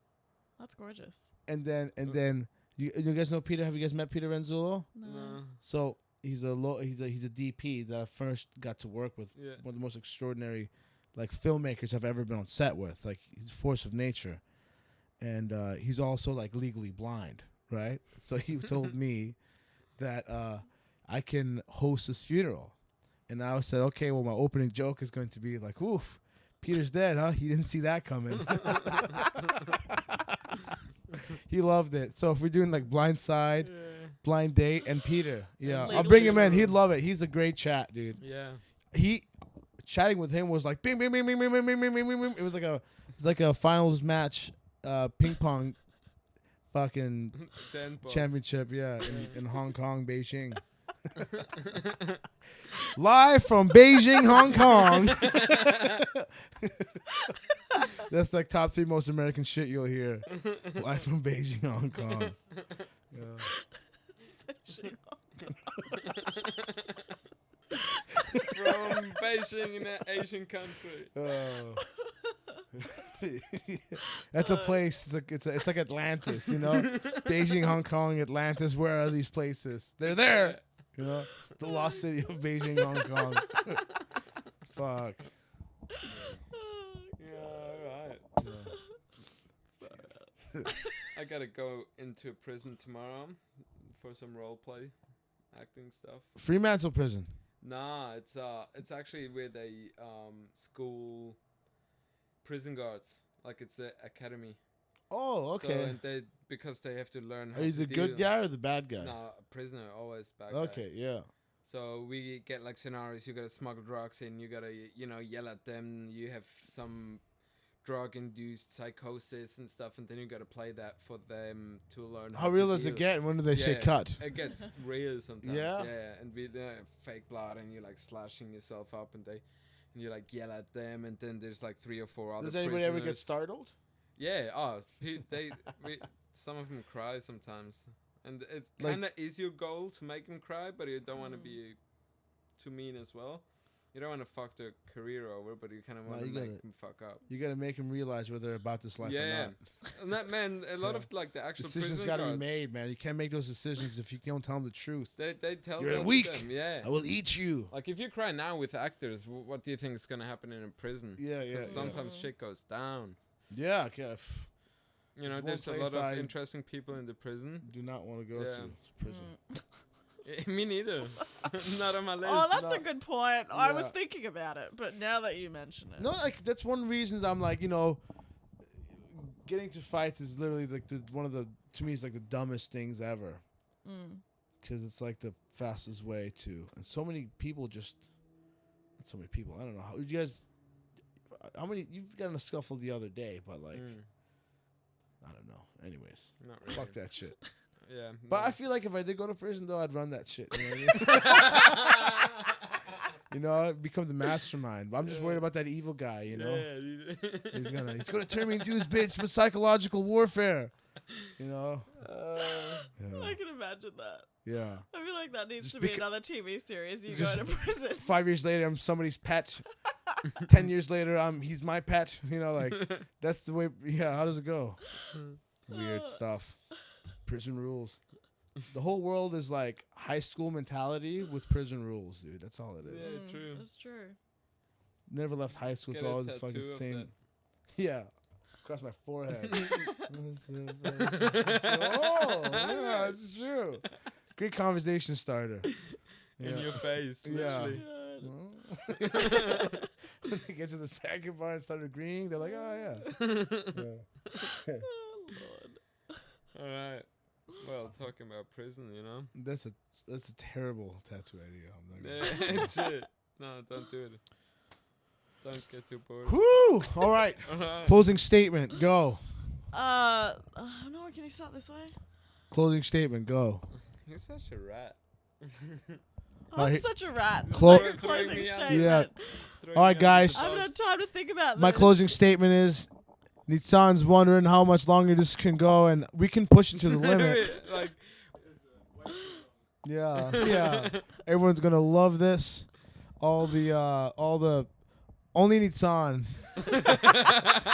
[SPEAKER 3] That's gorgeous.
[SPEAKER 1] and then you guys know Peter. Have you guys met Peter Renzulo?
[SPEAKER 3] No.
[SPEAKER 2] No.
[SPEAKER 1] So he's a DP that I first got to work with.
[SPEAKER 2] Yeah.
[SPEAKER 1] One of the most extraordinary, like filmmakers I've ever been on set with. Like he's a force of nature, and he's also like legally blind, right? So he told me that I can host his funeral, and I said, okay, well my opening joke is going to be like, oof, Peter's dead, huh? He didn't see that coming. He loved it. So if we're doing like Blind Side, Blind Date and Peter. Yeah, I'll
[SPEAKER 3] Legally
[SPEAKER 1] bring him in.
[SPEAKER 2] True.
[SPEAKER 1] He'd love it. He's a great chat, dude.
[SPEAKER 2] Yeah.
[SPEAKER 1] He chatting with him was like bing bing bing bing bing bing bing bing bing bing. It was like a finals match, ping pong, fucking
[SPEAKER 2] Then boss.
[SPEAKER 1] championship. Yeah, in Hong Kong, Beijing. Live from Beijing, Hong Kong. That's like top 3 most American shit you'll hear. Live from Beijing, Hong Kong. Yeah.
[SPEAKER 2] From Beijing in an Asian country.
[SPEAKER 1] Oh. That's a place. It's like Atlantis, you know. Beijing, Hong Kong, Atlantis. Where are these places? They're there. You know, the lost city of Beijing, Hong Kong. Fuck.
[SPEAKER 2] Yeah, alright. I gotta go into prison tomorrow for some role play acting stuff.
[SPEAKER 1] Fremantle Prison.
[SPEAKER 2] Nah, it's actually with a school prison guards. Like it's a academy.
[SPEAKER 1] Oh,
[SPEAKER 2] So,
[SPEAKER 1] okay.
[SPEAKER 2] and because they have to learn how
[SPEAKER 1] Are you
[SPEAKER 2] to
[SPEAKER 1] the good
[SPEAKER 2] deal-
[SPEAKER 1] guy or the bad guy?
[SPEAKER 2] No, a prisoner always bad guy.
[SPEAKER 1] Okay, yeah.
[SPEAKER 2] So we get like scenarios. You gotta smuggle drugs in. You gotta yell at them. You have some drug-induced psychosis and stuff, and then you gotta play that for them to learn.
[SPEAKER 1] How
[SPEAKER 2] to
[SPEAKER 1] real does
[SPEAKER 2] deal.
[SPEAKER 1] it get? When do they say
[SPEAKER 2] Yeah.
[SPEAKER 1] cut?
[SPEAKER 2] It gets real sometimes.
[SPEAKER 1] Yeah?
[SPEAKER 2] Yeah, and with fake blood, and you're like slashing yourself up, and you like yell at them, and then there's like 3 or 4 other.
[SPEAKER 1] Does anybody ever get
[SPEAKER 2] prisoners.
[SPEAKER 1] startled?
[SPEAKER 2] Yeah. Some of them cry sometimes, and it
[SPEAKER 1] Like-
[SPEAKER 2] kind of is your goal to make them cry, but you don't want to be too mean as well. You don't want to fuck their career over, but you kind of
[SPEAKER 1] No,
[SPEAKER 2] want to
[SPEAKER 1] you
[SPEAKER 2] make
[SPEAKER 1] gotta-
[SPEAKER 2] them fuck up.
[SPEAKER 1] You gotta make them realize whether they're about this life or
[SPEAKER 2] Yeah,
[SPEAKER 1] not.
[SPEAKER 2] and that man, a lot
[SPEAKER 1] Yeah.
[SPEAKER 2] of like the actual
[SPEAKER 1] Decisions
[SPEAKER 2] prison
[SPEAKER 1] gotta be
[SPEAKER 2] guards,
[SPEAKER 1] made, man. You can't make those decisions if you don't tell them the truth.
[SPEAKER 2] They tell
[SPEAKER 1] You're
[SPEAKER 2] that to
[SPEAKER 1] weak.
[SPEAKER 2] them, yeah.
[SPEAKER 1] I will eat you.
[SPEAKER 2] Like if you cry now with actors, what do you think is gonna happen in a prison?
[SPEAKER 1] Yeah, yeah,
[SPEAKER 2] 'Cause
[SPEAKER 1] yeah.
[SPEAKER 2] sometimes shit goes down.
[SPEAKER 1] Yeah, okay.
[SPEAKER 2] You know,
[SPEAKER 1] There's
[SPEAKER 2] there's
[SPEAKER 1] one
[SPEAKER 2] a lot
[SPEAKER 1] place
[SPEAKER 2] of
[SPEAKER 1] I-
[SPEAKER 2] interesting people in the prison.
[SPEAKER 1] Do not want to go
[SPEAKER 2] Yeah.
[SPEAKER 1] to prison.
[SPEAKER 2] Me neither. Not on my list.
[SPEAKER 3] Oh, that's a
[SPEAKER 1] not-
[SPEAKER 3] good point. I was
[SPEAKER 1] Yeah.
[SPEAKER 3] thinking about it, but now that you mention it,
[SPEAKER 1] No, like that's one of the reasons I'm like, getting to fights is literally like one of the to me it's like the dumbest things ever
[SPEAKER 3] Mm.
[SPEAKER 1] because it's like the fastest way to. And so many people just, not so many people. I don't know how you guys. How many you've got in a scuffle the other day, but like I don't know. Anyways,
[SPEAKER 2] Not really.
[SPEAKER 1] fuck that shit.
[SPEAKER 2] Yeah.
[SPEAKER 1] But
[SPEAKER 2] no.
[SPEAKER 1] I feel like if I did go to prison though, I'd run that shit. You know what I mean? I'd become the mastermind. But I'm just worried about that evil guy. You know.
[SPEAKER 2] Yeah.
[SPEAKER 1] He's gonna turn me into his bitch with psychological warfare. You know? Yeah.
[SPEAKER 3] I can imagine that.
[SPEAKER 1] Yeah.
[SPEAKER 3] I feel like that needs
[SPEAKER 1] Just
[SPEAKER 3] to be
[SPEAKER 1] beca-
[SPEAKER 3] another TV series. You
[SPEAKER 1] just-
[SPEAKER 3] go to prison.
[SPEAKER 1] 5 years later, I'm somebody's pet. 10 years later, he's my pet. You know, like that's the way. Yeah. How does it go? Weird stuff. Prison rules. The whole world is like high school mentality with prison rules, dude. That's all it is.
[SPEAKER 2] Yeah. True.
[SPEAKER 3] That's true.
[SPEAKER 1] Never left high school. It's
[SPEAKER 2] Get a
[SPEAKER 1] always
[SPEAKER 2] tattoo
[SPEAKER 1] fucking
[SPEAKER 2] of
[SPEAKER 1] same.
[SPEAKER 2] that.
[SPEAKER 1] Yeah. Across my forehead. Oh, yeah, it's true. Great conversation starter.
[SPEAKER 2] In your face.
[SPEAKER 1] Yeah.
[SPEAKER 2] Literally.
[SPEAKER 1] When they get to the second bar and start agreeing, they're like, oh, yeah. Yeah.
[SPEAKER 2] All right. Well, talking about prison,
[SPEAKER 1] That's a terrible tattoo idea. I'm not gonna-
[SPEAKER 2] Yeah, shit. No, don't do it. Don't get too bored.
[SPEAKER 1] Whew! All right.
[SPEAKER 2] Alright.
[SPEAKER 1] Closing statement. Go.
[SPEAKER 3] No, can you start this way?
[SPEAKER 1] Closing statement. Go.
[SPEAKER 2] You're such a rat.
[SPEAKER 1] Alright,
[SPEAKER 3] I'm such a rat.
[SPEAKER 1] Clo-
[SPEAKER 3] Like a
[SPEAKER 2] Throwing
[SPEAKER 3] closing
[SPEAKER 2] me out.
[SPEAKER 3] statement.
[SPEAKER 1] Yeah.
[SPEAKER 2] Throwing
[SPEAKER 1] All right,
[SPEAKER 2] me under the
[SPEAKER 1] guys.
[SPEAKER 3] I haven't had
[SPEAKER 2] bus.
[SPEAKER 3] time to think about
[SPEAKER 1] My
[SPEAKER 3] this.
[SPEAKER 1] closing statement is Nitsan's wondering how much longer this can go, and we can push it to the limit.
[SPEAKER 2] Like,
[SPEAKER 1] Yeah, yeah. Everyone's gonna love this. All the only Nitsan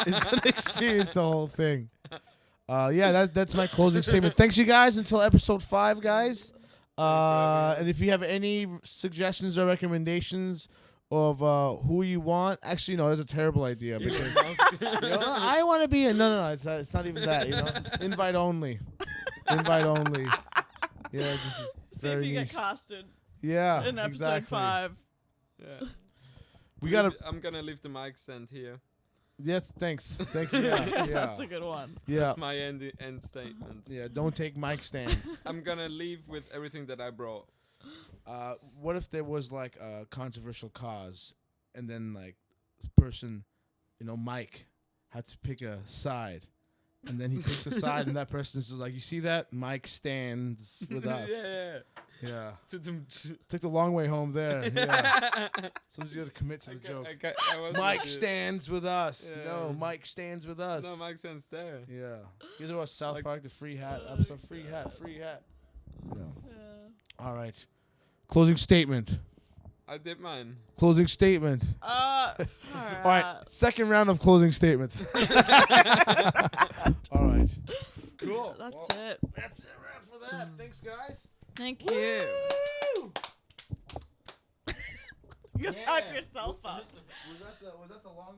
[SPEAKER 1] is gonna experience the whole thing. Yeah, that's my closing statement. Thanks, you guys. Until episode 5, guys. And if you have any suggestions or recommendations of who you want, actually, no, that's a terrible idea because I want to be in. No, it's not even that. Invite only. Invite only. Yeah, this is
[SPEAKER 3] See if
[SPEAKER 1] very
[SPEAKER 3] you
[SPEAKER 1] niche.
[SPEAKER 3] get casted
[SPEAKER 1] Yeah,
[SPEAKER 3] in episode
[SPEAKER 1] exactly.
[SPEAKER 3] 5.
[SPEAKER 2] yeah.
[SPEAKER 1] We gotta.
[SPEAKER 2] I'm gonna leave the mic stand here.
[SPEAKER 1] Yes, thanks. Thank you. Yeah,
[SPEAKER 3] That's a good one.
[SPEAKER 1] yeah,
[SPEAKER 2] That's my end statement.
[SPEAKER 1] yeah. Don't take mic stands.
[SPEAKER 2] I'm gonna leave with everything that I brought.
[SPEAKER 1] What if there was like a controversial cause, and then like this person, Mike, had to pick a side, and then he picks a side, and that person is just like, you see that? Mike stands with us.
[SPEAKER 2] Yeah.
[SPEAKER 1] Yeah.
[SPEAKER 2] To
[SPEAKER 1] Took the long way home there. Yeah. Someone's got to commit to the joke. Mike stands with us.
[SPEAKER 2] Yeah.
[SPEAKER 1] No, Mike stands with us.
[SPEAKER 2] No, Mike stands there.
[SPEAKER 1] Yeah. You know what? South
[SPEAKER 2] Like-
[SPEAKER 1] Park, the free hat episode. Free hat. Yeah.
[SPEAKER 3] Yeah.
[SPEAKER 1] All right. Closing statement.
[SPEAKER 2] I did mine.
[SPEAKER 1] Closing statement.
[SPEAKER 3] All
[SPEAKER 1] All right. Second round of closing statements. All right. Cool.
[SPEAKER 3] That's it.
[SPEAKER 1] That's it. Wrap for that. Thanks, guys.
[SPEAKER 3] Thank you.
[SPEAKER 1] Woo!
[SPEAKER 3] You hype yourself up.
[SPEAKER 1] Was that the long?